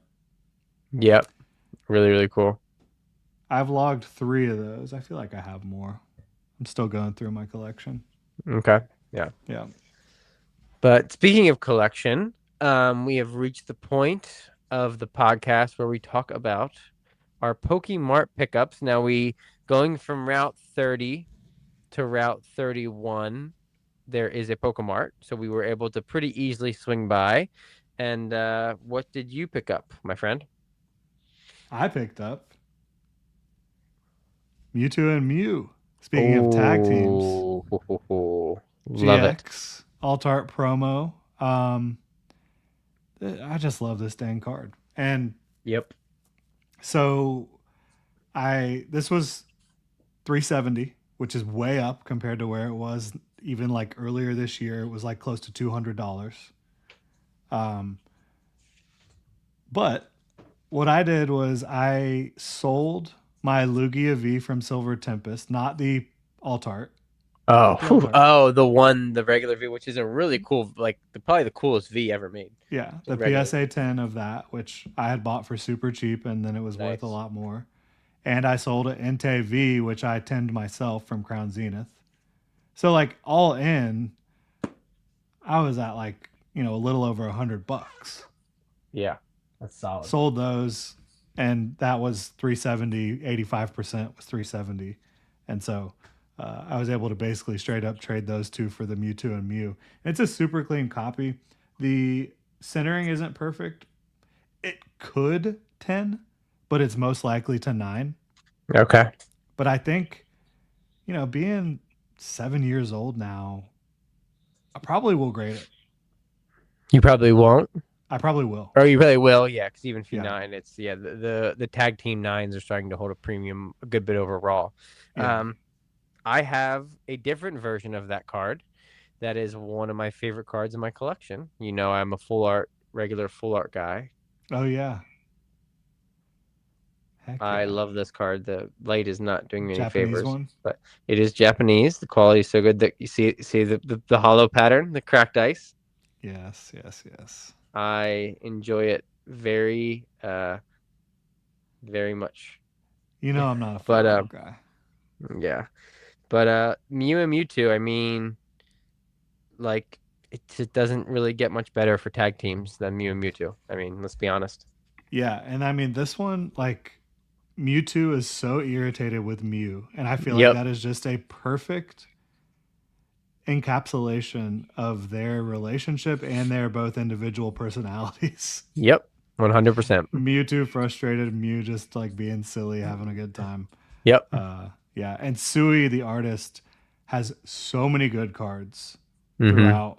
yep, really, really cool. I've logged 3 of those. I feel like I have more. I'm still going through my collection. Okay, yeah. Yeah. But speaking of collection, we have reached the point of the podcast where we talk about our Pokemart pickups. Now we going from Route 30 to Route 31. There is a Pokemart, so we were able to pretty easily swing by. And what did you pick up, my friend? I picked up Mewtwo and Mew. Speaking of tag teams, Oh, ho, ho, ho. Love it. GX Alt Art promo. I just love this dang card. And Yep. so this was 370, which is way up compared to where it was even like earlier this year. It was like close to $200. Um, but what I did was I sold my Lugia V from Silver Tempest, not the alt art, Oh, not the alt art. the regular V, which is a really cool, like probably the coolest V ever made. Yeah, The the regular PSA V. 10 of that, which I had bought for super cheap and then it was worth a Nice. lot more. And I sold an Entei V, which I timed myself from Crown Zenith. So like all in, I was at like, a little over $100. Yeah, that's solid. Sold those, and that was 370. 85% was 370, and so I was able to basically straight up trade those two for the Mewtwo and Mew. It's a super clean copy. The centering isn't perfect. It could 10, but it's most likely to 9. Okay. But I think, being 7 years old now, I probably will grade it. You probably won't. I probably will. Or you really will, yeah, because even Yeah. P9, it's yeah, the tag team nines are starting to hold a premium a good bit over Raw. Yeah. I have a different version of that card that is one of my favorite cards in my collection. You know, I'm a regular full art guy. Oh, yeah. Heck I yeah. love this card. The light is not doing me any Japanese favors, one. but it is Japanese. The quality is so good that you see the hollow pattern, the cracked ice. Yes, yes, yes. I enjoy it very much. I'm not a But full art guy. yeah. But Mew and Mewtwo, I mean, like it doesn't really get much better for tag teams than Mew and Mewtwo. I mean, let's be honest. Yeah, and I mean this one, like Mewtwo is so irritated with Mew, and I feel like Yep. that is just a perfect encapsulation of their relationship and their both individual personalities. Yep. 100%. Mewtwo frustrated, Mew just like being silly, having a good time. Yep. Yeah, and Sui the artist has so many good cards Mm-hmm. throughout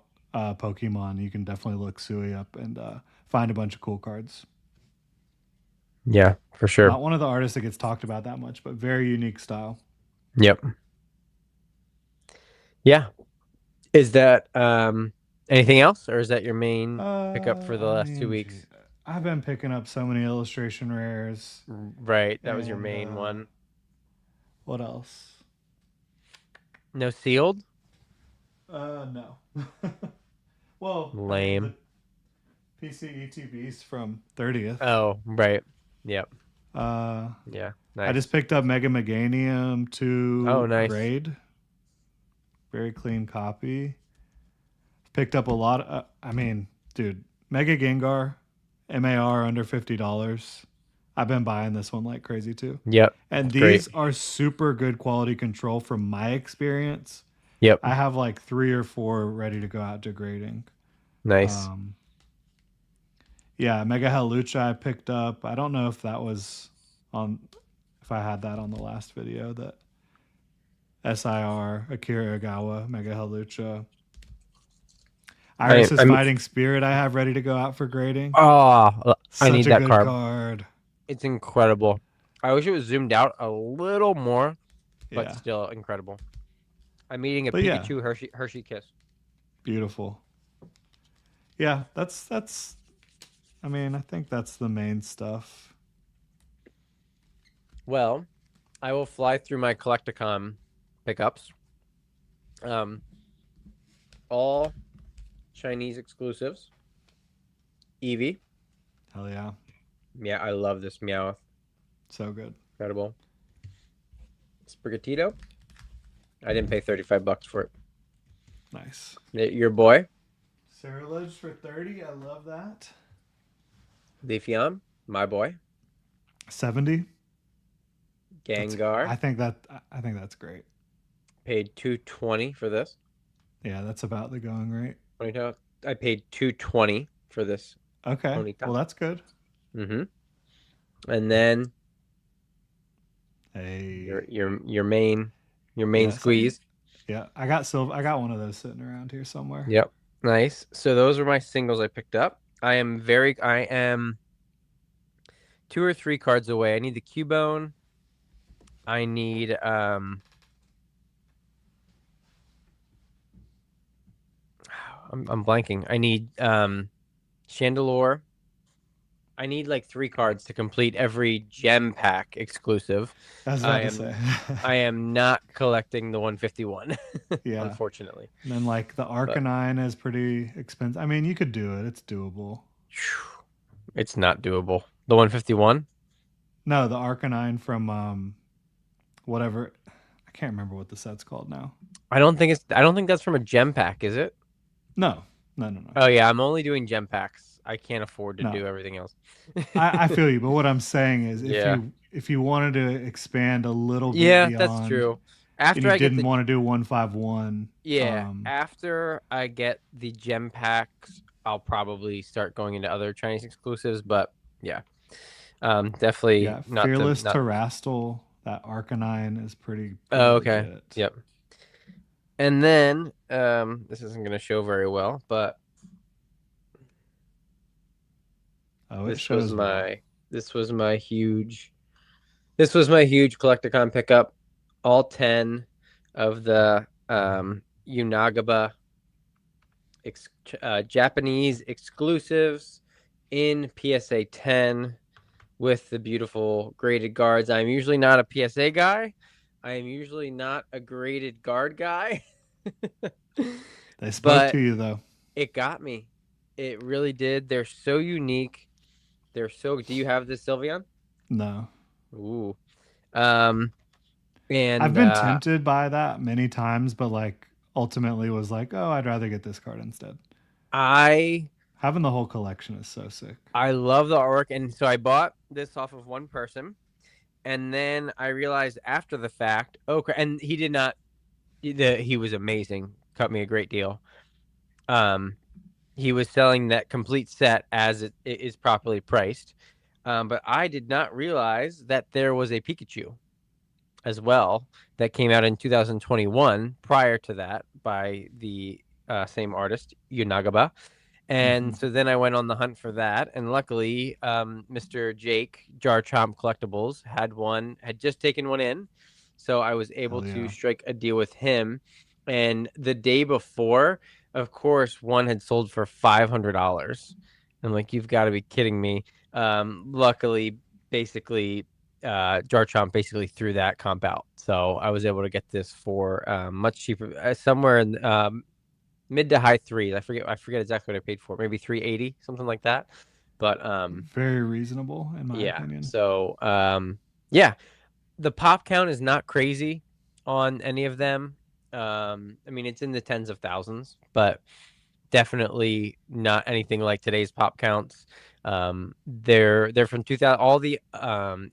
Pokemon. You can definitely look Sui up and find a bunch of cool cards. Yeah, for sure. Not one of the artists that gets talked about that much, but very unique style. Yep. Yeah. Is that anything else, or is that your main pickup for the I last two mean, gee, weeks? I've been picking up so many illustration rares, Right, that was your and main one. what else? No sealed? No. Well, I mean the Lame. PC ETBs from 30th. Oh, right. Yep. Uh, Yeah. I just Nice. picked up Mega Meganium Oh, 2 nice. grade, very clean copy. Picked up a lot. I mean, dude, Mega Gengar, MAR under $50. I've been buying this one like crazy too. Yep. And It's great. these are super good quality control from my experience. Yep. I have like 3 or 4 ready to go out to grading. Nice. Um, yeah, Mega Halucha I picked up. I don't know if that was on, if I had that on the last video. That SIR Akira Igawa Mega Halucha. I Iris's I'm Fighting Spirit I have ready to go out for grading. I Such need a that good carb. card. It's incredible. I wish it was zoomed out a little more, but Yeah. still incredible. I'm eating a But yeah, Pikachu Hershey Kiss. beautiful. Yeah, that's I mean, I think that's the main stuff. Well, I will fly through my Collecticon pickups. Um, all Chinese exclusives. Eevee. Hell yeah. Yeah, I love this Meowth. So good. Incredible. Sprigatito. I didn't pay $35 for Nice. it. Your boy, Cerulege for 30. I love that. Leafeon. My boy, 70. That's Gengar. I think that's great. Paid 220 for this. Yeah, that's about the going rate. Ponyta. I paid 220 for this Okay. Ponyta. Well, that's good. Mm-hmm. And then Hey. your main Yes. squeeze. Yeah, I got silver. I got one of those sitting around here somewhere. Yep. Nice. So those are my singles I picked up. I am 2 or 3 cards away. I need the Cubone. I need I'm blanking. I need Chandelure. I need like 3 cards to complete every gem pack exclusive. I was I about to say. am I am not collecting the 151, Yeah. unfortunately. And then like the But Arcanine is pretty expensive. I mean, you could do it. It's doable. it's not doable. The 151? No, the Arcanine from whatever. I can't remember what the set's called now. I don't think that's from a gem pack, is it? No, no, no, no, Oh yeah, I'm only doing gem packs. I can't afford to no. do everything else. I feel you, but what I'm saying is, Yeah. if you wanted to expand a little bit Yeah, that's beyond, true. and After you I get didn't the want to do 151, Yeah, after I get the gem packs, I'll probably start going into other Chinese exclusives, but yeah. Definitely yeah, not Fearless not Terrastal, that Arcanine is pretty Oh, okay. legit. Yep. And then this isn't gonna show very well, but Oh, it this was shows well. my this was my huge this was my huge Collecticon pickup. All 10 of the Unagaba Japanese exclusives in PSA 10 with the beautiful graded guards. I'm usually not a PSA guy. I am usually not a graded guard guy. They spoke to But you though. it got me. It really did. They're so unique. They're so Do you have this Sylveon? No, Ooh. Um I've and been tempted by that many times, but like ultimately was like, oh, I'd rather get this card instead. I Having the whole collection is so sick. I love the artwork, and so I bought this off of one person, and then I realized after the fact, okay, and he did not. He was amazing, cut me a great deal. Um, he was selling that complete set as it is properly priced, but I did not realize that there was a Pikachu as well that came out in 2021 prior to that by the same artist, Yunagaba. Mm-hmm. And so then I went on the hunt for that, and luckily, Mr. Jake Jar Chomp Collectibles had just taken one in, so I was able Hell to yeah. strike a deal with him. And the day before, of course, one had sold for $500. I'm like, you've got to be kidding me. Luckily, basically, Jar Chomp basically threw that comp out, so I was able to get this for much cheaper, somewhere in mid to high threes. I forget exactly what I paid for. Maybe 380, something like that. But Very reasonable, in my yeah. opinion. So yeah, the pop count is not crazy on any of them. I mean, it's in the tens of thousands, but definitely not anything like today's pop counts. They're from 2000. All the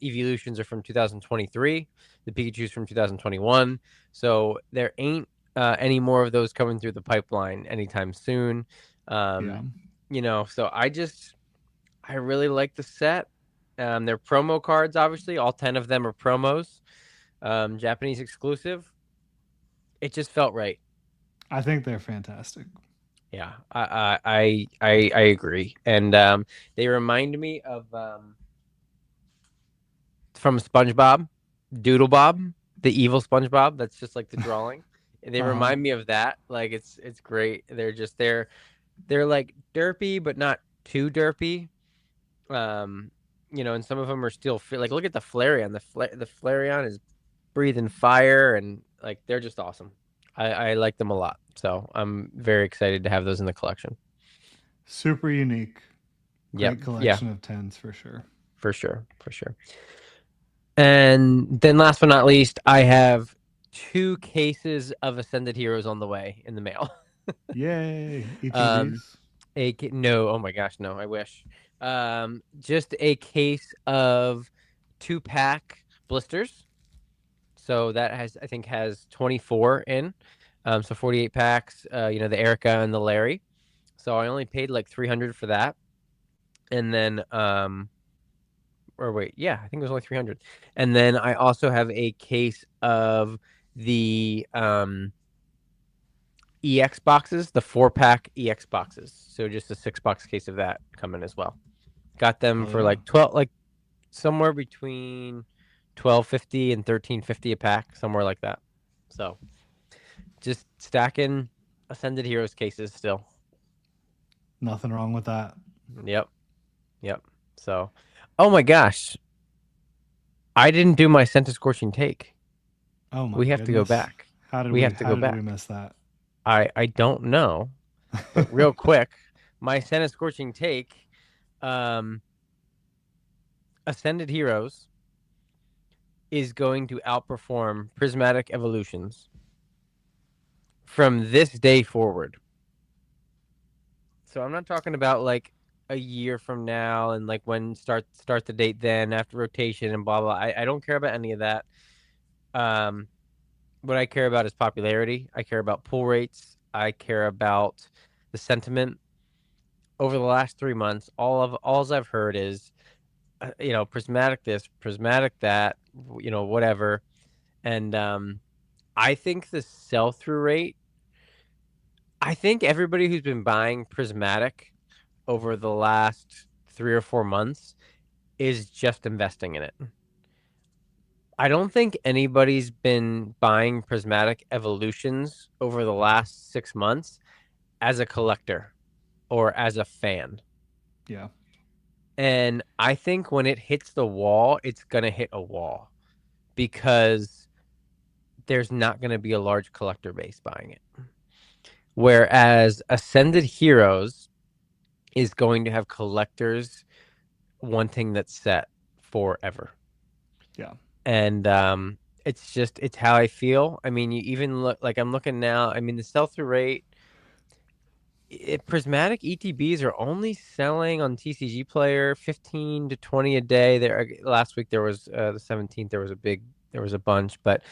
evolutions are from 2023. The Pikachu's from 2021. So there ain't any more of those coming through the pipeline anytime soon. Yeah. So I really like the set. They're promo cards, obviously. All 10 of them are promos. Japanese exclusive. It just felt right. I think they're fantastic. Yeah, I agree, and they remind me of from SpongeBob, Doodle Bob, the evil SpongeBob. That's just like the drawing. They Uh huh. remind me of that. Like it's great. They're like derpy, but not too derpy. Um, and some of them are still like look at the Flareon. The Flareon is breathing fire, and like they're just awesome. I like them a lot, so I'm very excited to have those in the collection. Super unique. Yep. Great Yeah, collection of tens for sure. for sure. For sure. And then last but not least, I have 2 cases of Ascended Heroes on the way in the mail. Yay. um, ETBs. no, oh my gosh, no, I wish. Just a case of 2-pack blisters. So that I think has 24 in. So 48 packs, the Erica and the Larry. So I only paid like 300 for that. And then or wait, yeah, I think it was only 300. And then I also have a case of the EX boxes, the 4-pack EX boxes. So just a 6 box case of that coming as well. Got them Hell for yeah. like 12, like somewhere between 12.50 and 13.50 a pack, somewhere like that. So just stacking Ascended Heroes cases still. Nothing wrong with that. Yep, yep. So, oh my gosh, I didn't do my Scent Scorching take. Oh my We have to go goodness. back. We have to How go did we back. miss that? I don't know, but real quick, my Senna Scorching take, um, Ascended Heroes is going to outperform Prismatic Evolutions from this day forward. So I'm not talking about like a year from now and like when start the date then after rotation and blah blah. I don't care about any of that. Um, what I care about is popularity. I care about pull rates. I care about the sentiment. Over the last 3 months, all I've heard is, prismatic this, prismatic that, whatever. And I think the sell through rate. I think everybody who's been buying prismatic over the last 3 or 4 months is just investing in it. I don't think anybody's been buying prismatic evolutions over the last 6 months as a collector or as a fan. Yeah. And I think when it hits the wall, it's going to hit a wall because there's not going to be a large collector base buying it. Whereas Ascended Heroes is going to have collectors wanting that set forever. Yeah. And it's how I feel. I mean, you even look like I'm looking now. I mean, the sell-through rate, prismatic ETBs are only selling on TCG Player 15 to 20 a day. There last week there was the 17th there was a bunch, but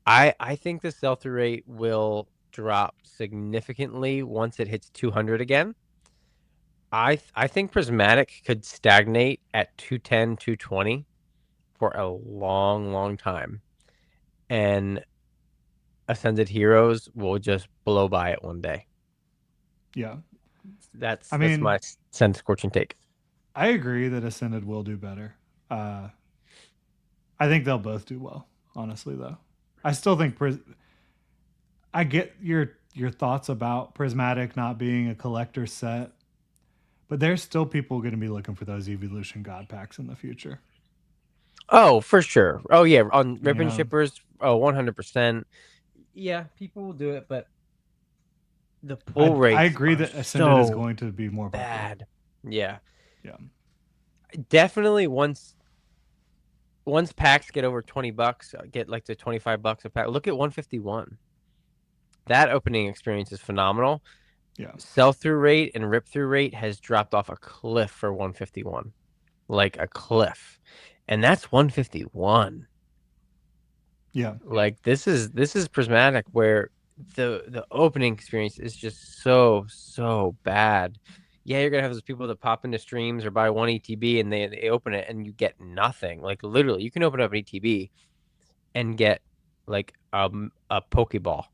I think the sell-through rate will drop significantly once it hits 200 again. I think prismatic could stagnate at 210, 220 for a long, long time. And Ascended Heroes will just blow by it one day. Yeah. I That's mean, my sense scorching take. I agree that Ascended will do better. Uh, I think they'll both do well, honestly, though. I still think I get your thoughts about Prismatic not being a collector set, but there's still people going to be looking for those Evolution God packs in the future. Oh, for sure. Oh yeah, on You ribbon know, shippers, oh 100%. Yeah, people will do it, but the I pull I rates agree are that Ascended is so going to be more popular. bad. Yeah. Yeah, Definitely once packs get over $20, get like to $25 a pack. Look at 151. That opening experience is phenomenal. yeah, Sell through rate and rip through rate has dropped off a cliff for 151. Like a cliff. And that's 151. yeah, Like this is prismatic where the opening experience is just so bad. Yeah, you're gonna have those people that pop into streams or buy one ETB and they open it and you get nothing. Like literally, you can open up an ETB and get like a Pokeball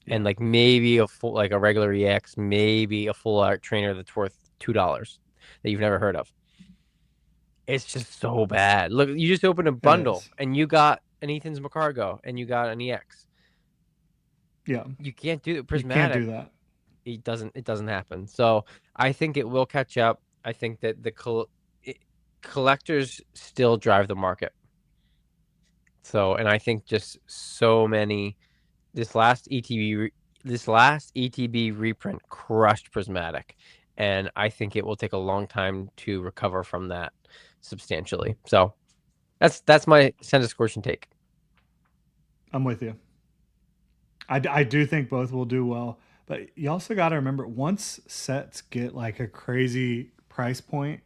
and yeah. like maybe a full like a regular EX, maybe a full art trainer that's worth $2 that you've never heard of. It's just so bad. Look, you just opened a It bundle is. and you got an Ethan's Macargo and you got an EX. Yeah, You can't do it you can't prismatic. do that. It doesn't happen. So I think it will catch up. I think that collectors still drive the market. So, and I think just so many this last ETB this last ETB reprint crushed prismatic, and I think it will take a long time to recover from that substantially. So that's my Senda Scorching take. I'm with you. I do think both will do well, but you also got to remember once sets get like a crazy price point,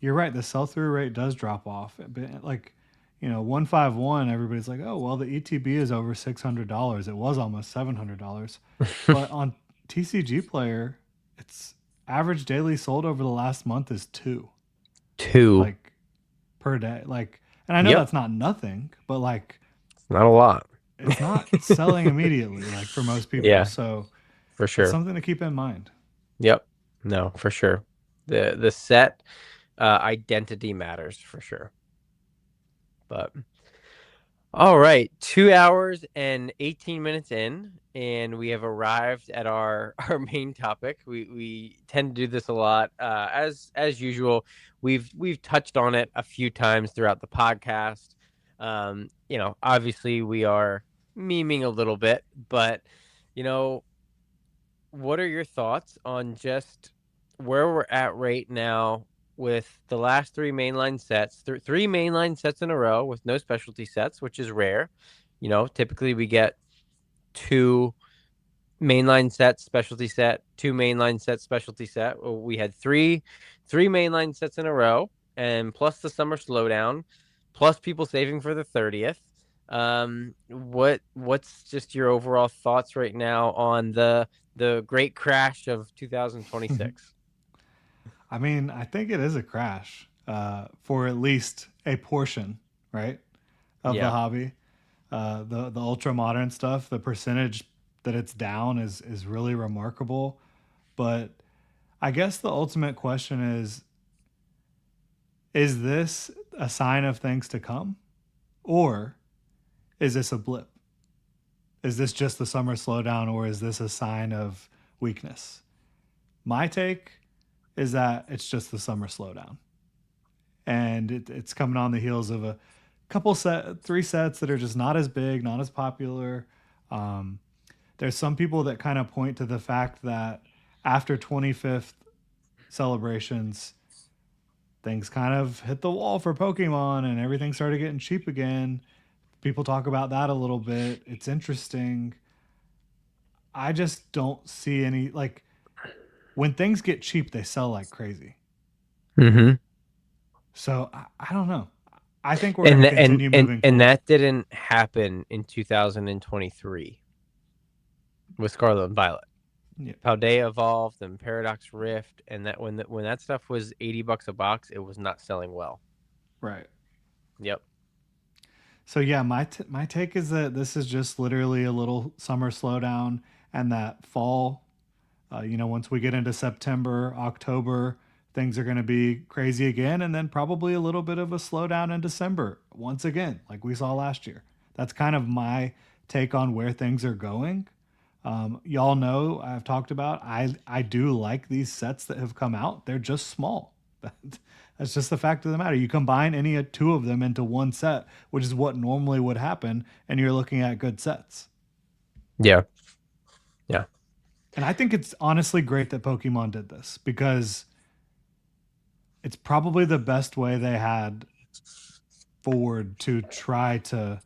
you're right. The sell through rate does drop off. But like, 151, everybody's like, oh, well, the ETB is over $600. It was almost $700. But on TCG Player, it's average daily sold over the last month is two, Two. like per day. Like, and I know Yep. that's not nothing, but like, Not a lot. it's not selling immediately, like for most people. Yeah, So for it's sure. something to keep in mind. Yep. No, for sure. The set identity matters for sure. But all right, 2 hours and 18 minutes in, and we have arrived at our our main topic. We tend to do this a lot. As usual, we've touched on it a few times throughout the podcast. Obviously we are memeing a little bit, but you know, what are your thoughts on just where we're at right now with the last three mainline sets, three mainline sets in a row with no specialty sets, which is rare. Typically we get two mainline sets, specialty set, two mainline sets, specialty set. Well, we had three mainline sets in a row, and plus the summer slowdown, plus people saving for the 30th. What's just your overall thoughts right now on the great crash of 2026? I mean, I think it is a crash for at least a portion, right, of the Yeah. hobby. The ultra modern stuff, the percentage that it's down is really remarkable. But I guess the ultimate question is this a sign of things to come? Or is this a blip? Is this just the summer slowdown or is this a sign of weakness? My take is that it's just the summer slowdown. And it's coming on the heels of a three sets that are just not as big, not as popular. Um, there's some people that kind of point to the fact that after 25th celebrations, things kind of hit the wall for Pokemon and everything started getting cheap again. People talk about that a little bit. It's interesting. I just don't see any like when things get cheap, they sell like crazy. Hmm. So I don't know. I think we're going And to th- and continue and moving and forward. that didn't happen in 2023 with Scarlet and Violet. Yeah, Paldea evolved and Paradox Rift, and that when that stuff was $80 a box, it was not selling well. right. Yep. So yeah, my take is that this is just literally a little summer slowdown, and that fall, once we get into September, October, things are going to be crazy again, and then probably a little bit of a slowdown in December once again, like we saw last year. That's kind of my take on where things are going. Y'all know I've talked about I do like these sets that have come out. They're just small. That's just the fact of the matter. You combine any two of them into one set, which is what normally would happen, and you're looking at good sets. Yeah. Yeah. And I think it's honestly great that Pokemon did this because it's probably the best way they had forward to try to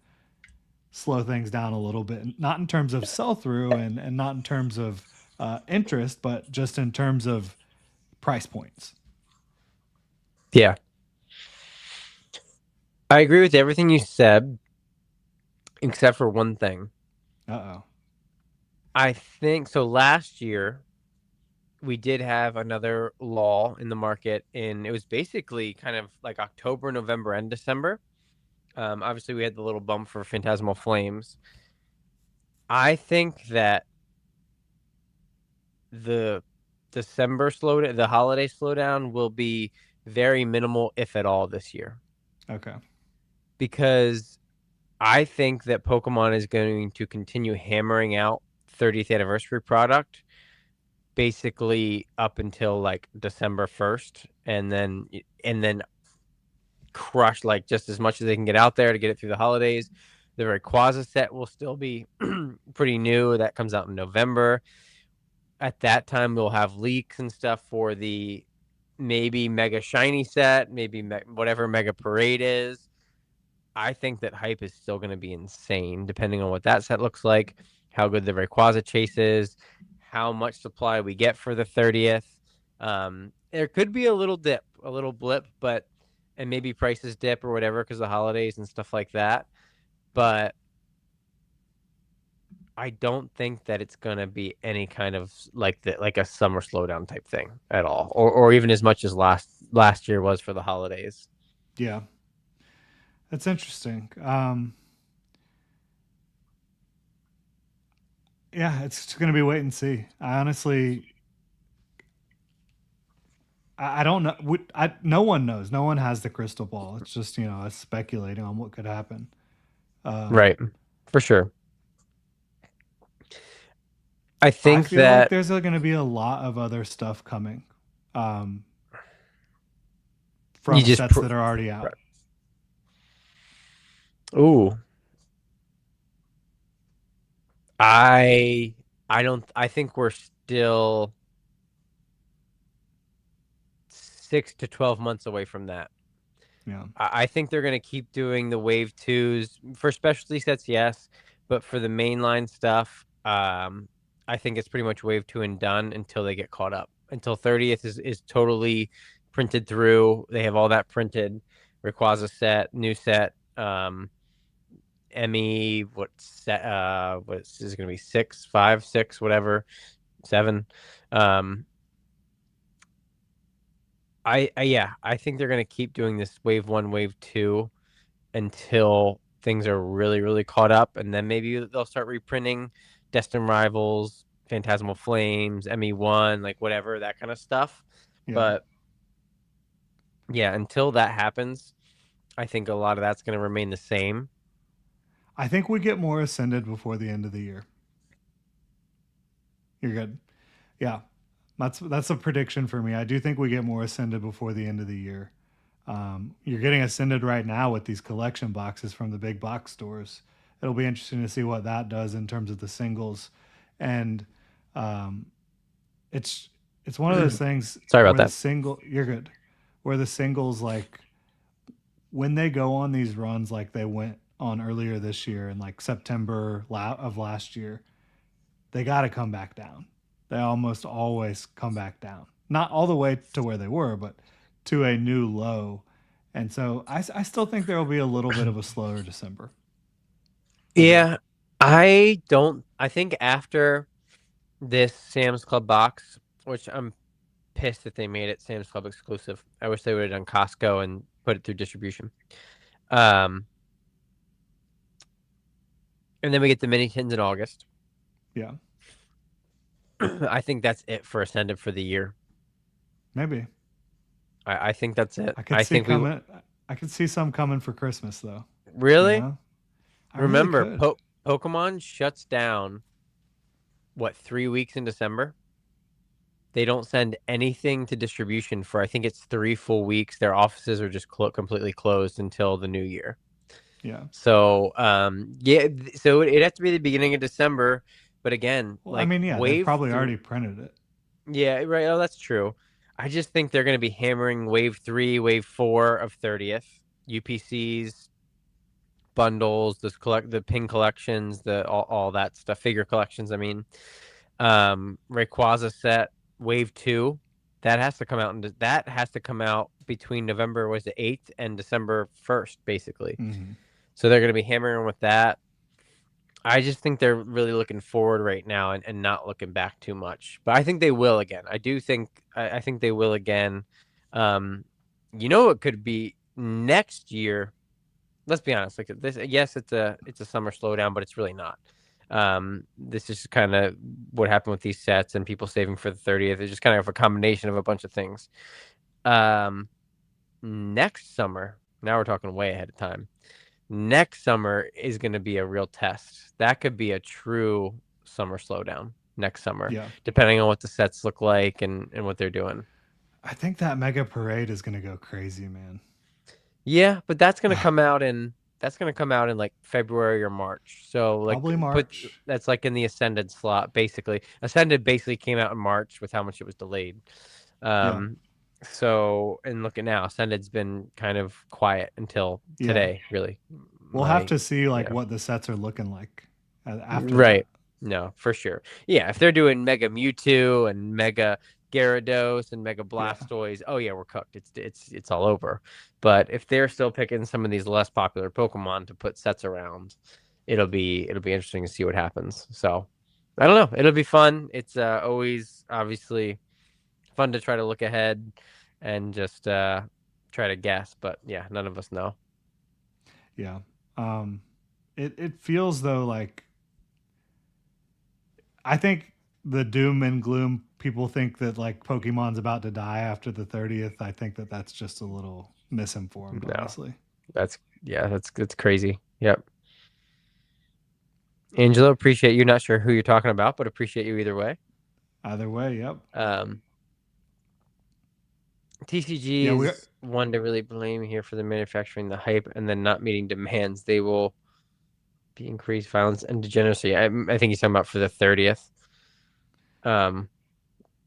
slow things down a little bit, not in terms of sell through and not in terms of interest, but just in terms of price points. Yeah. I agree with everything you said, except for one thing. Uh oh. I think so. Last year, we did have another lull in the market, and it was basically kind of like October, November, and December. Obviously, we had the little bump for Phantasmal Flames. I think that the December slowdown, the holiday slowdown, will be very minimal, if at all, this year, Okay. because I think that Pokemon is going to continue hammering out 30th anniversary product basically up until like December 1st, and then crush like just as much as they can get out there to get it through the holidays. The Rayquaza set will still be pretty new. That comes out in November. At that time, we'll have leaks and stuff for the maybe Mega Shiny set, maybe whatever Mega Parade is. I think that hype is still going to be insane, depending on what that set looks like, how good the Rayquaza chase is, how much supply we get for the 30th. There could be a little dip, a little blip, but and maybe prices dip or whatever because of the holidays and stuff like that. But I don't think that it's going to be any kind of like a summer slowdown type thing at all, or even as much as last year was for the holidays. Yeah. That's interesting. Yeah, it's going to be wait and see. I honestly, I don't know. No one knows. No one has the crystal ball. It's just, us speculating on what could happen. Um, Right. For sure. I I think feel like that there's going to be a lot of other stuff coming um, you from just sets that are already right. out. Ooh, I I don't I think we're still 6 to 12 months away from that. Yeah. I think they're going to keep doing the wave twos for specialty sets, yes, but for the mainline stuff, I think it's pretty much wave two and done until they get caught up. Until 30th is totally printed through. They have all that printed. Rayquaza set, new set, Emmy, what set? What is it going to be? 6, 5, 6, whatever, 7. Um, yeah, I think they're going to keep doing this wave one, wave two until things are really, really caught up, and then maybe they'll start reprinting Destined Rivals, Phantasmal Flames, ME1, like whatever that kind of stuff. Yeah. But yeah, until that happens, I think a lot of that's going to remain the same. I think we get more Ascended before the end of the year. You're good. Yeah. That's a prediction for me. I do think we get more Ascended before the end of the year. You're getting Ascended right now with these collection boxes from the big box stores. It'll be interesting to see what that does in terms of the singles, and um, it's it's one of those things Sorry about where the that. single you're good, where the singles like when they go on these runs like they went on earlier this year in like September of last year, they got to come back down. They almost always come back down. Not all the way to where they were, but to a new low. And so I still think there will be a little bit of a slower December as well. Yeah, I don't. I think after this Sam's Club box, which I'm pissed that they made it Sam's Club exclusive. I wish they would have done Costco and put it through distribution. Um, and then we get the mini tins in August. Yeah, I think that's it for Ascended for the year. maybe. I think that's it. I could I see think we coming. I could see some coming for Christmas though. You really know, I really remember could. Pokemon shuts down what 3 weeks in December. They don't send anything to distribution for I think it's 3 full weeks. Their offices are just completely closed until the new year. Yeah. So yeah, so it'd have to be the beginning of December. But again, Well, I like mean, yeah, they've wave probably three, already printed it. yeah, right. Oh, that's true. I just think they're going to be hammering wave three, wave four of 30th UPCs, bundles, this collect the pin collections, the all that stuff, figure collections. I mean, Rayquaza set wave two, that has to come out, and that has to come out between November was the 8th and December 1st, basically. Hmm. So they're going to be hammering with that. I just think they're really looking forward right now and not looking back too much. But I think they will again. I do think I think they will again. Um, it could be next year. Let's be honest. Like this, yes, it's a summer slowdown, but it's really not. This is kind of what happened with these sets and people saving for the 30th. It's just kind of a combination of a bunch of things. Um, Next summer, now we're talking way ahead of time. Next summer is going to be a real test. That could be a true summer slowdown next summer, Yeah. depending on what the sets look like and what they're doing. I think that mega parade is going to go crazy, man. Yeah, but that's gonna come out in like February or March. So like Probably put March. that's like in the Ascended slot, basically. Ascended basically came out in March with how much it was delayed. Yeah. Um, so and look at now, Ascended's been kind of quiet until Yeah. today, really. We'll have My to see like yeah. what the sets are looking like after that. Right. No, for sure. Yeah, if they're doing Mega Mewtwo and Mega Gyarados and Mega Yeah. Blastoise, oh yeah, we're cooked. It's all over. But if they're still picking some of these less popular Pokemon to put sets around, it'll be interesting to see what happens. So, I don't know. It'll be fun. It's always obviously fun to try to look ahead and just try to guess, but yeah, none of us know. Yeah. Um it feels though like I think the doom and gloom people think that like Pokemon's about to die after the 30th. I think that that's just a little misinformed, No. honestly. That's crazy. Yep. Angela, appreciate you. Not sure who you're talking about, but appreciate you either way. Either way, yep. Um, TCG Yeah, is one to really blame here for the manufacturing the hype and then not meeting demands. They will be increased violence and degeneracy. I think he's talking about for the 30th. Um,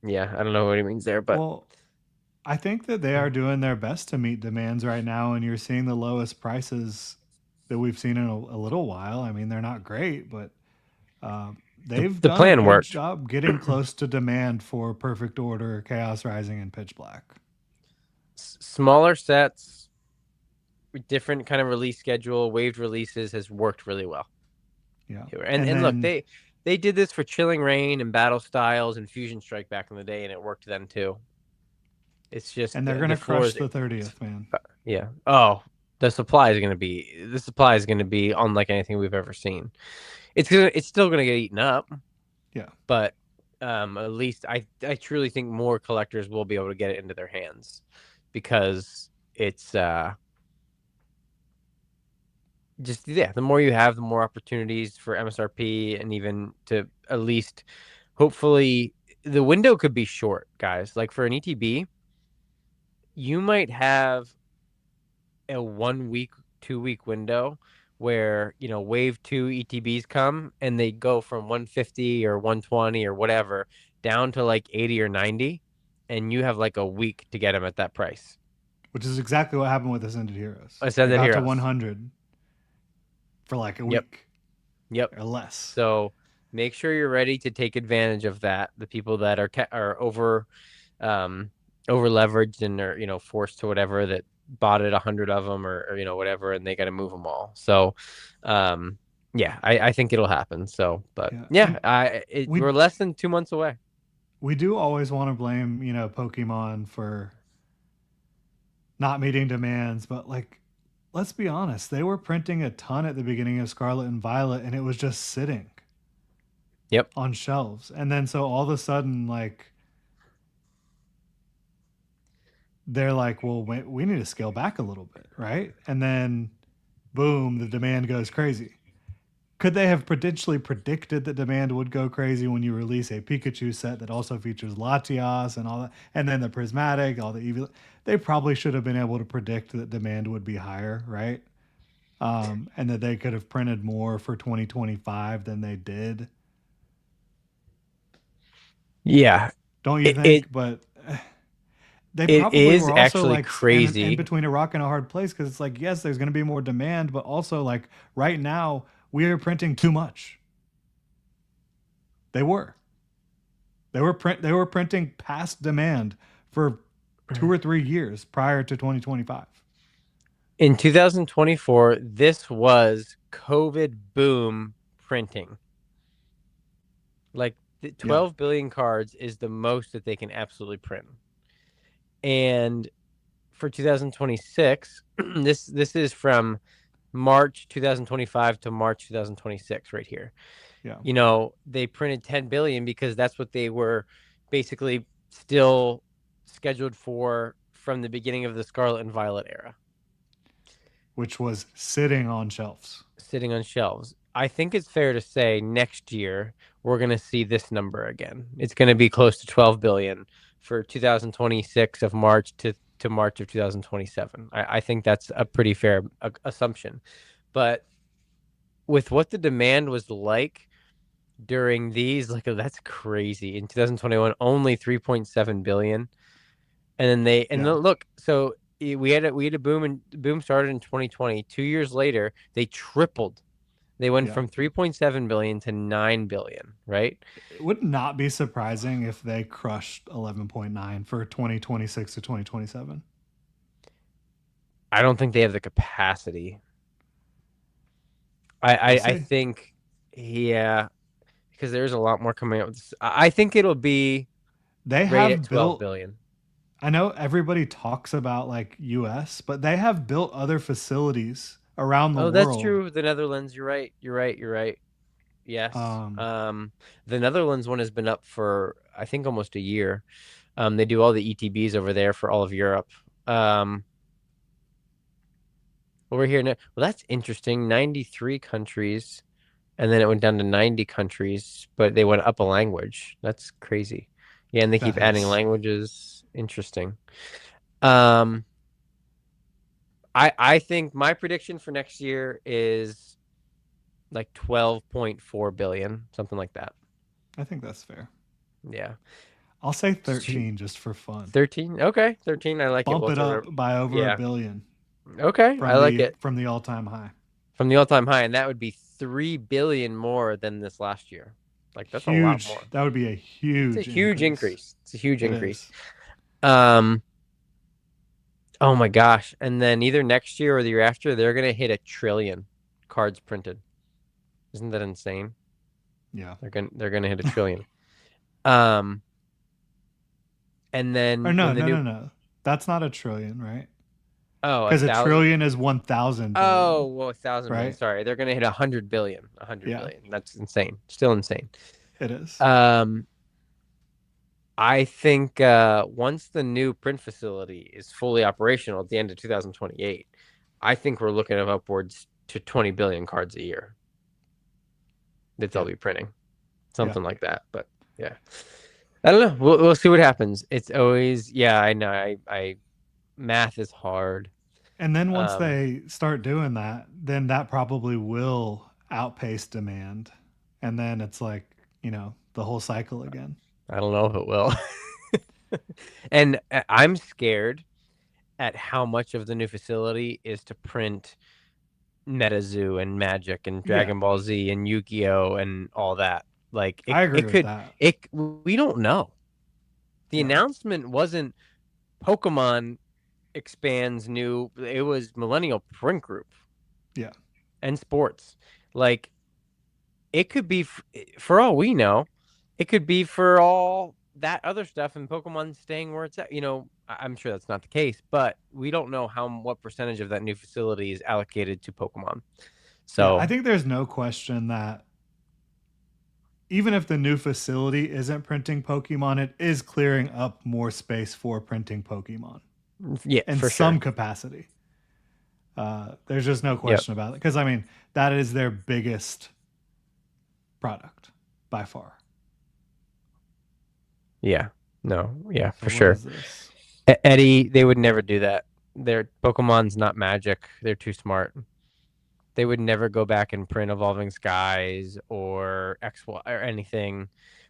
yeah, I don't know what he means there, but well, I think that they are doing their best to meet demands right now, and you're seeing the lowest prices that we've seen in a little while. I mean, they're not great, but the they've the done a plan good worked. job getting close to demand for Perfect Order, Chaos Rising, and Pitch Black. Smaller sets, different kind of release schedule, waved releases has worked really well. Yeah, And look, they did this for Chilling Reign and Battle Styles and Fusion Strike back in the day, and it worked then too. It's just they're the gonna crush floors. the 30th, man. Yeah. Oh, the supply is gonna be unlike anything we've ever seen. It's still gonna get eaten up, Yeah, but at least I truly think more collectors will be able to get it into their hands because it's just yeah, the more you have, the more opportunities for MSRP and even to at least hopefully the window could be short, guys. Like for an ETB, you might have a 1 week, 2 week window where wave two ETBs come and they go from 150 or 120 or whatever down to like 80 or 90, and you have like a week to get them at that price. which is exactly what happened with Ascended Heroes. I said They that got to heroes. 100 for like a Yep. week Yep. or less. So make sure you're ready to take advantage of that. The people that are um over leveraged and are forced to whatever that bought it 100 of them or whatever, and they got to move them all. So, um, yeah, I think it'll happen. So, but Yeah, yeah, and we're we less than 2 months away. we do always want to blame Pokemon for not meeting demands, but like, let's be honest, they were printing a ton at the beginning of Scarlet and Violet, and it was just sitting Yep. on shelves. And then so all of a sudden, like, they're like, well, we need to scale back a little bit, right? And then boom, the demand goes crazy. Could they have potentially predicted that demand would go crazy when you release a Pikachu set that also features Latias and all that, and then the prismatic, all the EV? They probably should have been able to predict that demand would be higher, right? And that they could have printed more for 2025 than they did. Yeah. Don't you It it think? But they it probably is were also actually like in crazy. between a rock and a hard place because it's like, yes, there's going to be more demand, but also like right now we are printing too much. They were. They were printing past demand for 2 or 3 years prior to 2025. In 2024, this was COVID boom printing. Like Yeah, 12 billion cards is the most that they can absolutely print. And for 2026, this is from March 2025 to March 2026 right here. yeah. They printed 10 billion because that's what they were basically still scheduled for from the beginning of the Scarlet and Violet era, Which was sitting on shelves. sitting on shelves. I think it's fair to say next year we're going to see this number again. It's going to be close to 12 billion for 2026 of March to March of 2027. I think that's a pretty fair assumption. But with what the demand was like during these, like, that's crazy. In 2021, only 3.7 billion. And then Yeah, look, so we had a boom started in 2020. 2 years later, they tripled. They went yeah. from 3.7 billion to 9 billion, right? It would not be surprising if they crushed 11.9 for 2026 to 2027. I don't think they have the capacity. We'll I see. think, yeah, because there's a lot more coming up. I think it'll be They right at have 12 built, billion. I know everybody talks about like US, but they have built other facilities around the Oh, that's world. true. The Netherlands, you're right. You're right. You're right. Yes. Um, The Netherlands one has been up for I think almost a year. They do all the ETBs over there for all of Europe. Um, over here now, well, that's interesting. 93 countries, and then it went down to 90 countries, but they went up a language. That's crazy. Yeah, and they that keep adding is. languages. Interesting. Um, I think my prediction for next year is like 12.4 billion, something like that. I think that's fair. Yeah. I'll say 13 just for fun. 13. Okay, 13. I like it. Bump Well, it to up by over a yeah. billion Okay, I like it. from the all-time high. From the all-time high, and that would be 3 billion more than this last year. Like, that's a lot Huge. more. That would be a It's a huge huge increase. increase. It's a huge It increase. is. Um, oh my gosh. And then either next year or the year after, they're gonna hit 1 trillion cards printed. Isn't that insane? Yeah. They're gonna hit 1 trillion. Um, and Or then no, when the no, new no, no. That's not a trillion, right? a Because a thousand. trillion is 1,000 billion, Oh, well, 1,000 billion. right? Sorry, they're gonna hit 100 billion. A hundred Yeah, billion. That's insane. Still insane. it is. Um, I think once the new print facility is fully operational at the end of 2028, I think we're looking at upwards to 20 billion cards a year that they'll Yeah, be printing, yeah. something like that. But yeah, I don't know. We'll see what happens. It's always, yeah, I know. Math is hard. And then once Um, they start doing that, then that probably will outpace demand. And then it's like, the whole cycle again. I don't know if it will. And I'm scared at how much of the new facility is to print MetaZoo and Magic and Yeah, Dragon Ball Z and Yu-Gi-Oh and all that. Like I agree it with could that. it we don't know. The Yeah, announcement wasn't Pokemon expands new. It was Millennial Print Group yeah, and sports. Like it could be for all we know, it could be for all that other stuff and Pokemon staying where it's at. I'm sure that's not the case, but we don't know what percentage of that new facility is allocated to Pokemon. yeah. I So think there's no question that even if the new facility isn't printing Pokemon, it is clearing up more space for printing Pokemon yeah, in for some sure. capacity. There's just no Yep. question about it because I mean that is their biggest product by far. Yeah. No. Yeah, So for what sure. is this? Eddie, they would never do that. Their Pokemon's not magic. They're too smart. They would never go back and print Evolving Skies or XY or anything. Yeah,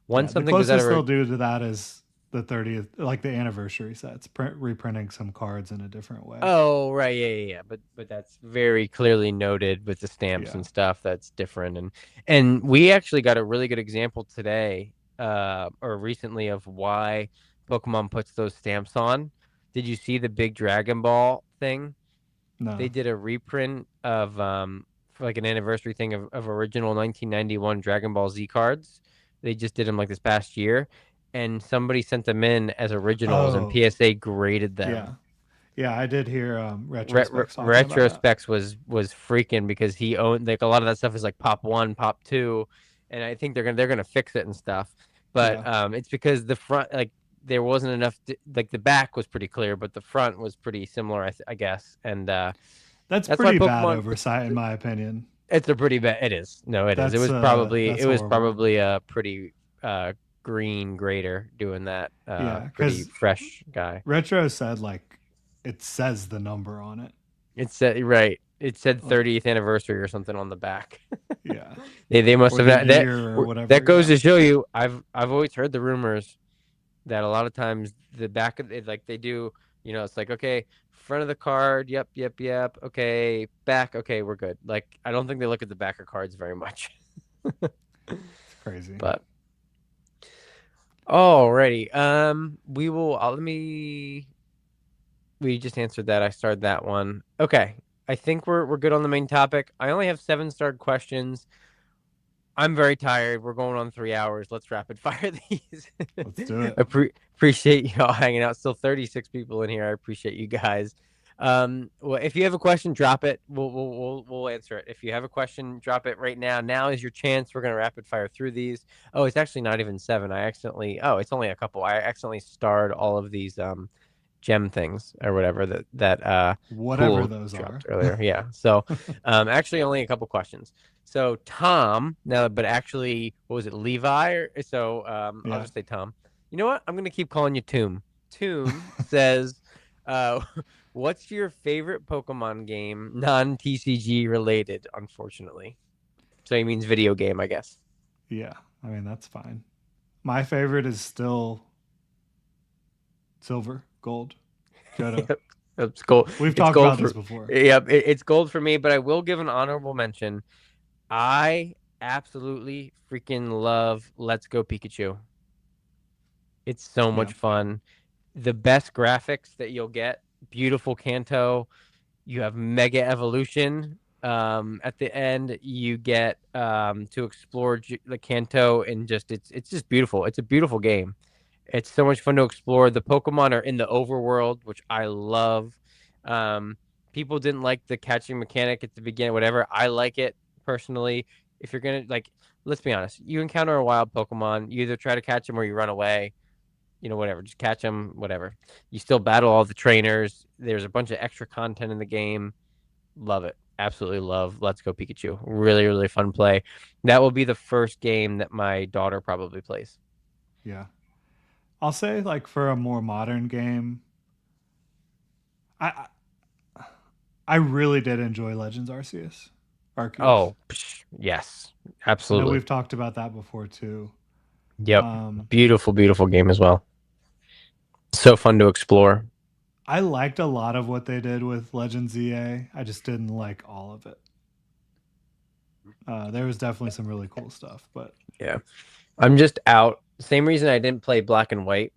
Once the something goes out closest of they'll do to that is the 30th, like the anniversary sets, reprinting some cards in a different way. Oh, right, yeah. But that's very clearly noted with the stamps Yeah, and stuff. That's different, and we actually got a really good example today, or recently, of why Pokemon puts those stamps on. Did you see the big Dragon Ball thing? They no. did a reprint of for like an anniversary thing of original 1991 Dragon Ball Z cards. They just did them like this past year, and somebody sent them in as originals, and Oh, PSA graded yeah. them. Yeah, I did hear retrospects talking about that. Retrospecs was freaking because he owned like a lot of that stuff is like pop one, pop two, and I think they're gonna fix it and stuff. But Yeah. it's because the front like there wasn't enough like the back was pretty clear, but the front was pretty similar, I guess, and That's that's why pretty bad Pokemon. oversight in my opinion. It's a pretty bad. It is. No, it is. It was probably That's it was horrible. probably a pretty green grader doing that. Yeah, Pretty cuz fresh guy. retro said like it says the number on it. It said right. It said Like 30th anniversary or something on the back. yeah. They must Or have the that year or whatever, that goes yeah. to show you. I've always heard the rumors that a lot of times the back of it, like they do, it's like, okay, front of the card, yep. Okay, back, okay, we're good. Like I don't think they look at the back of cards very much. It's crazy. But alrighty. We will. Let me. We just answered that. I started that one. Okay. I think we're good on the main topic. I only have seven starred questions. I'm very tired. We're going on 3 hours. Let's rapid fire these. Let's do it. Appreciate y'all hanging out. Still 36 people in here. I appreciate you guys. Well, if you have a question, drop it. We'll answer it. If you have a question, drop it right now. Now is your chance. We're gonna rapid fire through these. Oh, it's actually not even seven. I accidentally. Oh, it's only a couple. I accidentally starred all of these gem things or whatever that Whatever pool those are. dropped earlier. Yeah. So actually only a couple questions. So Tom, now but actually what was it, Levi? So I'll Yeah. just say Tom. You know what? I'm gonna keep calling you Toom. Toom says, uh what's your favorite Pokemon game, non-TCG related, unfortunately? So he means video game, I guess. Yeah. I mean, that's fine. My favorite is still silver, gold, Johto. Yep. It's gold. We've It's talked gold about this for before. yep, it's gold for me, but I will give an honorable mention. I absolutely freaking love Let's Go Pikachu. It's so Yeah. much fun. The best graphics that you'll get. Beautiful Kanto. You have Mega Evolution. At the end, you get to explore the Kanto, and just it's just beautiful. It's a beautiful game. It's so much fun to explore. The Pokemon are in the overworld, which I love. Um, People didn't like the catching mechanic at the beginning, whatever. I like it personally. If you're gonna like, let's be honest, you encounter a wild Pokemon, you either try to catch them or you run away. Whatever, just catch them, whatever. You still battle all the trainers. There's a bunch of extra content in the game. Love it. Absolutely love Let's Go Pikachu. Really, really fun play. That will be the first game that my daughter probably plays. Yeah. I'll say like for a more modern game, I I really did enjoy Legends Arceus. Arceus. Oh, yes, I know absolutely. we've talked about that before too. Yep. Um, Beautiful, beautiful game as well. So fun to explore. I liked a lot of what they did with Legends EA. I just didn't like all of it. There was definitely some really cool stuff, but Yeah. I'm just out. Same reason I didn't play Black and White.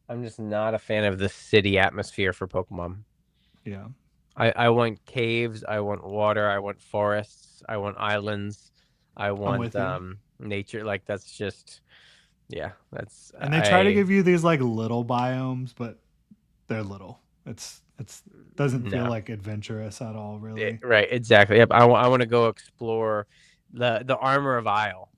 I'm just not a fan of the city atmosphere for Pokemon. yeah, I want caves, I want water, I want forests, I want islands, I I'm want with you. nature. Like that's just yeah, that's And they try to I give you these like little biomes, but they're little. It's doesn't feel no. like adventurous at all, really. Right, exactly. Yep. I want to go explore the Armor of Isle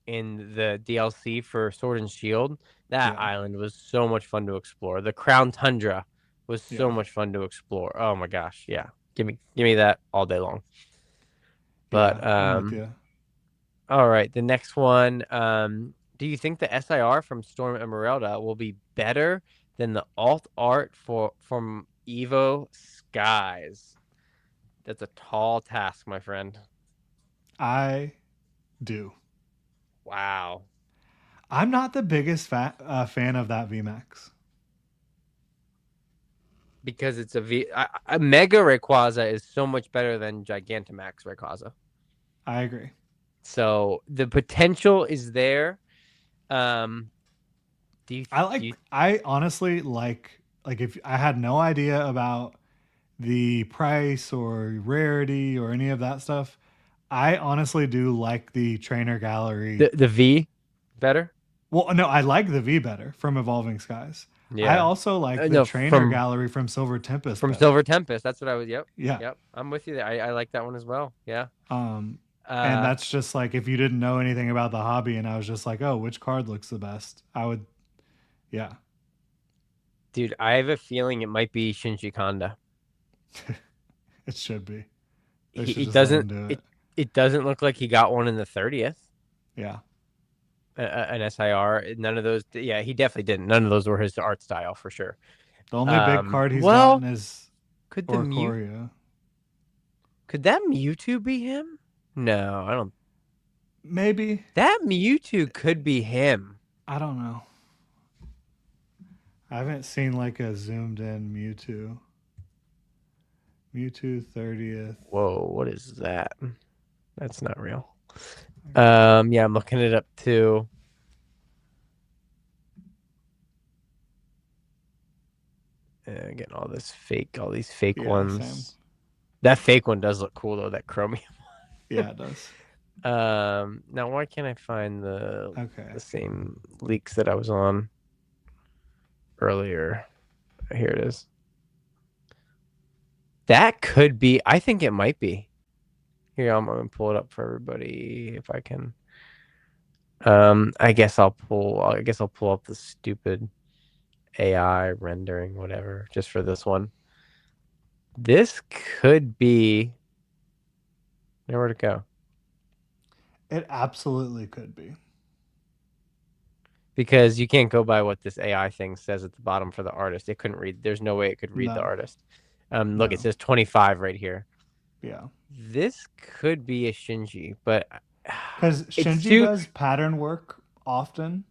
in the DLC for Sword and Shield. That Yeah, island was so much fun to explore. The Crown Tundra was so yeah, much fun to explore. Oh my gosh, yeah. Give me that all day long. But yeah. I'm with you. all right, the next one. Do you think the SIR from Storm Emeralda will be better than the alt art for from Evo Skies? That's a tall task, my friend. I do. Wow. I'm not the biggest fan of that VMAX. Because it's a Mega Rayquaza is so much better than Gigantamax Rayquaza. I agree. So the potential is there. Um, do you I honestly like if I had no idea about the price or rarity or any of that stuff, I honestly do like the trainer gallery. the V better? Well, no, I like the V better from Evolving Skies. I Yeah. also like the No, trainer gallery from Silver Tempest from better. Silver Tempest. That's what I was. Yep. Yeah. Yep. I'm with you there. I like that one as well. Yeah. Um and Uh, that's just like if you didn't know anything about the hobby and I was just like, "Oh, which card looks the best?" I would yeah. dude, I have a feeling it might be Shinji Kanda. It should be. They He should it just let him doesn't do it it. it doesn't look like he got one in the 30th. Yeah. An SIR. None of those. Yeah, he definitely didn't. None of those were his art style for sure. The only big card he's gotten Well, is could the Mew Oricorio. could that Mewtwo be him? No, I don't. Maybe. That Mewtwo could be him. I don't know. I haven't seen like a zoomed in Mewtwo. Mewtwo 30th. Whoa, what is that? That's not real. Yeah, I'm looking it up too. Getting all these fake Yeah, same. ones. That fake one does look cool though. That chromium. Yeah, it does. Now why can't I find Okay. the same leaks that I was on earlier? Here it is. That could be. I think it might be. Here, I'm gonna pull it up for everybody if I can. I guess I'll pull up the stupid AI rendering, whatever, just for this one. This could be. Where'd it go? It absolutely could be. Because you can't go by what this AI thing says at the bottom for the artist. It couldn't read. There's no way it could read the No. artist. Look, it No. says 25 right here. Yeah. This could be a Shinji, but Because it's Shinji too. does pattern work often.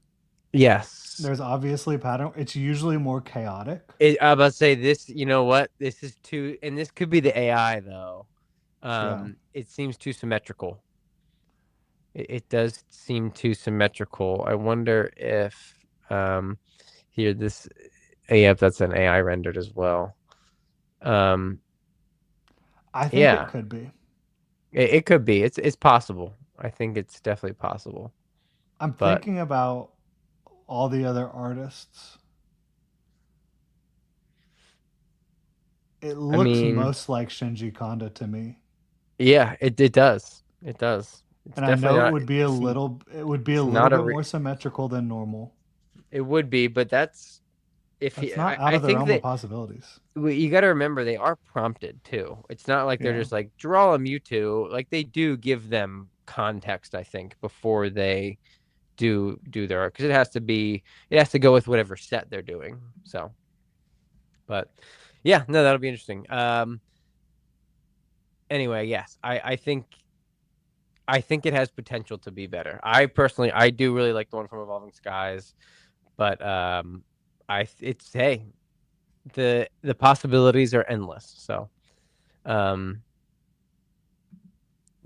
Yes. There's obviously pattern. It's usually more chaotic. I'm about to say this. You know what? This is too, and this could be the AI though. Yeah. It seems too symmetrical. It does seem too symmetrical. I wonder if here this. Yeah, that's an AI rendered as well. Um, I think it yeah, could be. it could be. It's possible. I think it's definitely possible. I'm But thinking about all the other artists. It I looks mean, most like Shinji Kanda to me. yeah, it does. It does. It's And I definitely know not. it would be a It's little not a. bit more symmetrical than normal. It would be, but that's if he. That's not out I of the think realm of that possibilities. you got to remember they are prompted too. It's not like they're Yeah. just like draw a Mewtwo. Like they do give them context, I think, before they do their art because it has to go with whatever set they're doing. So, but yeah, no, that'll be interesting. Anyway, yes, I think it has potential to be better. I do really like the one from Evolving Skies, but I it's hey the possibilities are endless. So um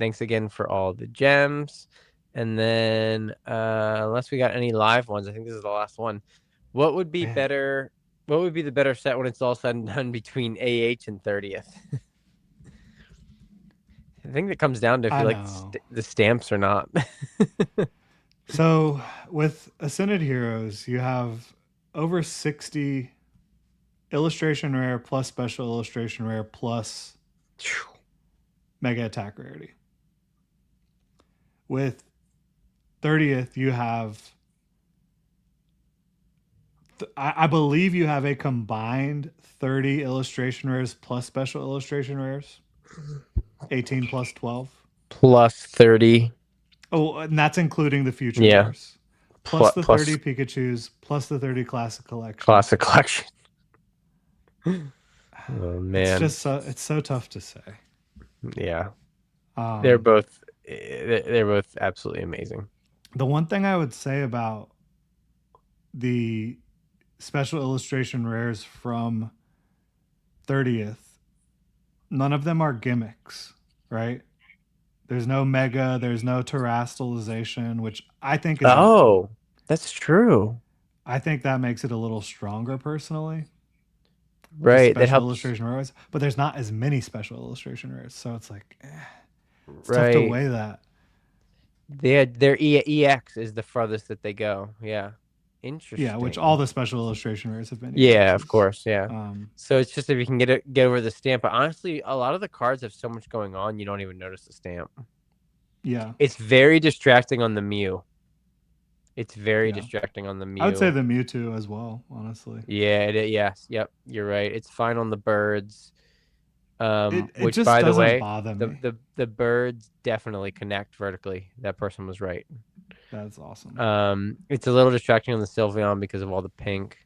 Thanks again for all the gems. And then, unless we got any live ones, I think this is the last one. What would be Man, better? What would be the better set when it's all said and done between AH and 30th? I think that comes down to if I you like know. the stamps or not. So with Ascended Heroes, you have over 60 illustration rare plus special illustration rare plus mega attack rarity. With 30th, you have, I believe you have a combined 30 illustration rares plus special illustration rares, 18 plus 12. Plus 30. Oh, and that's including the future Yeah. rares. Plus the Plus 30 Pikachus, plus the 30 classic collection. classic collection. Oh It's man. just it's so tough to say. Yeah. They're Um, both they're both absolutely amazing. the one thing I would say about the special illustration rares from 30th, none of them are gimmicks, right? There's no mega, there's no terastallization, which Oh, that's true. I think that makes it a little stronger personally. The Right. That special helps. illustration rares, but there's not as many special illustration rares, so it's like it's tough to Right. weigh that. Their EX is the farthest that they go. Yeah. Yeah, which all Interesting. the special illustration rares have been Yeah, of EXs. course. Yeah. Um, So it's just if you can get over the stamp. But honestly, a lot of the cards have so much going on, you don't even notice the stamp. yeah, It's very distracting on the Mew. It's very yeah. distracting on the I would say Mew. the Mewtwo as well, honestly. Yeah, yes, yep, you're right. It's fine on the birds. It Which just by the doesn't way, bother the me. the the birds definitely connect vertically. That person was right. That's awesome. It's a little distracting on the Sylveon because of all the pink.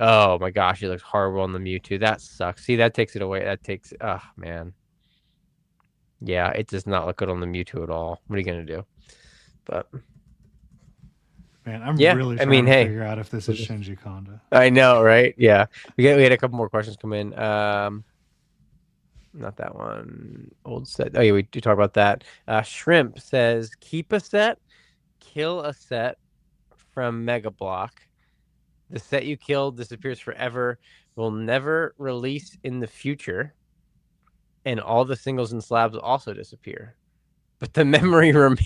Oh my gosh, it looks horrible on the Mewtwo. That sucks. See, that takes it away. That takes, oh man. Yeah, it does not look good on the Mewtwo at all. What are you gonna do? But Man, I'm yeah, really I trying mean, to hey, figure out if this is Shinji Konda. I know, right? Yeah, we had a couple more questions come in. Not that one. Old set. Oh yeah, we do talk about that. Shrimp says keep a set, kill a set from Mega Block. The set you killed disappears forever, will never release in the future, and all the singles and slabs will also disappear. But the memory remains.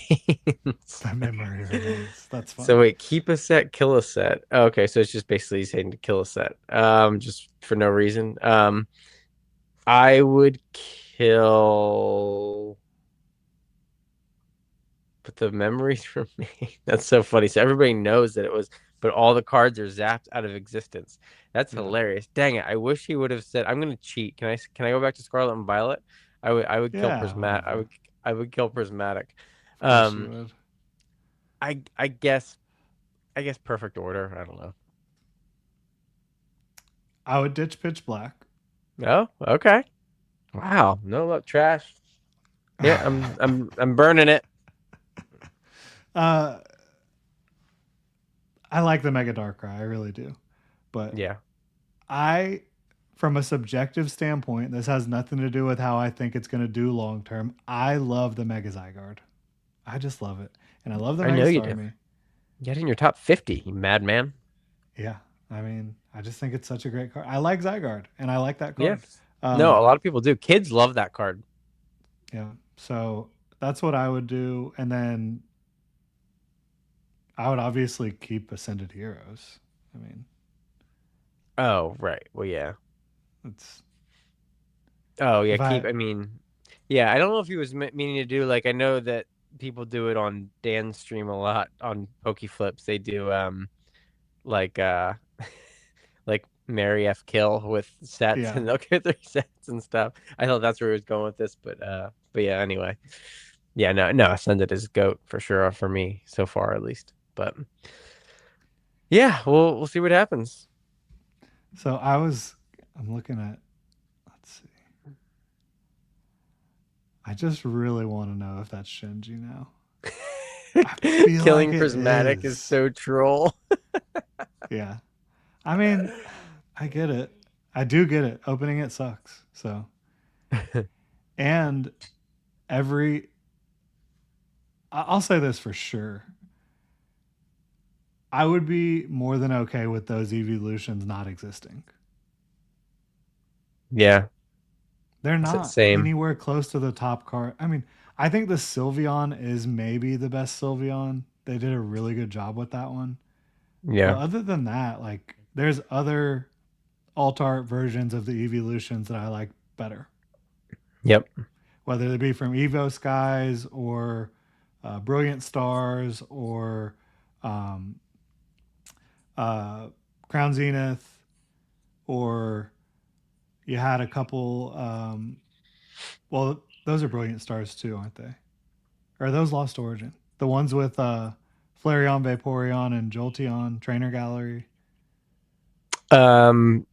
The memory remains. That's So funny. wait, keep a set, kill a set. Oh, okay, so it's just basically saying to kill a set. Just for no reason. I would kill, but the memories remain. That's so funny. So everybody knows that it was, but all the cards are zapped out of existence. That's Yeah. hilarious. Dang it! I wish he would have said, "I'm gonna cheat." Can I go back to Scarlet and Violet? I would kill Yeah, Prismatic. whatever. I would kill Prismatic. Of course you Um, would. I guess perfect order. I don't know. I would ditch Pitch Black. Oh, okay. Wow. No look, trash. Yeah, I'm burning it. uh, I like the Mega Darkrai, I really do. But Yeah. I, from a subjective standpoint, this has nothing to do with how I think it's going to do long term. I love the Mega Zygarde. I just love it. And I love the I Mega know you do. Starmie. Get in your top 50, you madman. Yeah. I mean, I just think it's such a great card. I like Zygarde and I like that Yeah. card. No, a Um, lot of people do. Kids love that card. yeah. So that's what I would do. And then I would obviously keep Ascended Heroes. I mean, Oh, right. Well, yeah. it's Oh, yeah. if I, I mean, yeah. I don't know if he was meaning to do like I know that people do it on Dan's stream a lot on Pokeflips. They do like like Mary F kill with sets yeah. and they'll get their sets and stuff. I thought that's where he was going with this, but yeah. Anyway, yeah. No. Ascended is goat for sure for me so far at least. But yeah, we'll see what happens. So I'm looking at, let's see. I just really want to know if that's Shinji now. I feel like Killing it Prismatic is is. so troll. Yeah. I mean, I get it. I do get it. Opening it sucks. So, and every I'll say this for sure. I would be more than okay with those evolutions not existing. Yeah, They're not same. anywhere close to the top card. I mean, I think the Sylveon is maybe the best Sylveon. They did a really good job with that one. But Yeah. other than that, like there's other alt art versions of the evolutions that I like better. Yep. Whether they be from Evo Skies or Brilliant Stars or um, uh, Crown Zenith, or you had a couple. Well, those are Brilliant Stars too, aren't they? Or are those Lost Origin? The ones with Flareon, Vaporeon, and Jolteon Trainer Gallery. Um.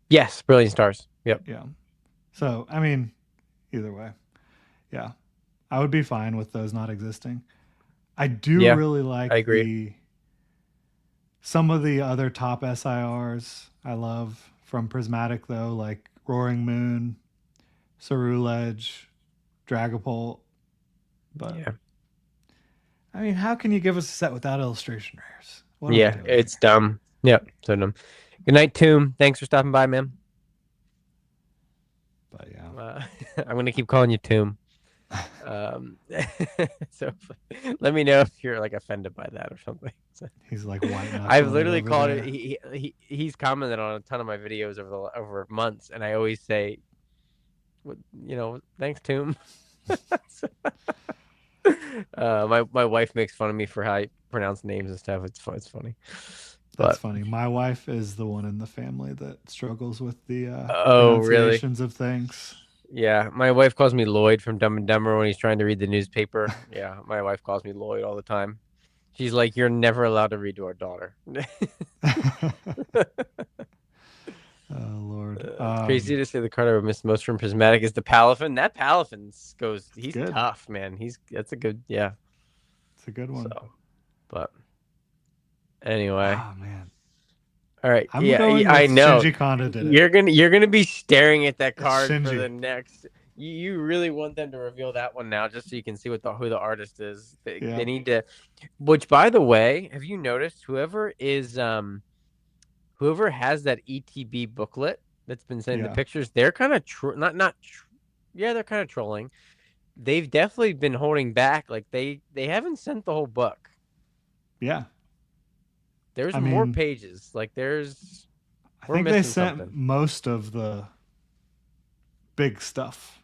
Yes. Brilliant stars. Yep. Yeah. So I mean, either way, yeah, I would be fine with those not existing. I do Yeah. really I like agree. the some of the other top SIRs I love from Prismatic though, like Roaring Moon, Ceruledge, Dragapult. But Yeah. I mean, how can you give us a set without illustration rares? What are we Yeah. doing It's here? dumb. Yep. So dumb. Good night, Tomb. Thanks for stopping by, man. But yeah, Uh, I'm gonna keep calling you Tomb. Um. So let me know if you're like offended by that or something. he's like white I've knuckling it literally over called it. there. He's commented on a ton of my videos over months, and I always say, thanks, Tomb. My wife makes fun of me for how I pronounce names and stuff. It's funny, That's but funny. My wife is the one in the family that struggles with the oh really? pronunciations of things. Yeah, my wife calls me Lloyd from Dumb and Dumber when he's trying to read the newspaper. Yeah, my wife calls me Lloyd all the time. She's like, "You're never allowed to read to our daughter." Oh Lord. It's crazy to say the card I would miss most from Prismatic is the Palafin. That Palafin goes, It's he's good. tough, man. That's a good, yeah. It's a good one. So, but anyway, Ah man. all right, I'm yeah, going I with know. Shinji Kanda did it. You're gonna be staring at that It's card for Shinji. the next. You really want them to reveal that one now, just so you can see who the artist is. They Yeah. need to. Which, by the way, have you noticed whoever has that ETB booklet that's been sending the Yeah. pictures, they're kind of yeah, they're kind of trolling. They've definitely been holding back. Like they haven't sent the whole book. Yeah. There's I more mean, pages. Like I we're think they missing sent something. most of the big stuff.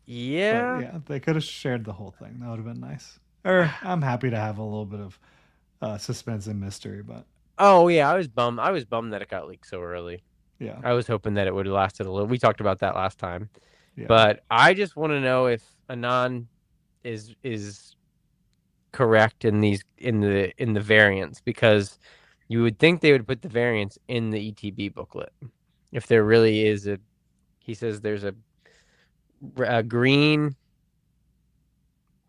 But Yeah. yeah, they could have shared the whole thing. That would have been nice. Or I'm happy to have a little bit of suspense and mystery, but Oh yeah, I was bummed. I was bummed that it got leaked so early. yeah. I was hoping that it would have lasted a little. We talked about that last time, Yeah. but I just want to know if Anon is correct in the variants, because you would think they would put the variants in the ETB booklet. If there really is he says there's a green,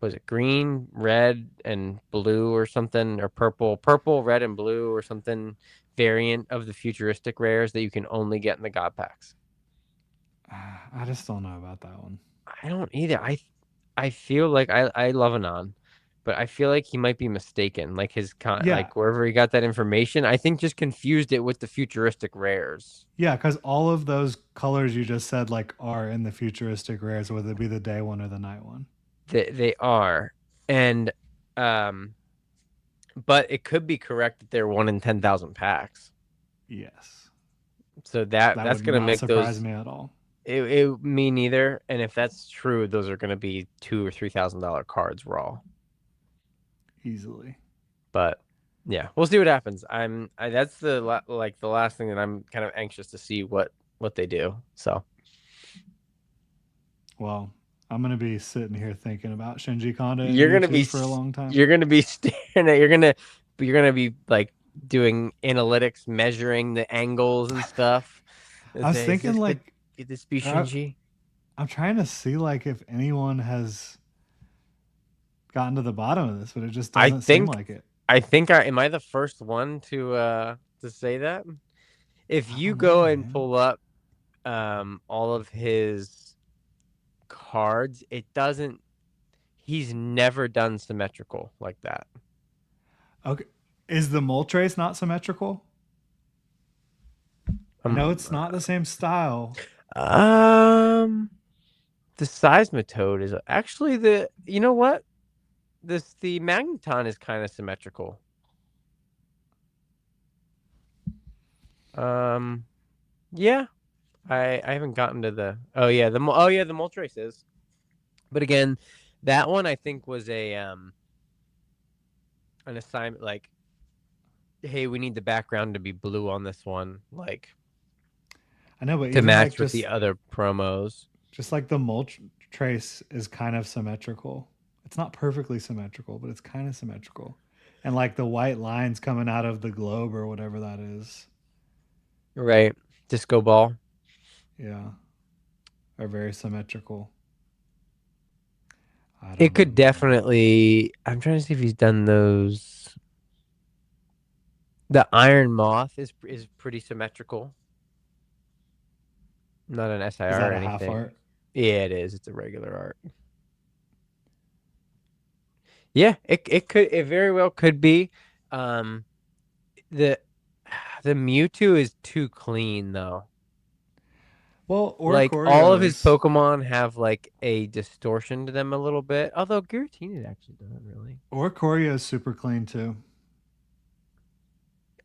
was it green, red, and blue or something, or purple, red, and blue or something variant of the futuristic rares that you can only get in the God packs. I just don't know about that one. I don't either. I feel like I love Anon, but I feel like he might be mistaken. Like Yeah. like wherever he got that information, I think just confused it with the futuristic rares. Yeah, because all of those colors you just said like are in the futuristic rares, whether it be the day one or the night one. They are, and um, but it could be correct that they're 1 in 10,000 packs. Yes. So That that's would gonna not make surprise those. me at all. Me neither. And if that's true, those are gonna be $2,000 or $3,000 cards raw. Easily. But yeah, we'll see what happens. That's the last thing that I'm kind of anxious to see what they do. So Well, I'm gonna be sitting here thinking about Shinji Kanda and you're you gonna two be for a long time. you're gonna be staring at you're gonna be like doing analytics, measuring the angles and stuff. I And was say, thinking like could this be I, Shinji? I'm trying to see like if anyone has gotten to the bottom of this, but it just I doesn't seem think like it. I think I am I the first one to say that? If I you don't know, go and man. pull up all of his cards, it doesn't. He's never done symmetrical like that. Okay. Is the Moltres not symmetrical? I know Um, it's not the same style. um, the Seismitoad is actually the. You know what? The Magneton is kind of symmetrical. Um, yeah, I haven't gotten to the. The Moltres is. But again, that one I think was a an assignment like, hey, we need the background to be blue on this one, like I know, but to even like match with the other promos. just like the Moltres is kind of symmetrical. It's not perfectly symmetrical, but it's kind of symmetrical. And like the white lines coming out of the globe or whatever that is, Right. Disco ball. yeah, are very symmetrical. I It don't could know. definitely. I'm trying to see if he's done those. The Iron Moth is pretty symmetrical. Not an Is SIR that or a half anything. art? Yeah, it is. It's a regular art. Yeah, it very well could be. Um, the the Mewtwo is too clean though. Well, Like all of Oricorio his is. Pokemon have like a distortion to them a little bit. Although Giratina actually doesn't really. Oricorio is super clean too.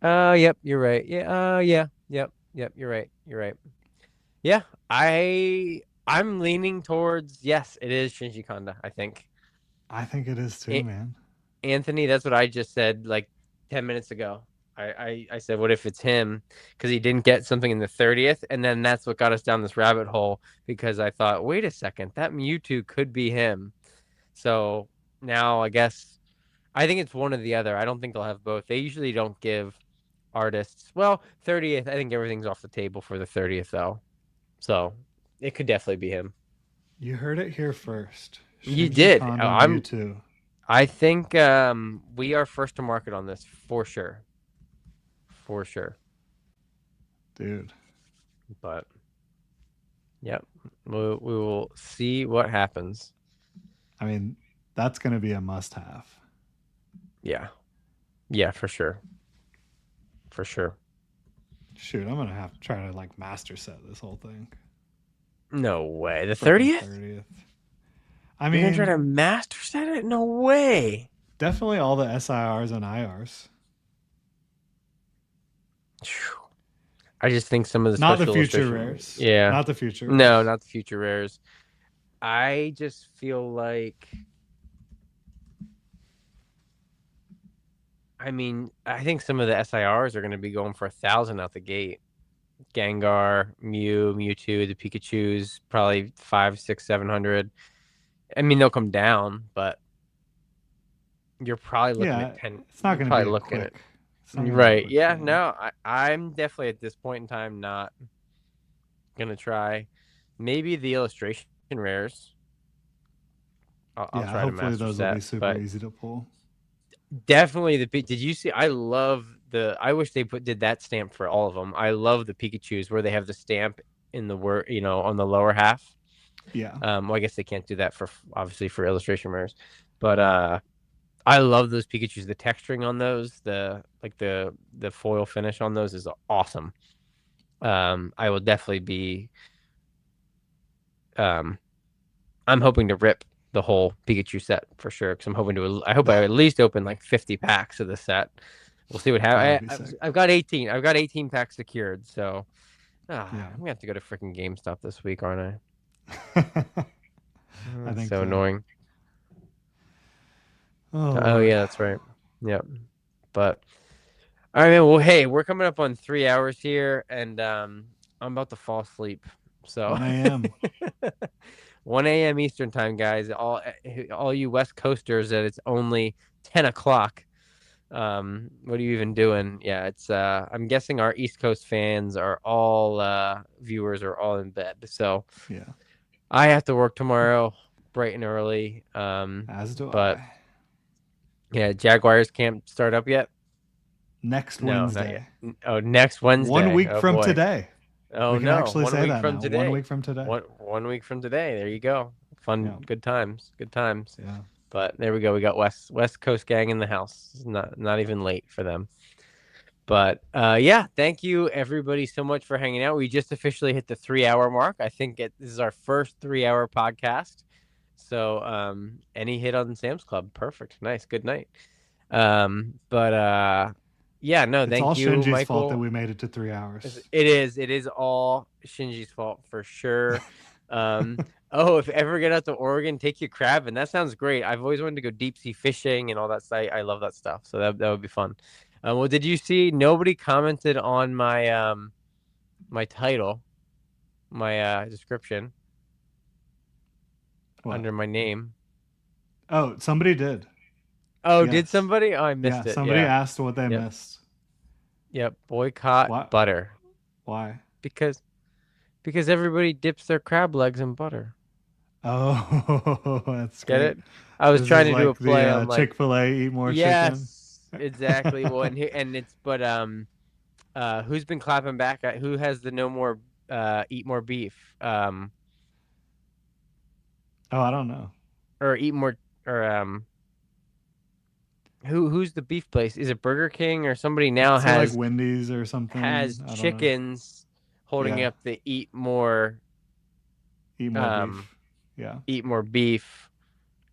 Yep, you're right. Yep, you're right. You're right. Yeah, I'm leaning towards yes, it is Shinji Kanda, I think. I think it is too, A- man. Anthony, that's what I just said like 10 minutes ago. I said, what if it's him? Because he didn't get something in the 30th, and then that's what got us down this rabbit hole because I thought, wait a second, that Mewtwo could be him. So now I think it's one or the other. I don't think they'll have both. They usually don't give artists. Well, 30th, I think everything's off the table for the 30th though. So it could definitely be him. You heard it here first. You Shinji did. Kanda Mewtwo. I think we are first to market on this for sure. For sure. Dude, But yep. We will see what happens. I mean, that's going to be a must have. Yeah. Yeah, for sure. For sure. Shoot, I'm going to have to try to like master set this whole thing. No way. The Freaking 30th? 30th. I You're gonna try mean, to master set it? No way. definitely all the SIRs and IRs. I just think some of the Not the special future illustration. rares. Yeah. Not the future No, rares. not the future rares. I just feel like I think some of the SIRs are going to be going for 1,000 out the gate. Gengar, Mewtwo, the Pikachu's probably 5, 6, 700. I mean, they'll come down, but you're probably looking Yeah, at 10. it's not You're going to be probably a looking at quick. It's not going to be a right. quick Yeah, fill. no, I'm definitely at this point in time not gonna try. Maybe the illustration rares. I'll Yeah, try to hopefully master those will be set, super but easy to pull. definitely did you see? I love I wish they did that stamp for all of them. I love the Pikachu's where they have the stamp in the word, on the lower half. Yeah. Well, I guess they can't do that for obviously for illustration rares, but I love those Pikachu's. The texturing on those, the foil finish on those is awesome. I will definitely be. Um, I'm hoping to rip the whole Pikachu set for sure because I'm hoping to. I hope I at least open like 50 packs of the set. We'll see what That would happens. be sick. I've got 18. I've got 18 packs secured. So Yeah. I'm gonna have to go to freaking GameStop this week, aren't I? I That's think so so. annoying. Oh Oh Lord. yeah, that's right. Yep. But all right, man. Well, hey, we're coming up on 3 hours here, and I'm about to fall asleep. So 1 a.m. 1 a.m. Eastern time, guys. All you West Coasters that it's only 10 o'clock. What are you even doing? Yeah, it's I'm guessing our East Coast fans are all viewers are all in bed. So Yeah. I have to work tomorrow bright and early. As do But I. yeah, Jaguars can't start up yet. Next No, not yet. Wednesday. Oh, next 1 Wednesday. week Oh from boy. today. Oh We can no, actually one say week that from now. 1 today. week from today. One week from today. There you go. Fun, Yeah. good times, good times. Yeah. But there we go. We got West Coast gang in the house. It's not even late for them. But yeah, thank you everybody so much for hanging out. We just officially hit the 3 hour mark. I think this is our first 3 hour podcast. So any hit on Sam's Club, perfect, nice, good night. But yeah, no, It's all thank you, Shinji's fault that Michael. we made it to 3 hours. It is all Shinji's fault for sure. Um, oh, if ever get out to Oregon, take you crabbing. That sounds great. I've always wanted to go deep sea fishing and all that stuff. I love that stuff. So that would be fun. Well, did you see? Nobody commented on my title, my description What? under my name. Oh, somebody did. Oh, did Yes. somebody? Oh, I Yeah, missed it. somebody Yeah. asked what they Yep. missed. Yep. Boycott Why? butter Why? because everybody dips their crab legs in butter. Oh, that's Get great. it? I was This trying is to do a like the play on like Chick-fil-A eat more chicken. yes, exactly. Well, and it's but who's been clapping back at who has the no more eat more beef Oh, I don't know. or eat more or who's the beef place? Is it Burger King or somebody now I'd say like has Wendy's or something. I don't know. chickens holding Yeah, up the eat more um beef. Yeah. eat more beef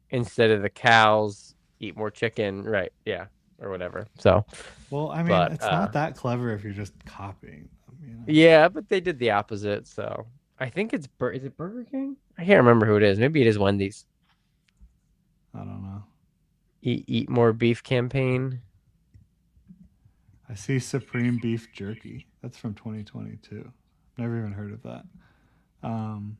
instead of the cows eat more chicken, right? Yeah, or whatever. So, Well, I mean, but it's not that clever if you're just copying them. yeah, but they did the opposite. So I think is it Burger King? I can't remember who it is. Maybe it is Wendy's. I don't know. Eat more beef campaign. I see Supreme Beef Jerky. That's from 2022. Never even heard of that. Um,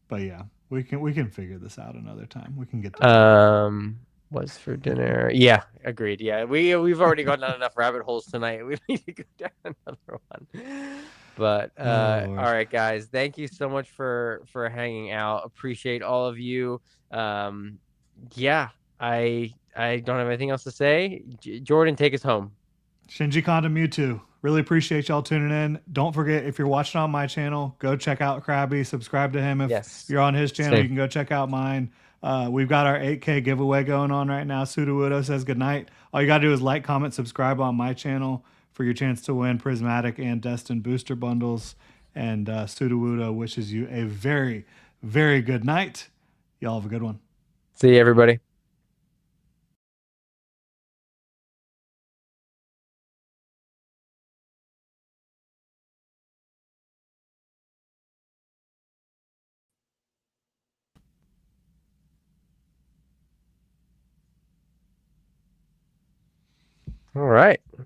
but yeah, we can figure this out another time. We can get the title. What's for dinner? Yeah, agreed. Yeah, we've already gone down enough rabbit holes tonight. We need to go down another one. But Oh all Lord. right, guys, thank you so much for hanging out. Appreciate all of you. Yeah, I don't have anything else to say. Jordan, take us home. Shinji Kanda Mewtwo. Really appreciate y'all tuning in. Don't forget, if you're watching on my channel, go check out Krabby. Subscribe to him. If Yes, you're on his channel, you same. can go check out mine. We've got our 8K giveaway going on right now. Sudowoodo says goodnight. All you got to do is like, comment, subscribe on my channel for your chance to win Prismatic and Destin booster bundles. And Sudowoodo wishes you a very, very good night. Y'all have a good one. See you, everybody. All right.